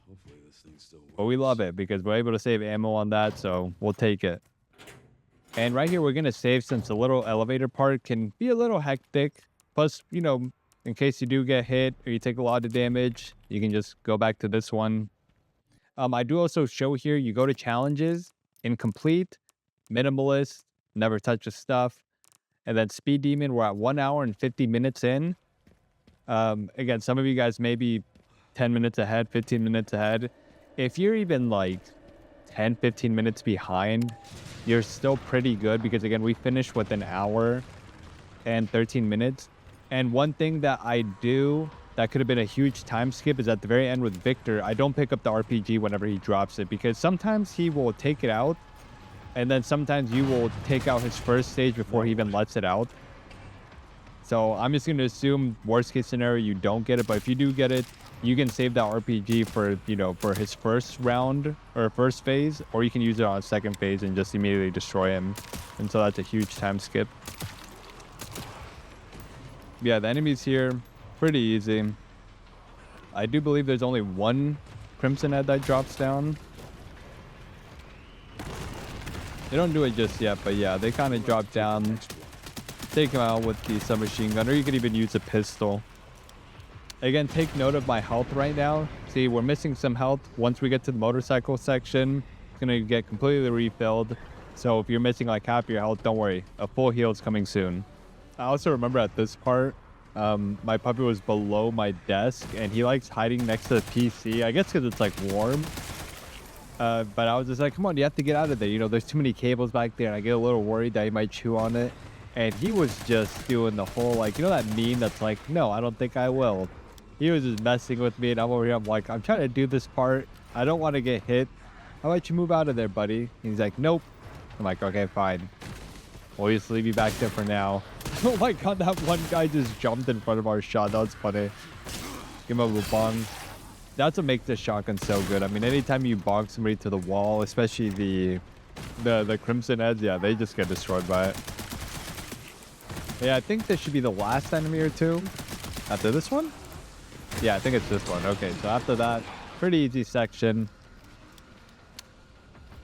Hopefully this thing still works. But we love it because we're able to save ammo on that, so we'll take it. And right here, we're going to save since the little elevator part can be a little hectic. Plus, you know, in case you do get hit or you take a lot of damage, you can just go back to this one. I do also show here, you go to challenges, incomplete, minimalist, never touch the stuff. And then speed demon, we're at 1 hour and 50 minutes in. Again, some of you guys may be 10 minutes ahead, 15 minutes ahead. If you're even like 10, 15 minutes behind, you're still pretty good because again, we finished with an hour and 13 minutes. And one thing that I do that could have been a huge time skip is at the very end with Victor, I don't pick up the RPG whenever he drops it because sometimes he will take it out and then sometimes you will take out his first stage before he even lets it out. So I'm just going to assume worst case scenario, you don't get it. But if you do get it, you can save that RPG for, you know, for his first round or first phase, or you can use it on a second phase and just immediately destroy him. And so that's a huge time skip. Yeah, the enemies here, pretty easy. I do believe there's only one Crimson Head that drops down. They don't do it just yet, but yeah, they kind of drop down. Take him out with the submachine gun, or you could even use a pistol. Again, take note of my health right now. See, we're missing some health. Once we get to the motorcycle section, it's going to get completely refilled. So if you're missing like half your health, don't worry. A full heal is coming soon. I also remember at this part, my puppy was below my desk and he likes hiding next to the PC. I guess because it's like warm. But I was just like, come on, you have to get out of there. You know, there's too many cables back there. And I get a little worried that he might chew on it. And he was just doing the whole, like, you know that meme that's like, no, I don't think I will. He was just messing with me and I'm over here. I'm like, I'm trying to do this part. I don't want to get hit. How about you move out of there, buddy? And he's like, nope. I'm like, okay, fine. We'll just leave you back there for now. Oh my God, that one guy just jumped in front of our shot. That was funny. Give him a bong. That's what makes this shotgun so good. I mean, anytime you bonk somebody to the wall, especially the Crimson Heads, yeah, they just get destroyed by it. Yeah, I think this should be the last enemy or two. After this one? Yeah, I think it's this one. Okay, so after that, pretty easy section.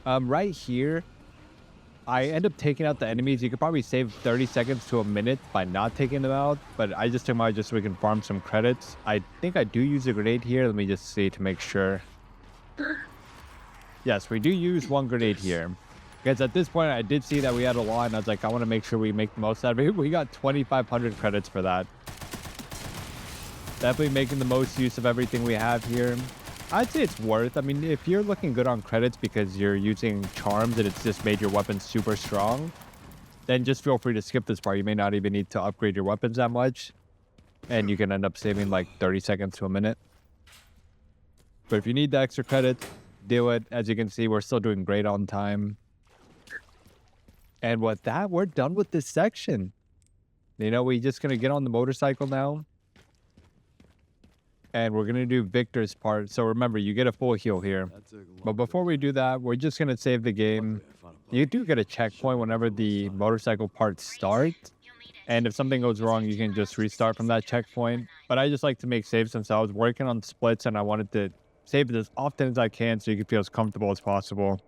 Right here, I end up taking out the enemies. You could probably save 30 seconds to a minute by not taking them out, but I just took them out just so we can farm some credits. I think I do use a grenade here. Let me just see to make sure. Yes, we do use one grenade here. Because at this point, I did see that we had a lot, and I was like, I want to make sure we make the most out of it. We got 2,500 credits for that. Definitely making the most use of everything we have here. I'd say it's worth. I mean, if you're looking good on credits because you're using charms and it's just made your weapon super strong, then just feel free to skip this part. You may not even need to upgrade your weapons that much. And you can end up saving like 30 seconds to a minute. But if you need the extra credits, do it. As you can see, we're still doing great on time. And with that, we're done with this section. You know, we're just going to get on the motorcycle now. And we're going to do Victor's part. So remember, you get a full heal here. But before we do that, we're just going to save the game. You do get a checkpoint whenever the motorcycle part starts. And if something goes wrong, you can just restart from that checkpoint. But I just like to make saves since I was working on splits and I wanted to save it as often as I can so you can feel as comfortable as possible.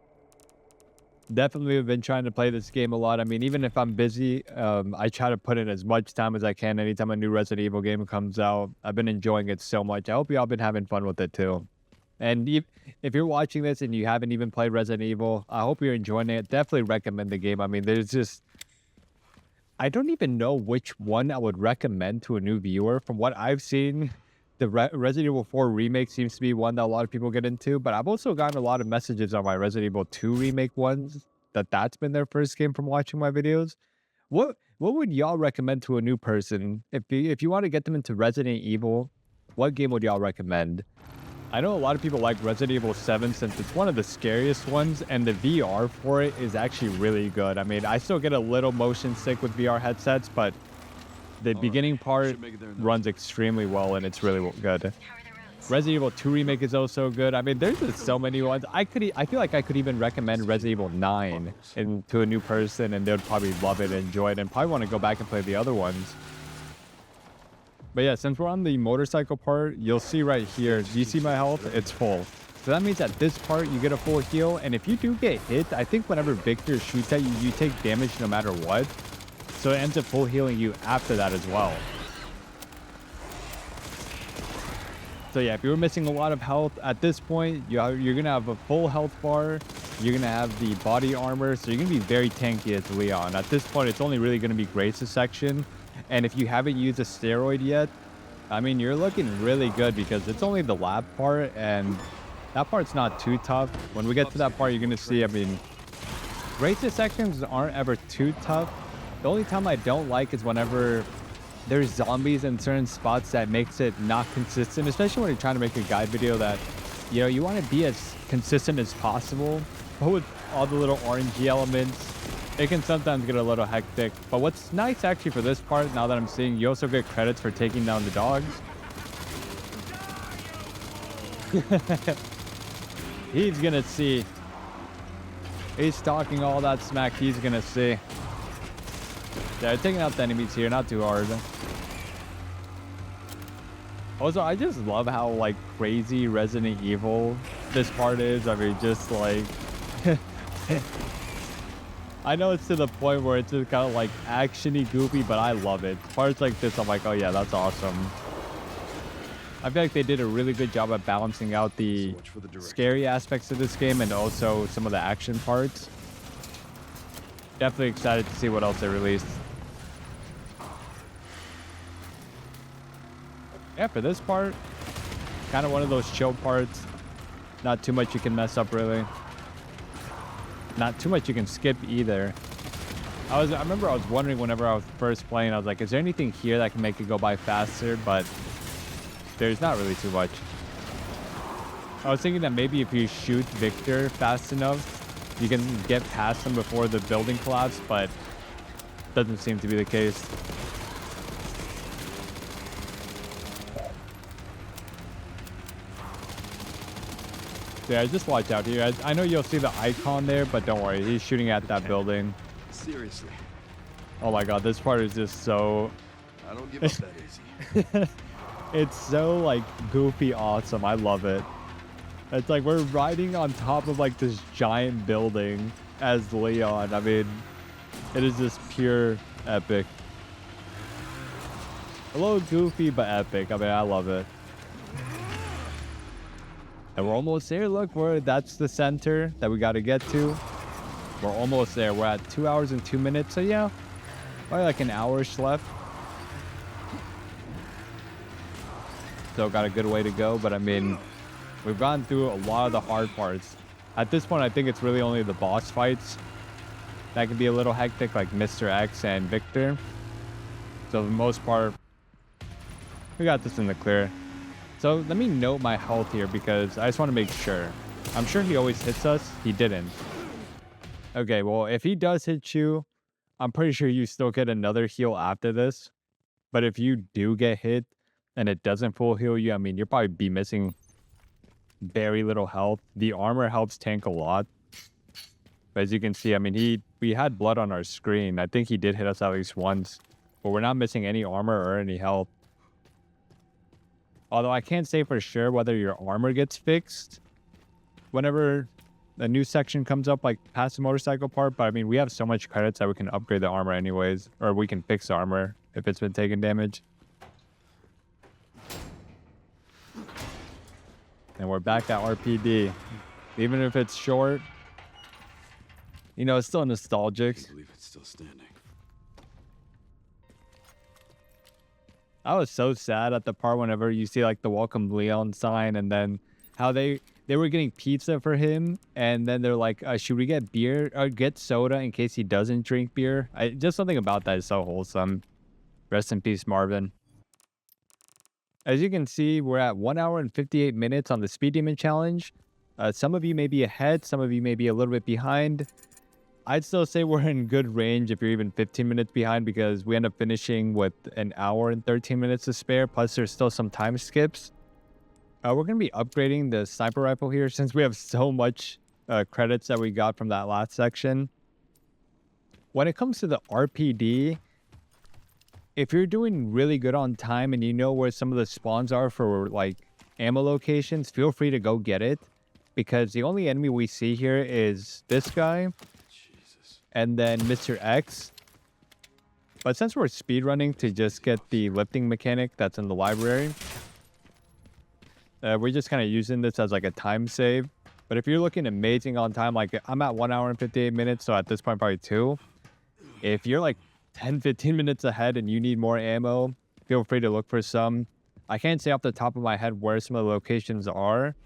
Definitely have been trying to play this game a lot. I mean, even if I'm busy, I try to put in as much time as I can anytime a new Resident Evil game comes out. I've been enjoying it so much. I hope y'all been having fun with it too. And if you're watching this and you haven't even played Resident Evil, I hope you're enjoying it. Definitely recommend the game. I mean, there's just... I don't even know which one I would recommend to a new viewer. From what I've seen, the Resident Evil 4 Remake seems to be one that a lot of people get into, but I've also gotten a lot of messages on my Resident Evil 2 Remake ones that's been their first game from watching my videos. What would y'all recommend to a new person if you want to get them into Resident Evil? what game would y'all recommend? I know a lot of people like Resident Evil 7 since it's one of the scariest ones, and the VR for it is actually really good. I mean, I still get a little motion sick with VR headsets, but the beginning part runs extremely well, and it's really good. How are the roads? Resident Evil 2 Remake is also good. I mean, there's just so many ones. I feel like I could even recommend Resident Evil 9 to a new person, and they'd probably love it, enjoy it, and probably want to go back and play the other ones. But yeah, since we're on the motorcycle part, you'll see right here, do you see my health? It's full. So that means at this part, you get a full heal. And if you do get hit, I think whenever Victor shoots at you, you take damage no matter what. So it ends up full healing you after that as well. So yeah, if you were missing a lot of health, at this point, you're going to have a full health bar. You're going to have the body armor. So you're going to be very tanky as Leon. At this point, it's only really going to be Grace's section. And if you haven't used a steroid yet, I mean, you're looking really good because it's only the lab part, and that part's not too tough. When we get to that part, you're going to see, I mean, Grace's sections aren't ever too tough. The only time I don't like is whenever there's zombies in certain spots that makes it not consistent, especially when you're trying to make a guide video that, you know, you want to be as consistent as possible. But with all the little RNG elements, it can sometimes get a little hectic. But what's nice actually for this part, now that I'm seeing, you also get credits for taking down the dogs. He's gonna see. He's talking all that smack, he's gonna see. Yeah, taking out the enemies here, not too hard. Also, I just love how, like, crazy Resident Evil this part is. I mean, just like... I know it's to the point where it's just kind of like action-y, goofy, but I love it. Parts like this, I'm like, oh yeah, that's awesome. I feel like they did a really good job at balancing out the scary aspects of this game and also some of the action parts. Definitely excited to see what else they released. Yeah, for this part, kind of one of those chill parts. Not too much you can mess up, really. Not too much you can skip either. I remember I was wondering whenever I was first playing, I was like, is there anything here that can make it go by faster? But there's not really too much. I was thinking that maybe if you shoot Victor fast enough, you can get past him before the building collapses, but doesn't seem to be the case. Yeah, just watch out here. I know you'll see the icon there, but don't worry. He's shooting at that building. Seriously. Oh my god, this part is just so... I don't give up that easy. It's so, like, goofy awesome. I love it. It's like we're riding on top of, like, this giant building as Leon. I mean, it is just pure epic. A little goofy, but epic. I mean, I love it. And we're almost there. Look, that's the center that we got to get to. We're almost there. We're at 2 hours and 2 minutes. So yeah, probably like an hour-ish left. So got a good way to go. But I mean, we've gone through a lot of the hard parts. At this point, I think it's really only the boss fights that can be a little hectic, like Mr. X and Victor. So for the most part, we got this in the clear. So let me note my health here because I just want to make sure. I'm sure he always hits us. He didn't. Okay, well, if he does hit you, I'm pretty sure you still get another heal after this. But if you do get hit and it doesn't full heal you, I mean, you'll probably be missing very little health. The armor helps tank a lot. But as you can see, I mean, we had blood on our screen. I think he did hit us at least once. But we're not missing any armor or any health. Although I can't say for sure whether your armor gets fixed whenever a new section comes up, like past the motorcycle part. But I mean, we have so much credits that we can upgrade the armor anyways. Or we can fix the armor if it's been taking damage. And we're back at RPD. Even if it's short, you know, it's still nostalgic. I believe it's still standing. I was so sad at the part whenever you see like the Welcome Leon sign, and then how they were getting pizza for him, and then they're like, should we get beer or get soda in case he doesn't drink beer? Just something about that is so wholesome. Rest in peace, Marvin. As you can see, we're at 1 hour and 58 minutes on the Speed Demon Challenge. Some of you may be ahead, some of you may be a little bit behind. I'd still say we're in good range if you're even 15 minutes behind, because we end up finishing with an hour and 13 minutes to spare, plus there's still some time skips. We're going to be upgrading the sniper rifle here since we have so much credits that we got from that last section. When it comes to the RPD, if you're doing really good on time and you know where some of the spawns are for like ammo locations, feel free to go get it, because the only enemy we see here is this guy and then Mr. X. But since we're speedrunning to just get the lifting mechanic that's in the library, we're just kind of using this as like a time save. But if you're looking amazing on time, like I'm at 1 hour and 58 minutes, so at this point probably 2. If you're like 10-15 minutes ahead and you need more ammo, feel free to look for some. I can't say off the top of my head where some of the locations are,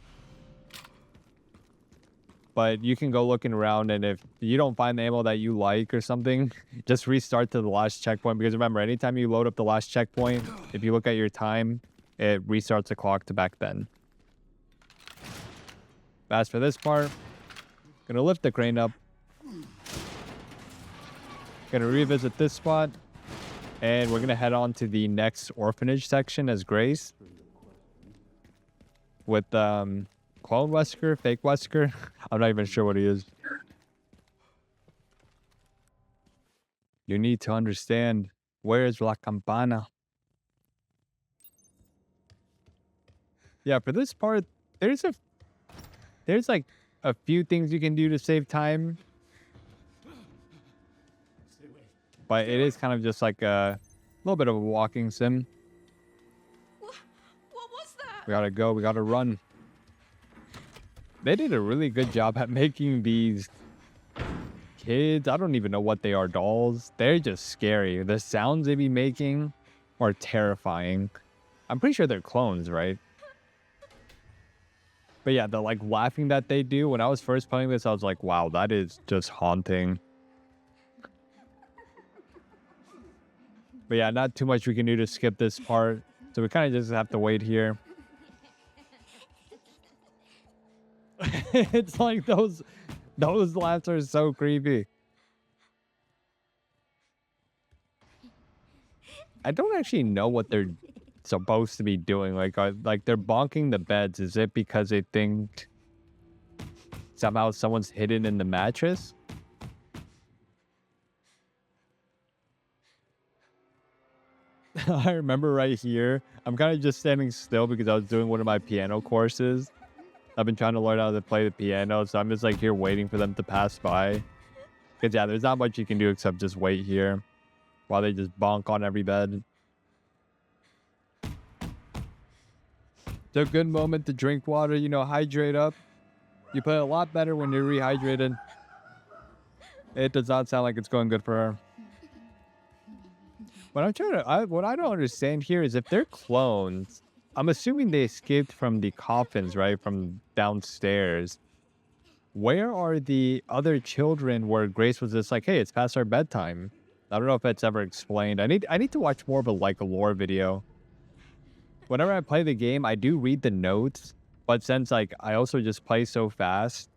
but you can go looking around, and if you don't find the ammo that you like or something, just restart to the last checkpoint, because remember, anytime you load up the last checkpoint, if you look at your time, it restarts the clock to back then. As for this part, gonna lift the crane up. Gonna revisit this spot, and we're gonna head on to the next orphanage section as Grace with clone Wesker, fake Wesker. I'm not even sure what he is. You need to understand, where is La Campana? Yeah, for this part, there's like a few things you can do to save time, but it is kind of just like a little bit of a walking sim. What was that? We gotta go, we gotta run. They did a really good job at making these kids, I don't even know what they are, dolls. They're just scary. The sounds they be making are terrifying. I'm pretty sure they're clones, right? But yeah, the like laughing that they do, when I was first playing this, I was like, wow, that is just haunting. But yeah, not too much we can do to skip this part, so we kind of just have to wait here. It's like those laughs are so creepy. I don't actually know what they're supposed to be doing. Like they're bonking the beds. Is it because they think somehow someone's hidden in the mattress? I remember right here, I'm kind of just standing still because I was doing one of my piano courses. I've been trying to learn how to play the piano, so I'm just like here waiting for them to pass by. Because yeah, there's not much you can do except just wait here while they just bonk on every bed. It's a good moment to drink water, you know, hydrate up. You play a lot better when you're rehydrated. It does not sound like it's going good for her. What I don't understand here is if they're clones, I'm assuming they escaped from the coffins, right? From downstairs. Where are the other children where Grace was just like, hey, it's past our bedtime? I don't know if it's ever explained. I need to watch more of a lore video. Whenever I play the game, I do read the notes, but since like I also just play so fast,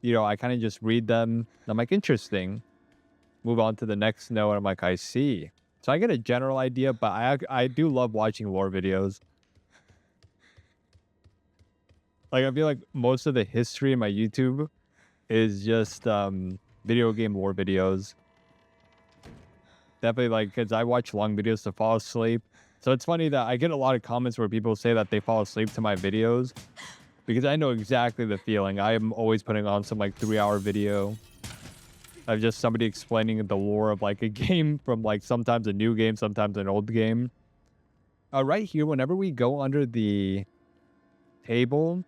you know, I kind of just read them. I'm like, interesting. Move on to the next note. I'm like, I see. So I get a general idea, but I do love watching lore videos. Like, I feel like most of the history in my YouTube is just video game lore videos. Definitely, like, because I watch long videos to fall asleep. So it's funny that I get a lot of comments where people say that they fall asleep to my videos, because I know exactly the feeling. I am always putting on some like 3-hour video of just somebody explaining the lore of like a game, from like sometimes a new game, sometimes an old game. Right here, whenever we go under the table,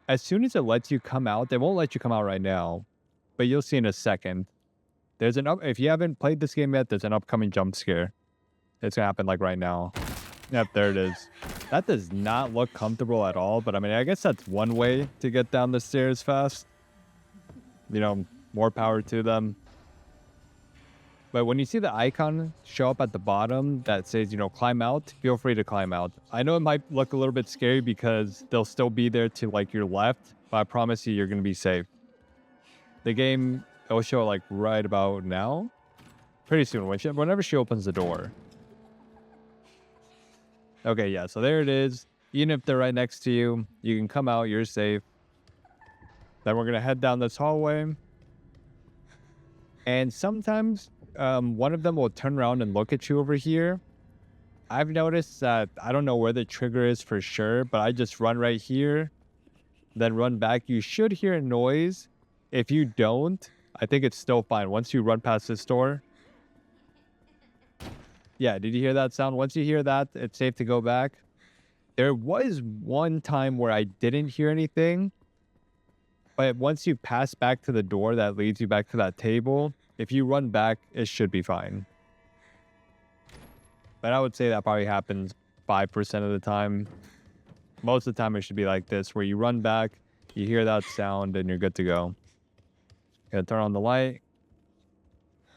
as soon as it lets you come out, they won't let you come out right now, but you'll see in a second. There's if you haven't played this game yet, there's an upcoming jump scare. It's gonna happen like right now. Yep, there it is. That does not look comfortable at all, but I mean, I guess that's one way to get down the stairs fast. You know, more power to them. But when you see the icon show up at the bottom that says, you know, climb out, feel free to climb out. I know it might look a little bit scary because they'll still be there to like your left, but I promise you're going to be safe. The game, it'll show like right about now. Pretty soon, whenever she opens the door. Okay, yeah, so there it is. Even if they're right next to you, you can come out, you're safe. Then we're going to head down this hallway. And sometimes one of them will turn around and look at you over here. I've noticed that I don't know where the trigger is for sure, but I just run right here, then run back. You should hear a noise. If you don't, I think it's still fine. Once you run past this door. Yeah, did you hear that sound? Once you hear that, it's safe to go back. There was one time where I didn't hear anything, but once you pass back to the door that leads you back to that table, if you run back, it should be fine. But I would say that probably happens 5% of the time. Most of the time, it should be like this, where you run back, you hear that sound, and you're good to go. Gonna turn on the light.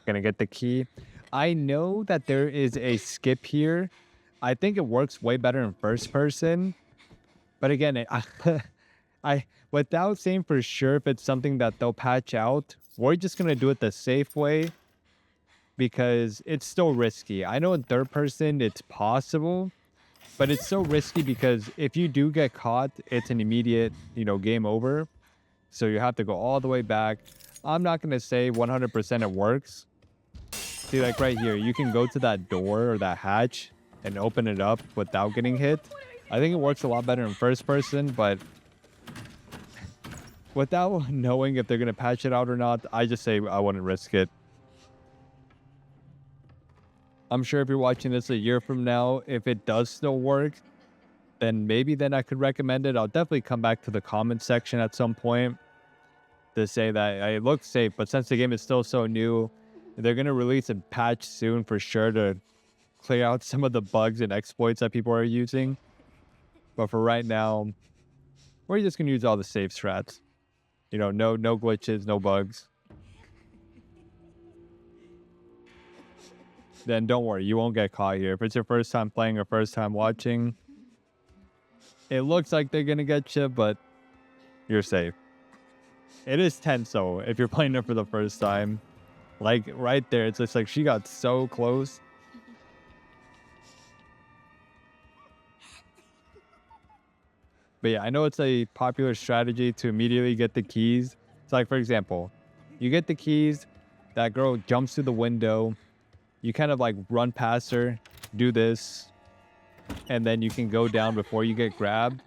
Gonna get the key. I know that there is a skip here. I think it works way better in first person. But again, without saying for sure if it's something that they'll patch out, we're just going to do it the safe way because it's still risky. I know in third person it's possible, but it's so risky because if you do get caught, it's an immediate, game over. So you have to go all the way back. I'm not going to say 100% it works. See, like right here, you can go to that door or that hatch and open it up without getting hit. I think it works a lot better in first person, but without knowing if they're going to patch it out or not, I just say I wouldn't risk it. I'm sure if you're watching this a year from now, if it does still work, then I could recommend it. I'll definitely come back to the comment section at some point to say that it looks safe, but since the game is still so new, they're going to release a patch soon for sure to clear out some of the bugs and exploits that people are using. But for right now, we're just going to use all the safe strats. No glitches, no bugs. Then don't worry, you won't get caught here. If it's your first time playing or first time watching, it looks like they're going to get you, but you're safe. It is tense though, if you're playing it for the first time. Like right there, it's just like she got so close. But yeah, I know it's a popular strategy to immediately get the keys. It's like, for example, you get the keys, that girl jumps through the window, you kind of like run past her, do this, and then you can go down before you get grabbed.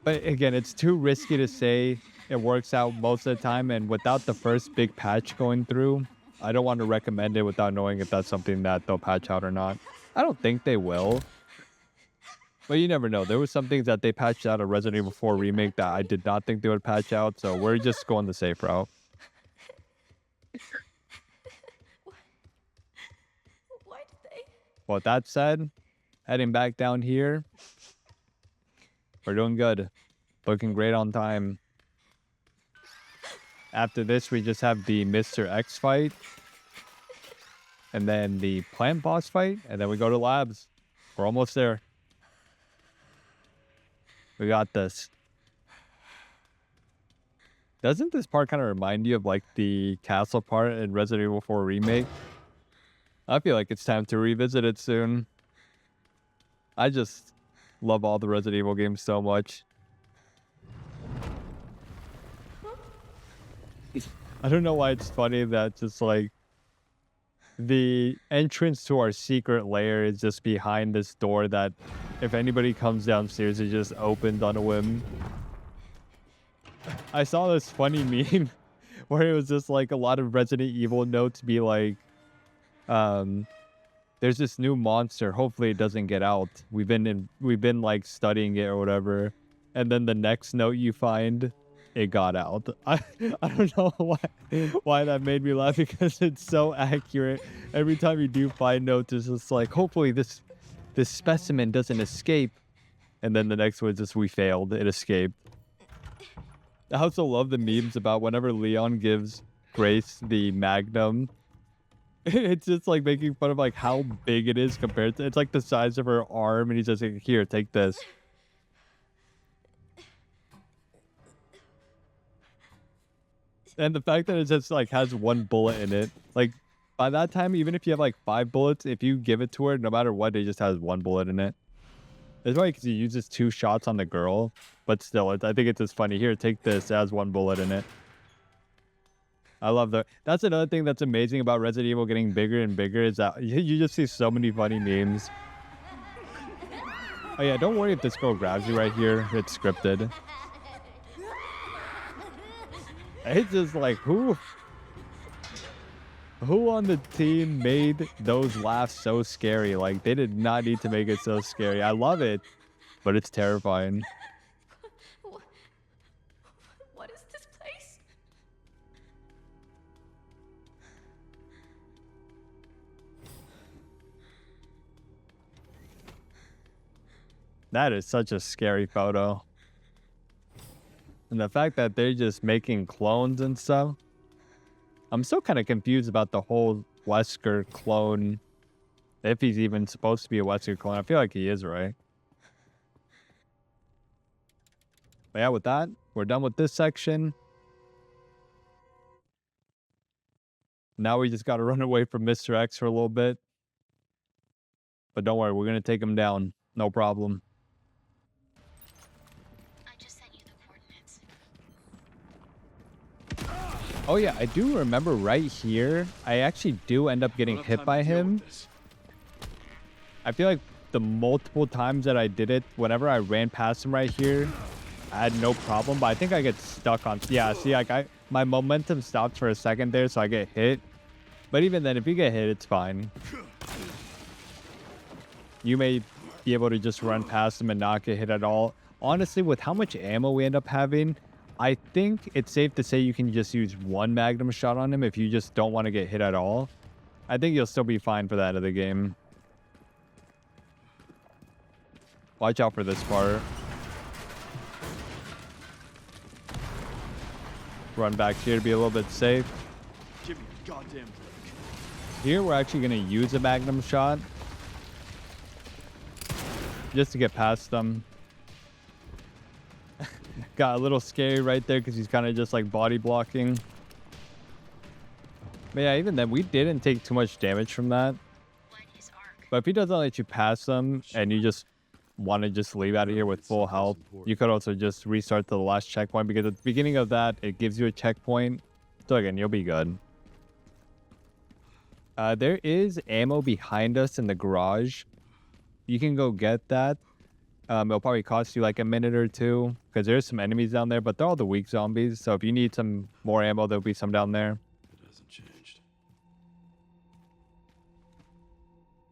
But again, it's too risky to say it works out most of the time, and without the first big patch going through, I don't want to recommend it without knowing if that's something that they'll patch out or not. I don't think they will. But you never know. There was some things that they patched out a Resident Evil 4 remake that I did not think they would patch out, so we're just going the safe route. Why did they? Well, with that said, heading back down here, we're doing good. Looking great on time. After this, we just have the Mr. X fight. And then the plant boss fight. And then we go to labs. We're almost there. We got this. Doesn't this part kind of remind you of like the castle part in Resident Evil 4 Remake? I feel like it's time to revisit it soon. I just love all the Resident Evil games so much. I don't know why it's funny that just like the entrance to our secret lair is just behind this door that if anybody comes downstairs, it just opens on a whim. I saw this funny meme where it was just like a lot of Resident Evil notes be like, there's this new monster. Hopefully it doesn't get out. We've been like studying it or whatever. And then the next note you find, it got out. I don't know why that made me laugh because it's so accurate. Every time you do find notes, it's just like, hopefully this specimen doesn't escape. And then the next one is just, we failed. It escaped. I also love the memes about whenever Leon gives Grace the Magnum It's just like making fun of like how big it is compared to it's like the size of her arm, and he's just like, here, take this. And the fact that it just like has one bullet in it, like by that time, even if you have like 5 bullets, if you give it to her, no matter what, it just has one bullet in it. It's funny because he uses 2 shots on the girl, but still, I think it's just funny. Here, take this. It has 1 bullet in it. I love that. That's another thing that's amazing about Resident Evil getting bigger and bigger is that you just see so many funny memes. Oh yeah, don't worry if this girl grabs you right here. It's scripted. It's just like, who on the team made those laughs so scary? Like, they did not need to make it so scary. I love it, but it's terrifying. What is this place? That is such a scary photo. And the fact that they're just making clones and stuff. I'm still kind of confused about the whole Wesker clone. If he's even supposed to be a Wesker clone. I feel like he is, right? But yeah, with that, we're done with this section. Now we just got to run away from Mr. X for a little bit. But don't worry, we're going to take him down. No problem. I just sent you the coordinates. Oh yeah, I do remember right here, I actually do end up getting hit by him. I feel like the multiple times that I did it, whenever I ran past him right here, I had no problem, but I think I get stuck on, yeah, see, like my momentum stops for a second there, so I get hit. But even then, if you get hit, it's fine. You may be able to just run past him and not get hit at all. Honestly, with how much ammo we end up having, I think it's safe to say you can just use 1 magnum shot on him if you just don't want to get hit at all. I think you'll still be fine for that of the game. Watch out for this part. Run back here to be a little bit safe. Give me a goddamn break. Here, we're actually going to use a magnum shot. Just to get past them. Got a little scary right there because he's kind of just like body blocking. But yeah, even then, we didn't take too much damage from that. But if he doesn't let you pass them and you just want to just leave out of here with full health, you could also just restart to the last checkpoint because at the beginning of that, it gives you a checkpoint. So again, you'll be good. There is ammo behind us in the garage. You can go get that. It'll probably cost you like a minute or two because there's some enemies down there, but they're all the weak zombies. So if you need some more ammo, there'll be some down there. It hasn't changed.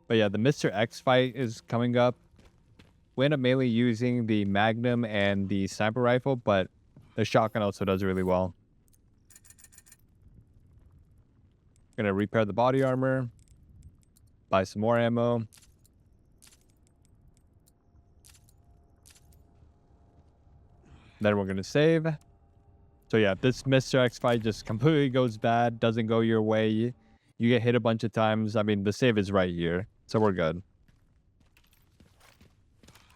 But yeah, the Mr. X fight is coming up. We end up mainly using the Magnum and the sniper rifle, but the shotgun also does really well. Gonna repair the body armor. Buy some more ammo. Then we're going to save. So yeah, if this Mr. X fight just completely goes bad, doesn't go your way, you get hit a bunch of times. I mean, the save is right here. So we're good.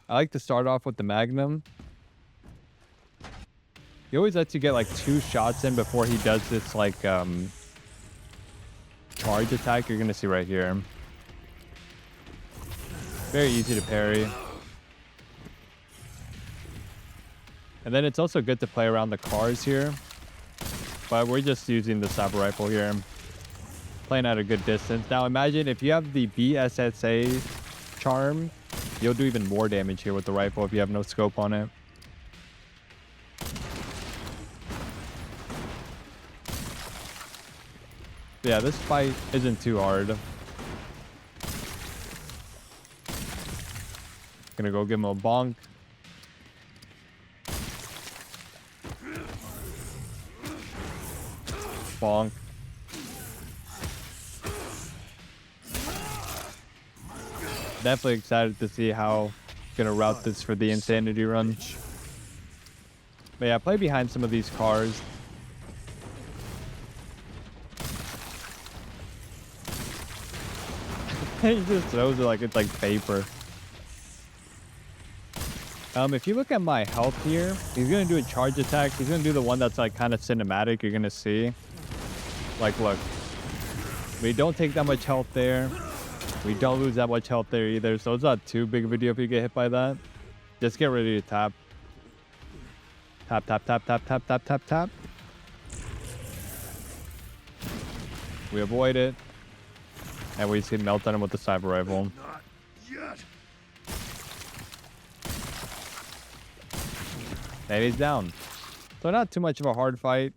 I like to start off with the Magnum. He always lets you get like 2 shots in before he does this like charge attack. You're going to see right here. Very easy to parry. And then it's also good to play around the cars here. But we're just using the sniper rifle here. Playing at a good distance. Now imagine if you have the BSSA charm, you'll do even more damage here with the rifle if you have no scope on it. Yeah, this fight isn't too hard. Gonna go give him a bonk. Bonk. Definitely excited to see how gonna route this for the insanity run. But yeah, play behind some of these cars. He just throws it like it's like paper. If you look at my health here, he's gonna do a charge attack. He's gonna do the one that's like kind of cinematic. You're gonna see. Like, look. We don't take that much health there. We don't lose that much health there either. So it's not too big of a deal if you get hit by that. Just get ready to tap. Tap, tap, tap, tap, tap, tap, tap, tap. We avoid it. And we see melt on him with the sniper rifle. Not yet. And he's down. So not too much of a hard fight.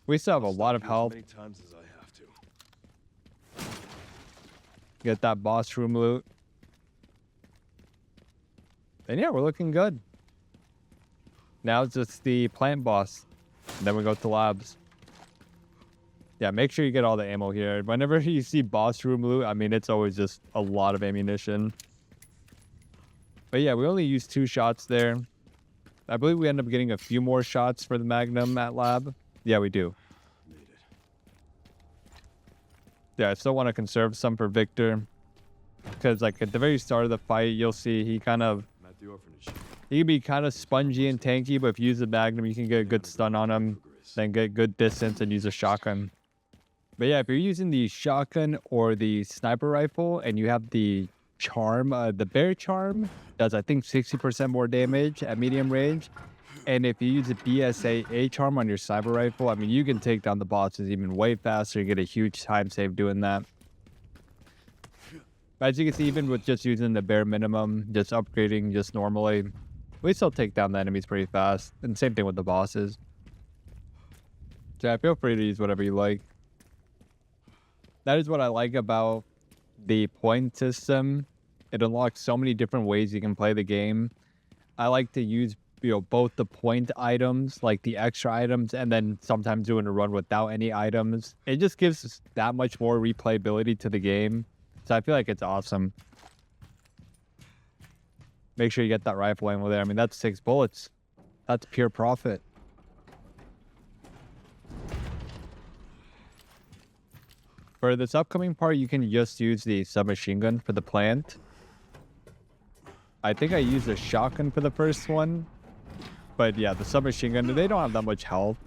We still have a lot of health. As many times as I have to. Get that boss room loot. And yeah, we're looking good. Now it's just the plant boss. And then we go to labs. Yeah, make sure you get all the ammo here. Whenever you see boss room loot, I mean, it's always just a lot of ammunition. But yeah, we only used 2 shots there. I believe we end up getting a few more shots for the Magnum at lab. Yeah, we do. Made it. Yeah, I still want to conserve some for Victor. Because like at the very start of the fight, you'll see he kind of... I'm at the orphanage. He can be kind of spongy and tanky, but if you use the Magnum, you can get a good stun on him. Then get good distance and use a shotgun. But yeah, if you're using the shotgun or the sniper rifle and you have the charm, the bear charm does I think 60% more damage at medium range. And if you use the BSAA charm on your sniper rifle, I mean, you can take down the bosses even way faster. You get a huge time save doing that. But as you can see, even with just using the bare minimum, just upgrading just normally, we still take down the enemies pretty fast. And same thing with the bosses. So yeah, feel free to use whatever you like. That is what I like about the point system. It unlocks so many different ways you can play the game. I like to use, you know, both the point items, like the extra items, and then sometimes doing a run without any items. It just gives us that much more replayability to the game. So I feel like it's awesome. Make sure you get that rifle ammo there. I mean, that's 6 bullets. That's pure profit. For this upcoming part, you can just use the submachine gun for the plant. I think I used a shotgun for the first one. But yeah, the submachine gun, they don't have that much health.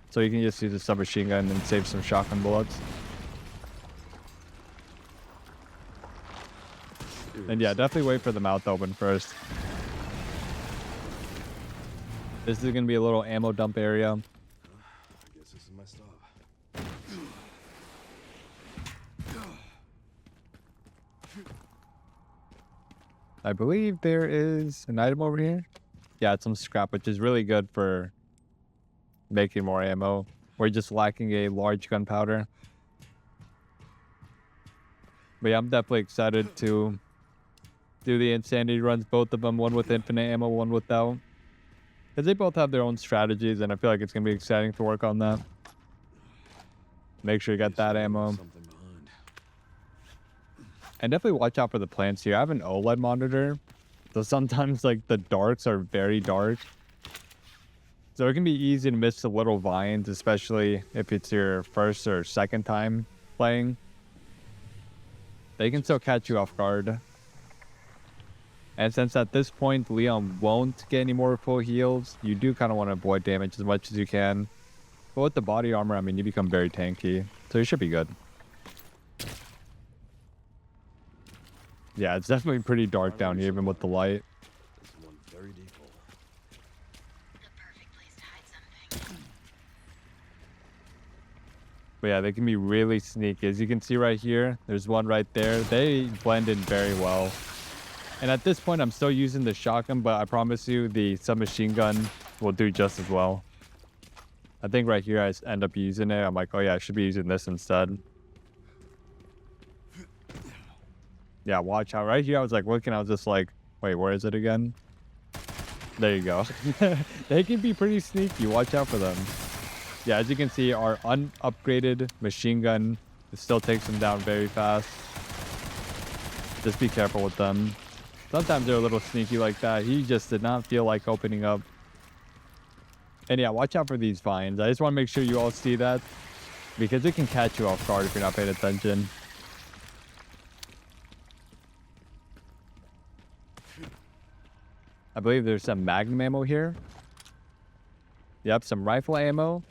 So you can just use a submachine gun and save some shotgun bullets. And yeah, definitely wait for the mouth open first. This is going to be a little ammo dump area. I guess this is my stop. I believe there is an item over here. Yeah, it's some scrap, which is really good for making more ammo. We're just lacking a large gunpowder. But yeah, I'm definitely excited to do the insanity runs, both of them, one with infinite ammo, one without. Because they both have their own strategies, and I feel like it's going to be exciting to work on that. Make sure you got that ammo. Something behind. And definitely watch out for the plants here. I have an OLED monitor, so sometimes like the darks are very dark. So it can be easy to miss the little vines, especially if it's your first or second time playing. They can still catch you off guard. And since at this point Leon won't get any more full heals, you do kind of want to avoid damage as much as you can. But with the body armor, I mean, you become very tanky, so you should be good. Yeah, it's definitely pretty dark down here, even with the light. There's one very deep hole. The perfect place to hide something. But yeah, they can be really sneaky. As you can see right here, there's one right there. They blend in very well. And at this point, I'm still using the shotgun, but I promise you the submachine gun will do just as well. I think right here I end up using it. I'm like, oh yeah, I should be using this instead. Yeah, watch out. Right here, I was like looking, I was just like, wait, where is it again? There you go. They can be pretty sneaky. Watch out for them. Yeah, as you can see, our unupgraded machine gun still takes them down very fast. Just be careful with them. Sometimes they're a little sneaky like that. He just did not feel like opening up. And yeah, watch out for these vines. I just want to make sure you all see that, because it can catch you off guard if you're not paying attention. I believe there's some magnum ammo here. Yep, some rifle ammo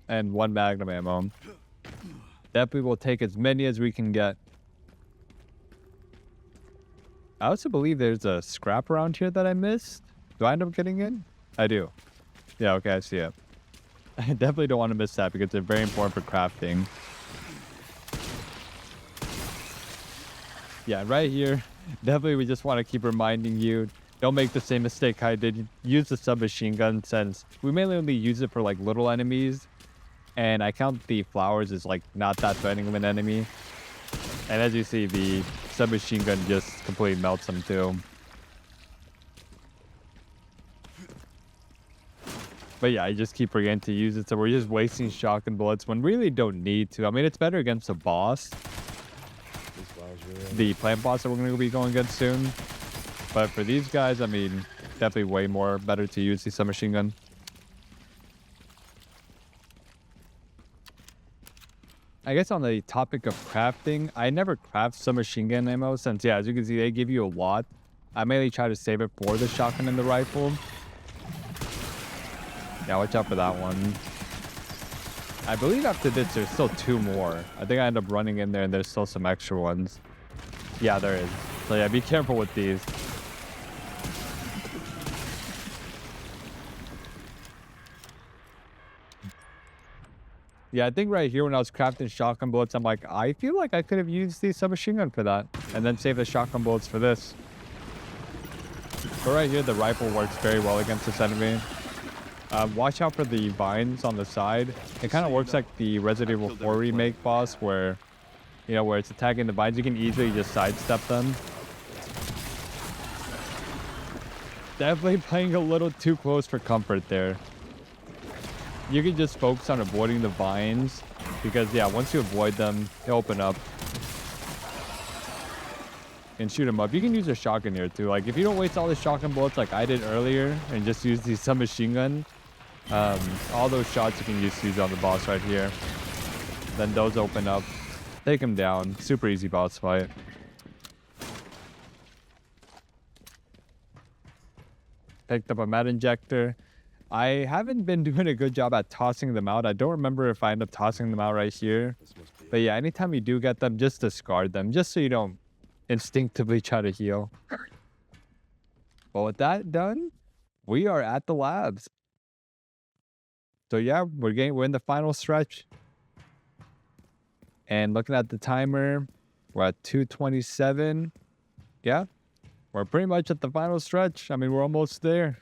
and 1 magnum ammo. Definitely will take as many as we can get. I also believe there's a scrap around here that I missed. Do I end up getting it? I do. Yeah, okay, I see it. I definitely don't want to miss that because they're very important for crafting. Yeah, right here, definitely we just want to keep reminding you, don't make the same mistake I did. Use the submachine gun, since we mainly only use it for like little enemies. And I count the flowers as like not that threatening of an enemy. And as you see, the submachine gun just completely melts them too. But yeah, I just keep forgetting to use it, so we're just wasting shotgun bullets when we really don't need to. I mean, it's better against a boss. The plant boss that we're going to be going against soon. But for these guys, I mean, definitely way more better to use the submachine gun. I guess on the topic of crafting, I never craft submachine gun ammo since, yeah, as you can see, they give you a lot. I mainly try to save it for the shotgun and the rifle. Yeah, watch out for that one. I believe after this, there's still 2 more. I think I end up running in there and there's still some extra ones. Yeah, there is. So yeah, be careful with these. Yeah, I think right here when I was crafting shotgun bullets, I'm like, I feel like I could have used the submachine gun for that. And then save the shotgun bullets for this. But right here, the rifle works very well against this enemy. Watch out for the vines on the side. It kind of works like the Resident Evil 4 remake boss where, you know, where it's attacking the vines. You can easily just sidestep them. Definitely playing a little too close for comfort there. You can just focus on avoiding the vines because, yeah, once you avoid them, they open up and shoot them up. You can use a shotgun here too. Like if you don't waste all the shotgun bullets like I did earlier and just use the submachine gun, all those shots you can use on the boss right here. Then those open up, take him down. Super easy boss fight. Picked up a med injector. I haven't been doing a good job at tossing them out. I don't remember if I end up tossing them out right here. But yeah, anytime you do get them, just discard them, just so you don't instinctively try to heal. Well, with that done, we are at the labs. So yeah, we're in the final stretch. And looking at the timer, we're at 2:27. Yeah, we're pretty much at the final stretch. I mean, we're almost there.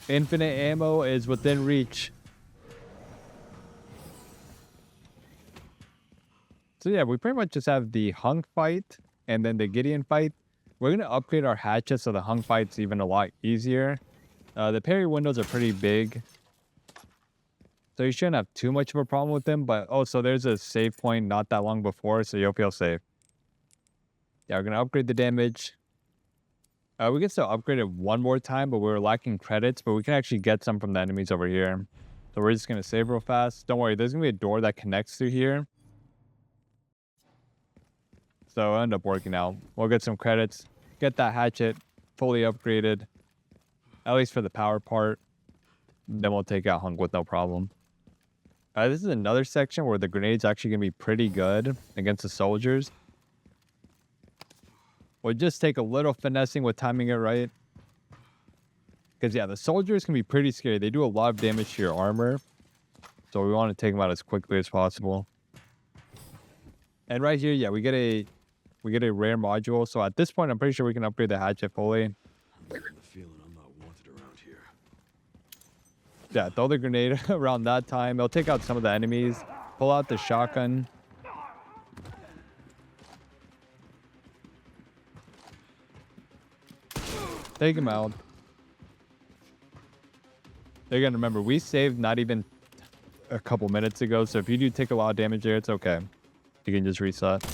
Infinite ammo is within reach. So yeah, we pretty much just have the hunk fight and then the Gideon fight. We're going to upgrade our hatchets so the hunk fight's even a lot easier. The parry windows are pretty big, so you shouldn't have too much of a problem with them. But also there's a save point not that long before, so you'll feel safe. Yeah, we're going to upgrade the damage. We can still upgrade it one more time, but we're lacking credits, but we can actually get some from the enemies over here. So we're just going to save real fast. Don't worry, there's going to be a door that connects through here. So it'll end up working out. We'll get some credits, get that hatchet fully upgraded, at least for the power part. Then we'll take out Hunk with no problem. This is another section where the grenade's actually going to be pretty good against the soldiers. We'll just take a little finessing with timing it right. Because, yeah, the soldiers can be pretty scary. They do a lot of damage to your armor. So we want to take them out as quickly as possible. And right here, yeah, we get a rare module. So at this point, I'm pretty sure we can upgrade the hatchet fully. I'm getting the feeling I'm not wanted around here. Yeah, throw the grenade around that time. It'll take out some of the enemies. Pull out the shotgun. Take him out. They're going to remember, we saved not even a couple minutes ago. So if you do take a lot of damage there, it's okay. You can just reset.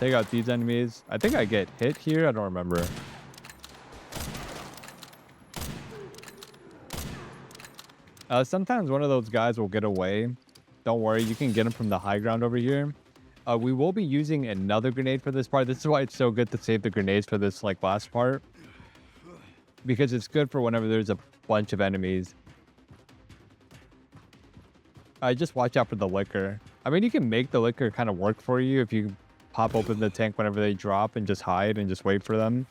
Take out these enemies. I think I get hit here. I don't remember. Sometimes one of those guys will get away. Don't worry. You can get him from the high ground over here. We will be using another grenade for this part. This is why it's so good to save the grenades for this like last part. because it's good for whenever there's a bunch of enemies. Just watch out for the liquor. I mean, you can make the liquor kind of work for you if you pop open the tank whenever they drop and just hide and just wait for them.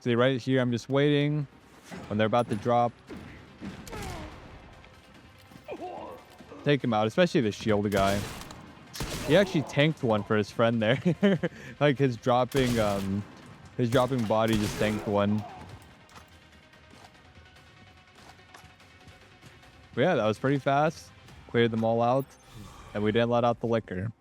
See, right here, I'm just waiting when they're about to drop. Take him out, especially the shield guy. He actually tanked one for his friend there. Like his dropping body just tanked one. But yeah, that was pretty fast. Cleared them all out. And we didn't let out the liquor.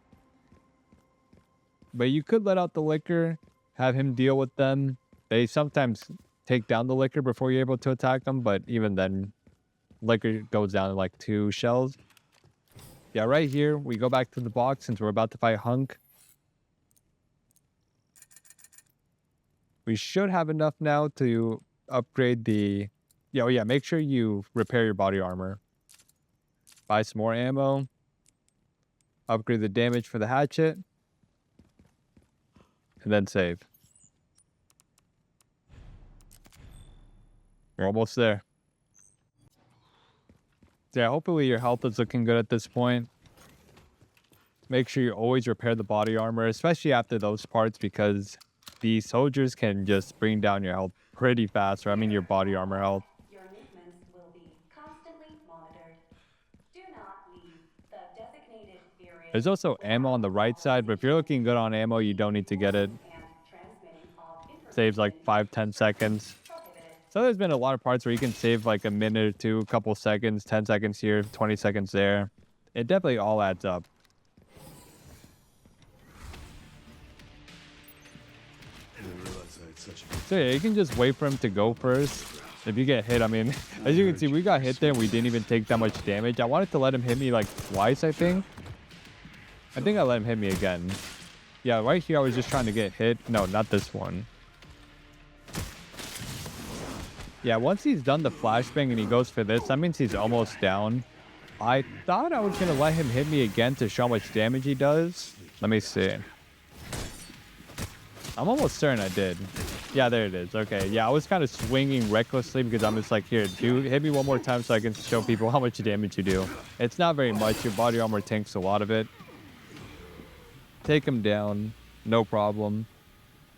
But you could let out the liquor, have him deal with them. They sometimes take down the liquor before you're able to attack them, but even then, liquor goes down to like 2 shells. Yeah, right here, we go back to the box since we're about to fight Hunk. We should have enough now to upgrade the... Yeah, make sure you repair your body armor. Buy some more ammo. Upgrade the damage for the hatchet. And then save. We're almost there. Yeah, hopefully your health is looking good at this point. Make sure you always repair the body armor, especially after those parts, because the soldiers can just bring down your health pretty fast, or I mean your body armor health. Your movements will be constantly monitored. Do not leave the designated area. There's also ammo on the right side, but if you're looking good on ammo, you don't need to get it. Saves like 5-10 seconds. So there's been a lot of parts where you can save like a minute or two, a couple seconds, 10 seconds here, 20 seconds there. It definitely all adds up. So yeah, you can just wait for him to go first. If you get hit, I mean, as you can see, we got hit there and we didn't even take that much damage. I wanted to let him hit me like twice, I think. I think I let him hit me again. Yeah, right here I was just trying to get hit. No, not this one. Yeah, once he's done the flashbang and he goes for this, that means he's almost down. I thought I was going to let him hit me again to show how much damage he does. Let me see. I'm almost certain I did. Yeah, there it is. Okay, yeah, I was kind of swinging recklessly because I'm just like, here, dude, hit me one more time so I can show people how much damage you do. It's not very much. Your body armor tanks a lot of it. Take him down. No problem.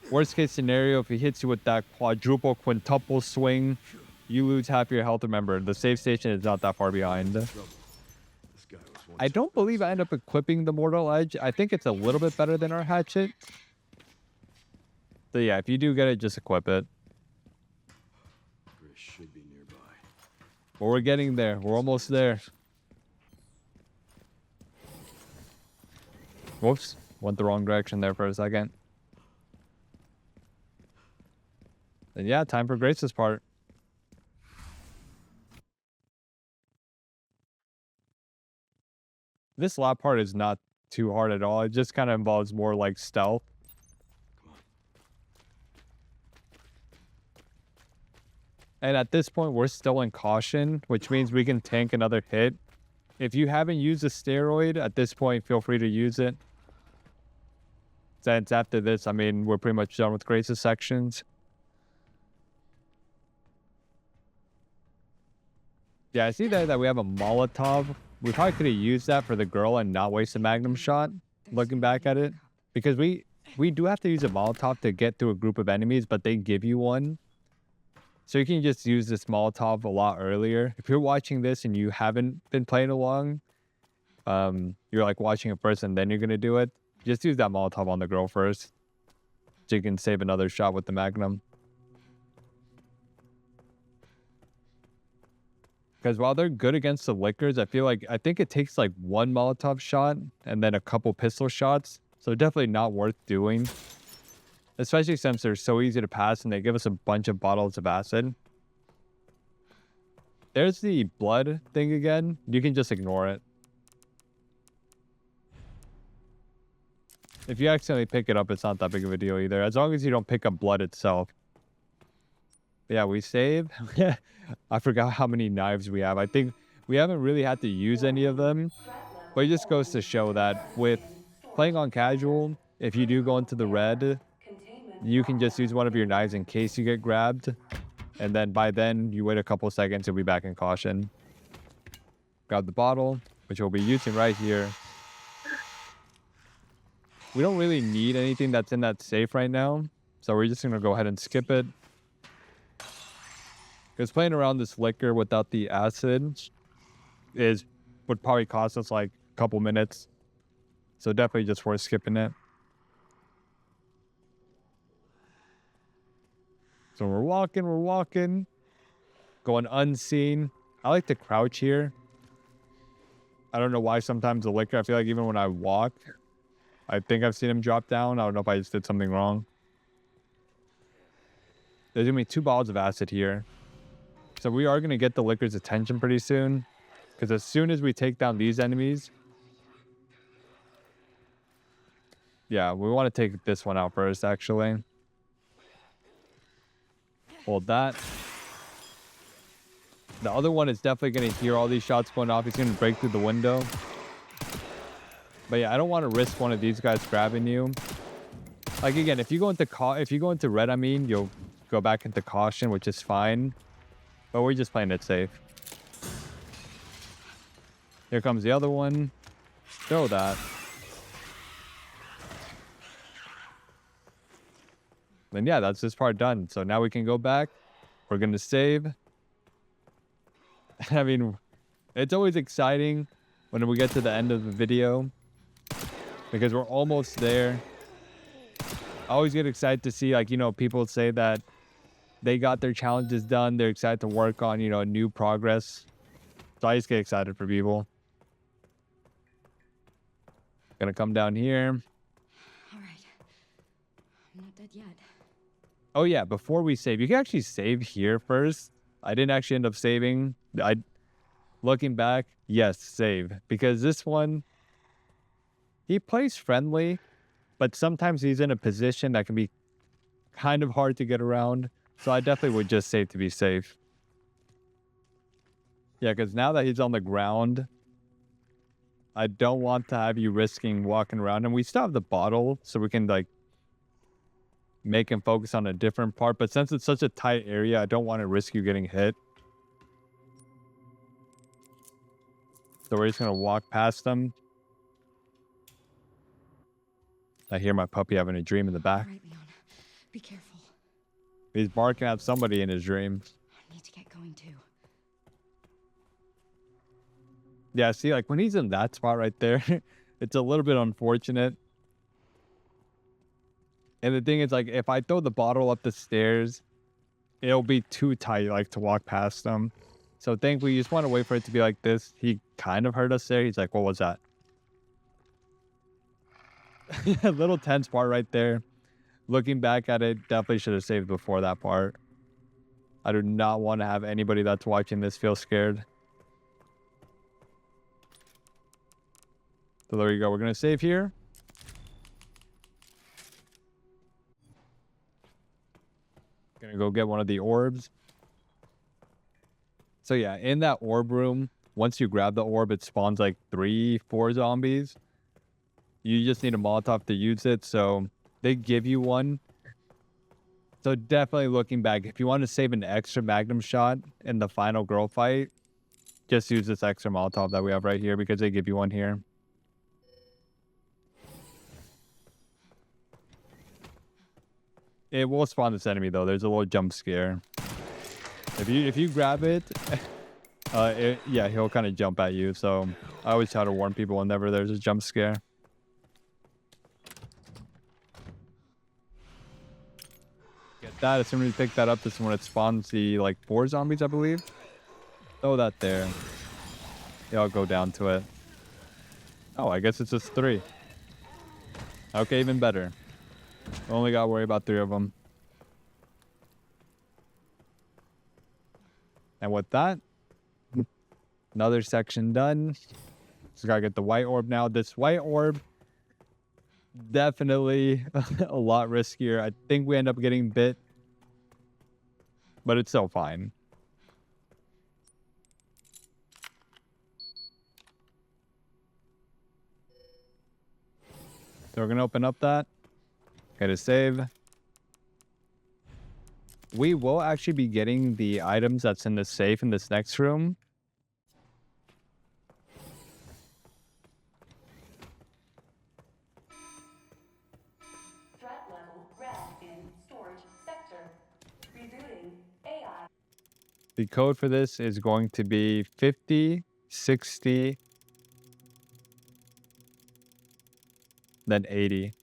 Worst case scenario, if he hits you with that quintuple swing, you lose half your health. Remember, the save station is not that far behind. I don't believe I end up equipping the Mortal Edge. I think it's a little bit better than our hatchet. So yeah, if you do get it, just equip it. Should be nearby. But we're getting there. We're almost there. Whoops. Went the wrong direction there for a second. And yeah, time for Grace's part. This last part is not too hard at all. It just kind of involves more like stealth. And at this point, we're still in caution, which means we can tank another hit. If you haven't used a steroid at this point, feel free to use it. Since after this, I mean, we're pretty much done with Grace's sections. Yeah, I see there that we have a Molotov. We probably could have used that for the girl and not waste a Magnum shot, looking back at it. Because we do have to use a Molotov to get through a group of enemies, but they give you one. So you can just use this Molotov a lot earlier. If you're watching this and you haven't been playing along, you're like watching it first and then you're going to do it, just use that Molotov on the girl first. So you can save another shot with the Magnum. Because while they're good against the liquors, I think it takes like one Molotov shot and then a couple pistol shots. So definitely not worth doing. Especially since they're so easy to pass and they give us a bunch of bottles of acid. There's the blood thing again. You can just ignore it. If you accidentally pick it up, it's not that big of a deal either. As long as you don't pick up blood itself. Yeah, we save. I forgot how many knives we have. I think we haven't really had to use any of them. But it just goes to show that with playing on casual, if you do go into the red, you can just use one of your knives in case you get grabbed. And then by then, you wait a couple seconds, you'll be back in caution. Grab the bottle, which we'll be using right here. We don't really need anything that's in that safe right now. So we're just going to go ahead and skip it. Because playing around this liquor without the acid would probably cost us like a couple minutes. So definitely just worth skipping it. So we're walking, going unseen. I like to crouch here. I don't know why sometimes the liquor, I feel like even when I walk, I think I've seen him drop down. I don't know if I just did something wrong. There's going to be 2 bottles of acid here. So we are going to get the liquor's attention pretty soon. Because as soon as we take down these enemies... Yeah, we want to take this one out first, actually. Hold that. The other one is definitely going to hear all these shots going off. He's going to break through the window. But yeah, I don't want to risk one of these guys grabbing you. Like again, if you go into red, I mean, you'll go back into caution, which is fine. But we're just playing it safe. Here comes the other one. Throw that. Then yeah, that's this part done. So now we can go back. We're going to save. I mean, it's always exciting when we get to the end of the video. Because we're almost there. I always get excited to see, like, you know, people say that they got their challenges done. They're excited to work on, you know, new progress. So I just get excited for people. Gonna come down here. All right. I'm not dead yet. Oh yeah, before we save, you can actually save here first. I didn't actually end up saving. Looking back, yes, save. Because this one, he plays friendly, but sometimes he's in a position that can be kind of hard to get around. So I definitely would just save to be safe. Yeah, because now that he's on the ground, I don't want to have you risking walking around. And we still have the bottle, so we can, like, make him focus on a different part. But since it's such a tight area, I don't want to risk you getting hit. So we're just going to walk past them. I hear my puppy having a dream in the back. All right, Leon. Be careful. He's barking at somebody in his dream. I need to get going too. Yeah, see, like, when he's in that spot right there, it's a little bit unfortunate. And the thing is, like, if I throw the bottle up the stairs, it'll be too tight, like, to walk past them. So thankfully, you just want to wait for it to be like this. He kind of heard us there. He's like, what was that? A little tense part right there. Looking back at it, definitely should have saved before that part. I do not want to have anybody that's watching this feel scared. So there you go. We're going to save here. Going to go get one of the orbs. So yeah, in that orb room, once you grab the orb, it spawns like 3-4 zombies. You just need a Molotov to use it, so they give you one. So definitely looking back, if you want to save an extra Magnum shot in the final girl fight, just use this extra Molotov that we have right here because they give you one here. It will spawn this enemy though. There's a little jump scare. If you grab it, yeah, he'll kind of jump at you. So I always try to warn people whenever there's a jump scare. Get that. As soon as you pick that up, this is when it spawns the, like, 4 zombies, I believe. Throw that there. Yeah, I'll go down to it. Oh, I guess it's just 3. Okay, even better. Only got to worry about 3 of them. And with that, another section done. Just gotta get the white orb now. This white orb, definitely a lot riskier. I think we end up getting bit, but it's still fine. So we're gonna open up that. Get a save. We will actually be getting the items that's in the safe in this next room. Threat level red in storage sector. Rebooting AI. The code for this is going to be 50, 60, then 80.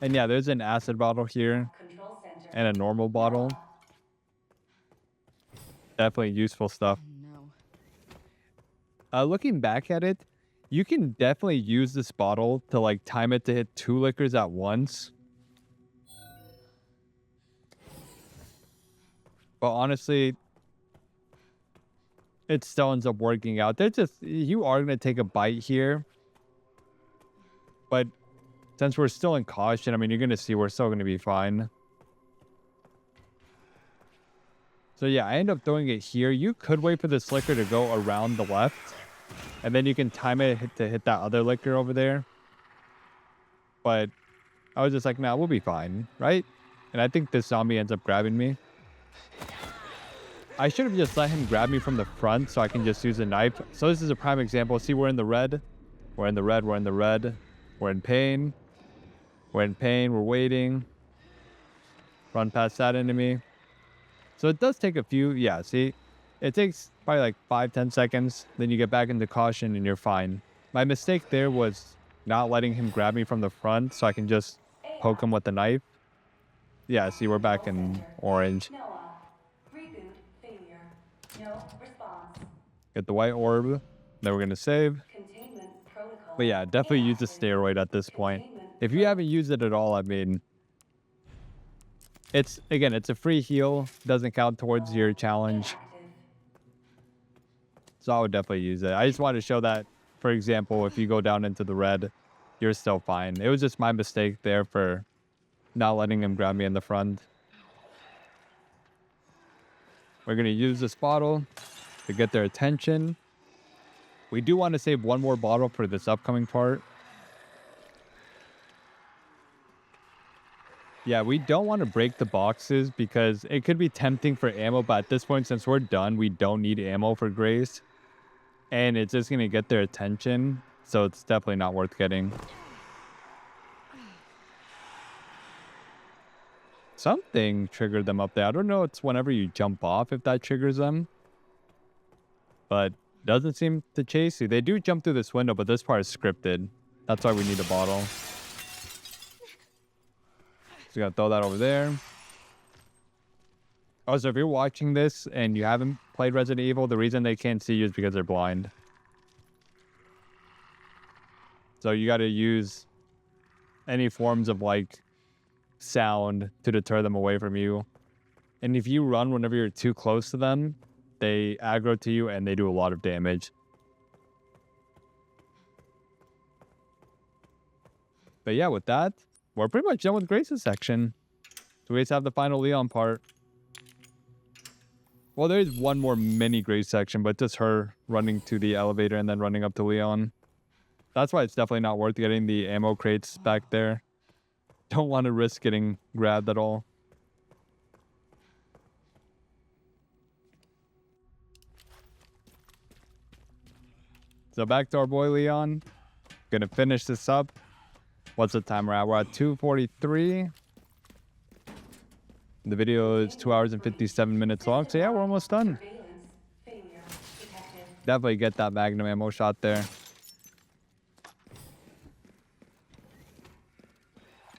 And yeah, there's an acid bottle here Control center. and a normal bottle. Definitely useful stuff. No. Looking back at it, you can definitely use this bottle to like time it to hit 2 liquors at once. But honestly, it still ends up working out. You are going to take a bite here. But since we're still in caution, I mean, you're going to see we're still going to be fine. So yeah, I end up throwing it here. You could wait for this liquor to go around the left. And then you can time it to hit that other liquor over there. But I was just like, nah, we'll be fine, right? And I think this zombie ends up grabbing me. I should have just let him grab me from the front so I can just use a knife. So this is a prime example. See, we're in the red. We're in the red. We're in the red. We're in pain. We're in pain. We're waiting. Run past that enemy. So it does take a few. Yeah, see? It takes probably like 5-10 seconds. Then you get back into caution and you're fine. My mistake there was not letting him grab me from the front so I can just poke him with the knife. Yeah, see, we're back in orange. Noah. Reboot failure. No response. Get the white orb. Then we're going to save. Containment protocol. But yeah, definitely use the steroid at this point. If you haven't used it at all, I mean, it's a free heal. Doesn't count towards your challenge. So I would definitely use it. I just wanted to show that, for example, if you go down into the red, you're still fine. It was just my mistake there for not letting him grab me in the front. We're going to use this bottle to get their attention. We do want to save one more bottle for this upcoming part. Yeah, we don't want to break the boxes because it could be tempting for ammo, but at this point, since we're done, we don't need ammo for Grace. And it's just going to get their attention, so it's definitely not worth getting. Something triggered them up there. I don't know, it's whenever you jump off if that triggers them. But doesn't seem to chase you. They do jump through this window, but this part is scripted. That's why we need a bottle. So you gotta throw that over there. Also, if you're watching this and you haven't played Resident Evil, the reason they can't see you is because they're blind. So you gotta use any forms of like sound to deter them away from you. And if you run whenever you're too close to them, they aggro to you and they do a lot of damage. But yeah, with that, we're pretty much done with Grace's section. So we just have the final Leon part. Well, there is one more mini Grace section, but just her running to the elevator and then running up to Leon. That's why it's definitely not worth getting the ammo crates back there. Don't want to risk getting grabbed at all. So back to our boy Leon. Gonna finish this up. What's the time we're at? We're at 2:43. The video is 2 hours and 57 minutes long. So yeah, we're almost done. Definitely get that magnum ammo shot there.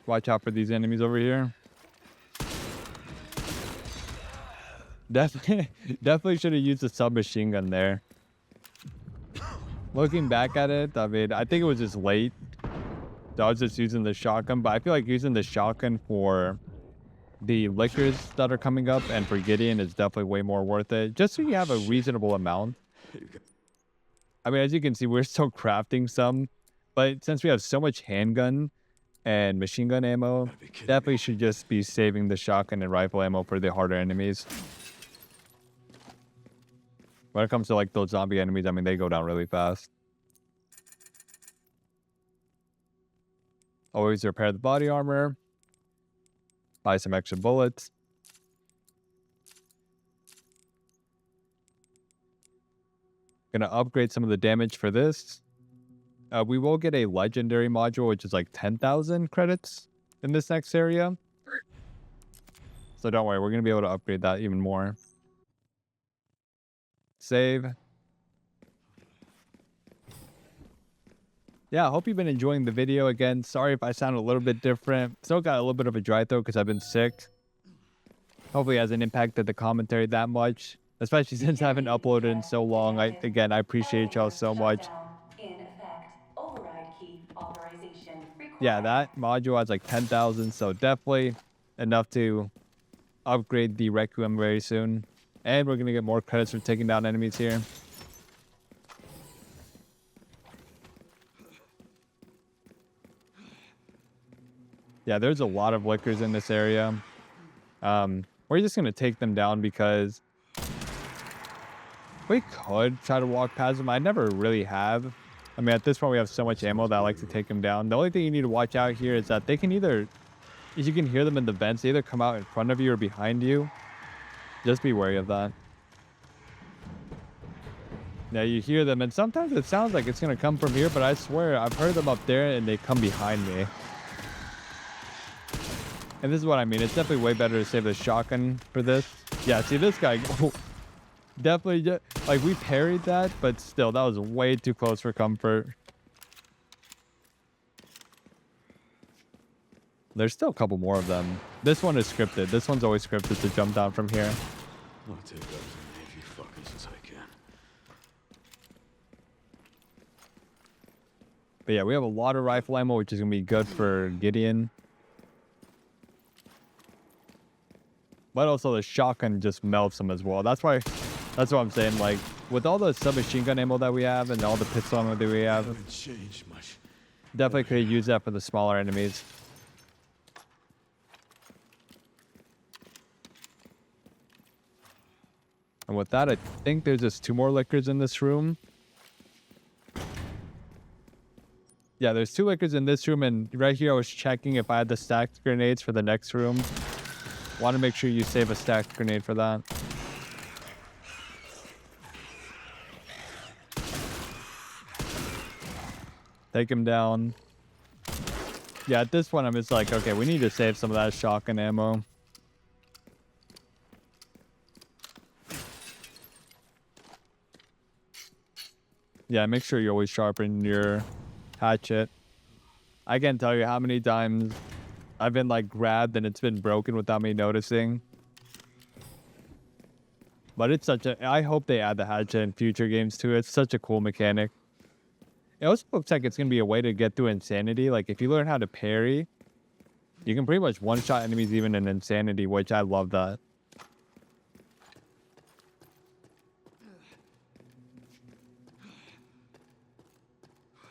Watch out for these enemies over here. Definitely should have used the submachine gun there. Looking back at it, I mean, I think it was just late. So I was just using the shotgun, but I feel like using the shotgun for the liquors that are coming up and for Gideon is definitely way more worth it. Just so you have a reasonable amount. I mean, as you can see, we're still crafting some, but since we have so much handgun and machine gun ammo, definitely should just be saving the shotgun and rifle ammo for the harder enemies. When it comes to like those zombie enemies, I mean, they go down really fast. Always repair the body armor. Buy some extra bullets. Gonna upgrade some of the damage for this. We will get a legendary module, which is like 10,000 credits in this next area. So don't worry, we're gonna be able to upgrade that even more. Save. Yeah, I hope you've been enjoying the video. Again, sorry if I sound a little bit different. Still got a little bit of a dry throat because I've been sick. Hopefully it hasn't impacted the commentary that much, especially since I haven't uploaded in so long. I appreciate y'all so much. In effect, override key authorization required. Yeah, that module has like 10,000, so definitely enough to upgrade the Racoon very soon. And we're going to get more credits for taking down enemies here. Yeah, there's a lot of lickers in this area. We're just going to take them down because we could try to walk past them. I never really have. I mean, at this point, we have so much ammo that I like to take them down. The only thing you need to watch out here is that they can either, if you can hear them in the vents, they either come out in front of you or behind you. Just be wary of that. Now you hear them, and sometimes it sounds like it's going to come from here, but I swear I've heard them up there and they come behind me. And this is what I mean. It's definitely way better to save the shotgun for this. Yeah, see this guy. Definitely, like, we parried that, but still, that was way too close for comfort. There's still a couple more of them. This one is scripted. This one's always scripted to jump down from here. I'll take out as many of you fuckers as I can. But yeah, we have a lot of rifle ammo, which is going to be good for Gideon. But also the shotgun just melts them as well. That's what I'm saying. Like, with all the submachine gun ammo that we have and all the pistol ammo that we have, Haven't changed much. definitely could use that for the smaller enemies. And with that, I think there's just 2 more lickers in this room. Yeah, there's 2 lickers in this room, and right here I was checking if I had the stacked grenades for the next room. Want to make sure you save a stacked grenade for that. Take him down. Yeah, at this point I'm just like, okay, we need to save some of that shotgun ammo. Yeah, make sure you always sharpen your hatchet. I can't tell you how many times I've been like grabbed and it's been broken without me noticing. But it's I hope they add the hatchet in future games too. It's such a cool mechanic. It also looks like it's going to be a way to get through Insanity. Like, if you learn how to parry, you can pretty much one-shot enemies even in Insanity, which I love that.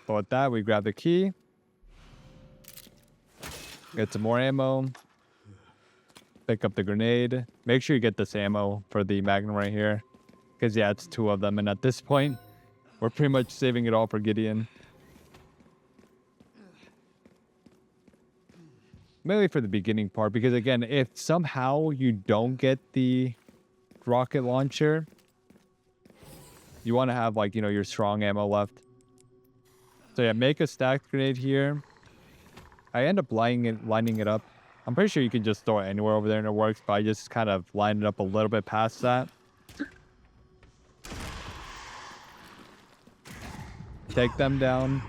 But with that, we grab the key. Get some more ammo. Pick up the grenade. Make sure you get this ammo for the Magnum right here. Because, yeah, it's 2 of them. And at this point, we're pretty much saving it all for Gideon. Mainly for the beginning part. Because, again, if somehow you don't get the rocket launcher, you want to have, like, you know, your strong ammo left. So, yeah, make a stacked grenade here. I end up lining it up. I'm pretty sure you can just throw it anywhere over there and it works, but I just kind of line it up a little bit past that. Take them down.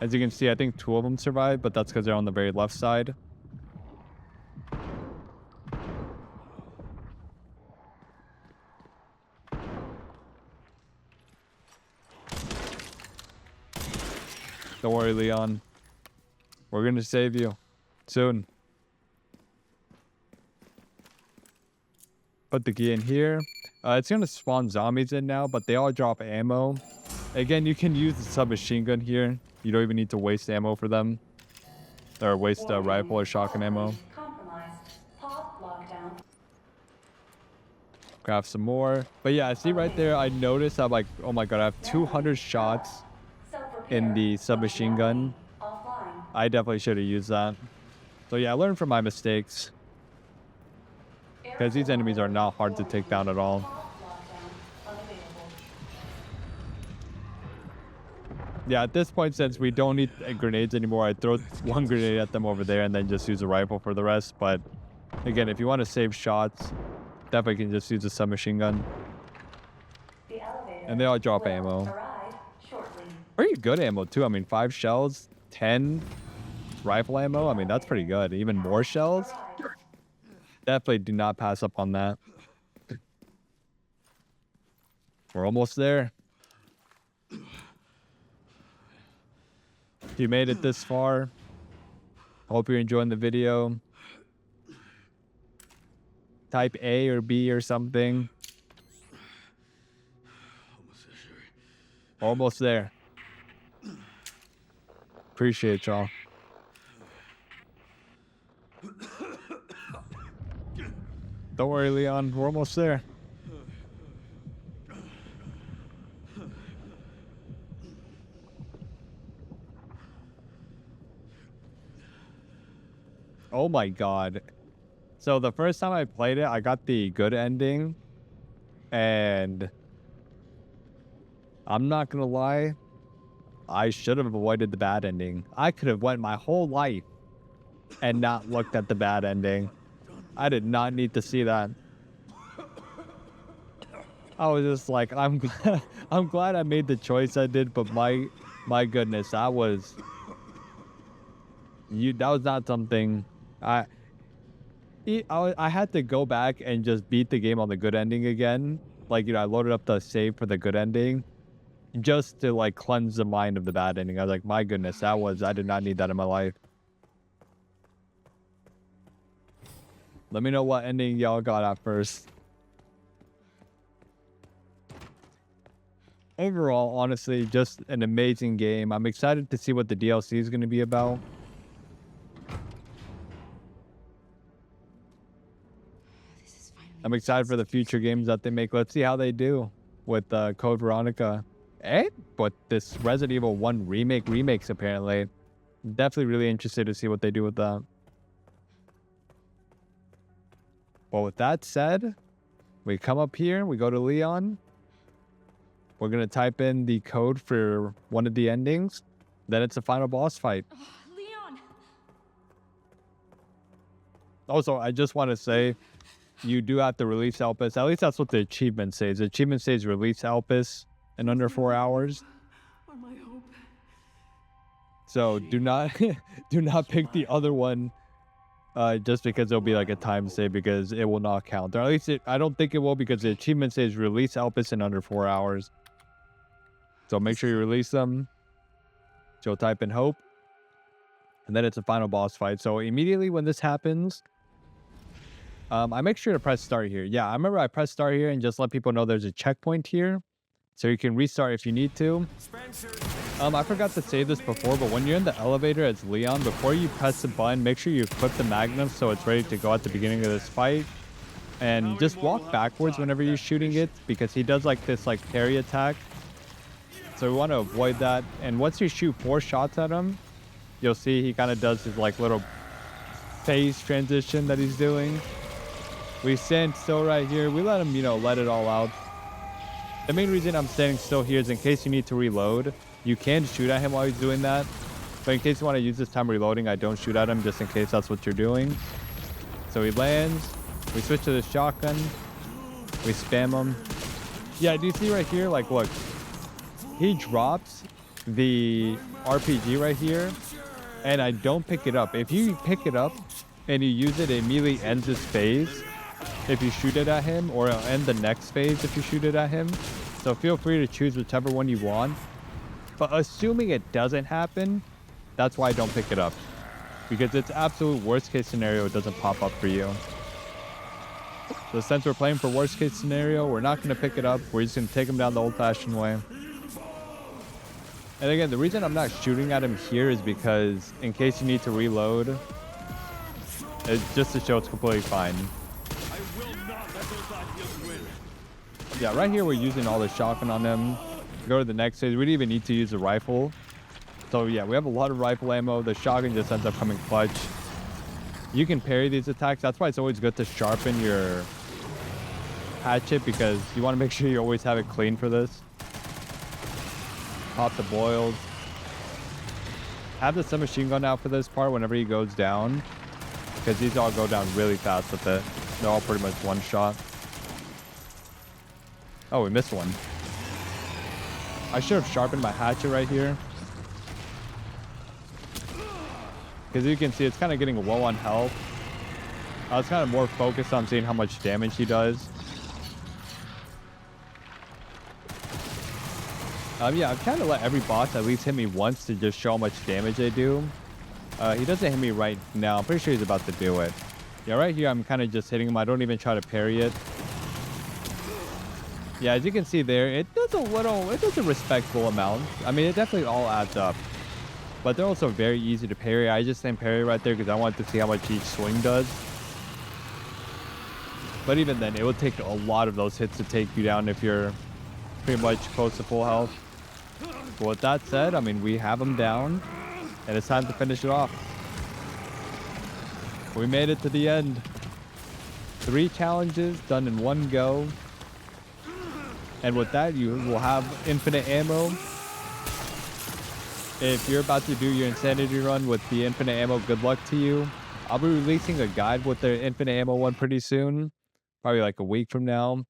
As you can see, I think 2 of them survived, but that's because they're on the very left side. Don't worry, Leon. We're going to save you soon. Put the key in here. It's going to spawn zombies in now, but they all drop ammo. Again, you can use the submachine gun here. You don't even need to waste ammo for them. Or waste rifle or shotgun ammo. Compromised. Pod lockdown. Craft some more. But yeah, see right there, I noticed I'm like, oh my god, I have 200 shots in the submachine gun. Offline. I definitely should have used that. So yeah, I learned from my mistakes. Because these enemies are not hard to take down at all. Pod lockdown unavailable. Yeah, at this point, since we don't need grenades anymore, I throw one grenade at them over there and then just use a rifle for the rest. But again, if you want to save shots, definitely can just use a submachine gun. The elevator And they all drop will ammo. arrive shortly. Pretty good ammo too. I mean, 5 shells, 10 rifle ammo. I mean, that's pretty good. Even more shells. Arrived. Definitely do not pass up on that. We're almost there. If you made it this far, hope you're enjoying the video. Type A or B or something. Almost there. Appreciate y'all. Don't worry, Leon. We're almost there. Oh my god. So the first time I played it, I got the good ending. And I'm not gonna lie, I should have avoided the bad ending. I could have went my whole life and not looked at the bad ending. I did not need to see that. I was just like, I'm glad I made the choice I did, but my goodness, that was not something I had to go back and just beat the game on the good ending again. Like, I loaded up the save for the good ending just to like cleanse the mind of the bad ending. I was like, my goodness, I did not need that in my life. Let me know what ending y'all got at first. Overall, honestly, just an amazing game. I'm excited to see what the DLC is going to be about. I'm excited for the future games that they make. Let's see how they do with Code Veronica. And but this Resident Evil 1 remakes apparently. Definitely really interested to see what they do with that. Well, with that said, we come up here, we go to Leon. We're going to type in the code for one of the endings. Then it's a final boss fight. Oh, Leon! Also, I just want to say, you do have to release Elpis. At least that's what the achievement says. The achievement says release Elpis in under 4 hours. Or my hope. So do not pick the other one just because it'll be like a time save, because it will not count. Or at least I don't think it will, because the achievement says release Elpis in under 4 hours. So make sure you release them. So type in hope. And then it's a final boss fight. So immediately when this happens, I make sure to press start here. Yeah, I remember I press start here and just let people know there's a checkpoint here. So you can restart if you need to. I forgot to say this before, but when you're in the elevator as Leon, before you press the button, make sure you equip the Magnum so it's ready to go at the beginning of this fight. And just walk backwards whenever you're shooting it, because he does like this like parry attack. So we want to avoid that. And once you shoot 4 shots at him, you'll see he kind of does his like little phase transition that he's doing. We stand still right here. We let him, let it all out. The main reason I'm standing still here is in case you need to reload. You can shoot at him while he's doing that. But in case you want to use this time reloading, I don't shoot at him just in case that's what you're doing. So he lands. We switch to the shotgun. We spam him. Yeah, do you see right here? Like, look. He drops the RPG right here, and I don't pick it up. If you pick it up and you use it, it immediately ends this phase if you shoot it at him, or it'll end the next phase if you shoot it at him. So feel free to choose whichever one you want. But assuming it doesn't happen, that's why I don't pick it up. Because it's absolute worst case scenario, it doesn't pop up for you. So since we're playing for worst case scenario, we're not going to pick it up. We're just going to take him down the old fashioned way. And again, the reason I'm not shooting at him here is because in case you need to reload, it's just to show it's completely fine. Yeah, right here we're using all the shotgun on them. Go to the next phase. We didn't even need to use the rifle. So yeah, we have a lot of rifle ammo. The shotgun just ends up coming clutch. You can parry these attacks. That's why it's always good to sharpen your hatchet, because you want to make sure you always have it clean for this. Pop the boils. have the submachine gun out for this part whenever he goes down, because these all go down really fast with it. They're all pretty much one shot. Oh, we missed one. I should have sharpened my hatchet right here. Because you can see, it's kind of getting low on health. I was kind of more focused on seeing how much damage he does. Yeah, I've kind of let every boss at least hit me once to just show how much damage they do. He doesn't hit me right now. I'm pretty sure he's about to do it. Yeah, right here, I'm kind of just hitting him. I don't even try to parry it. Yeah, as you can see there, it does a respectful amount. I mean, it definitely all adds up. But they're also very easy to parry. I just named parry right there because I wanted to see how much each swing does. But even then, it would take a lot of those hits to take you down if you're pretty much close to full health. But with that said, I mean, we have him down, and it's time to finish it off. We made it to the end. 3 challenges done in one go. And with that, you will have infinite ammo. If you're about to do your insanity run with the infinite ammo, good luck to you. I'll be releasing a guide with the infinite ammo one pretty soon. Probably like a week from now.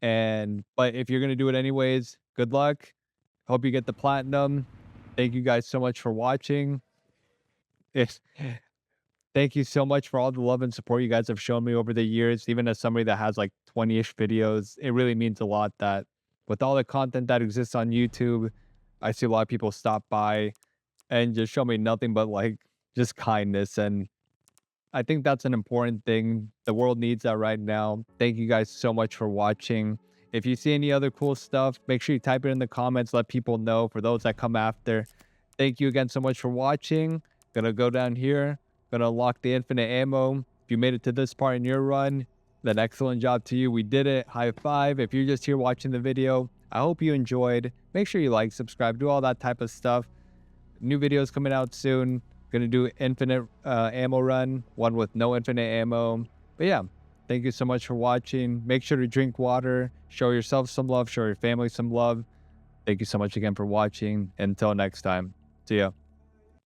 But if you're going to do it anyways, good luck. Hope you get the platinum. Thank you guys so much for watching. Thank you so much for all the love and support you guys have shown me over the years. Even as somebody that has like 20-ish videos, it really means a lot that with all the content that exists on YouTube, I see a lot of people stop by and just show me nothing but like just kindness. And I think that's an important thing. The world needs that right now. Thank you guys so much for watching. If you see any other cool stuff, make sure you type it in the comments. Let people know for those that come after. Thank you again so much for watching. Gonna go down here. Gonna unlock the infinite ammo. If you made it to this part in your run, then excellent job to you. We did it. High five. If you're just here watching the video, I hope you enjoyed. Make sure you like, subscribe, do all that type of stuff. New videos coming out soon. Gonna do infinite ammo run, one with no infinite ammo. But yeah, thank you so much for watching. Make sure to drink water, show yourself some love, show your family some love. Thank you so much again for watching. Until next time, see ya.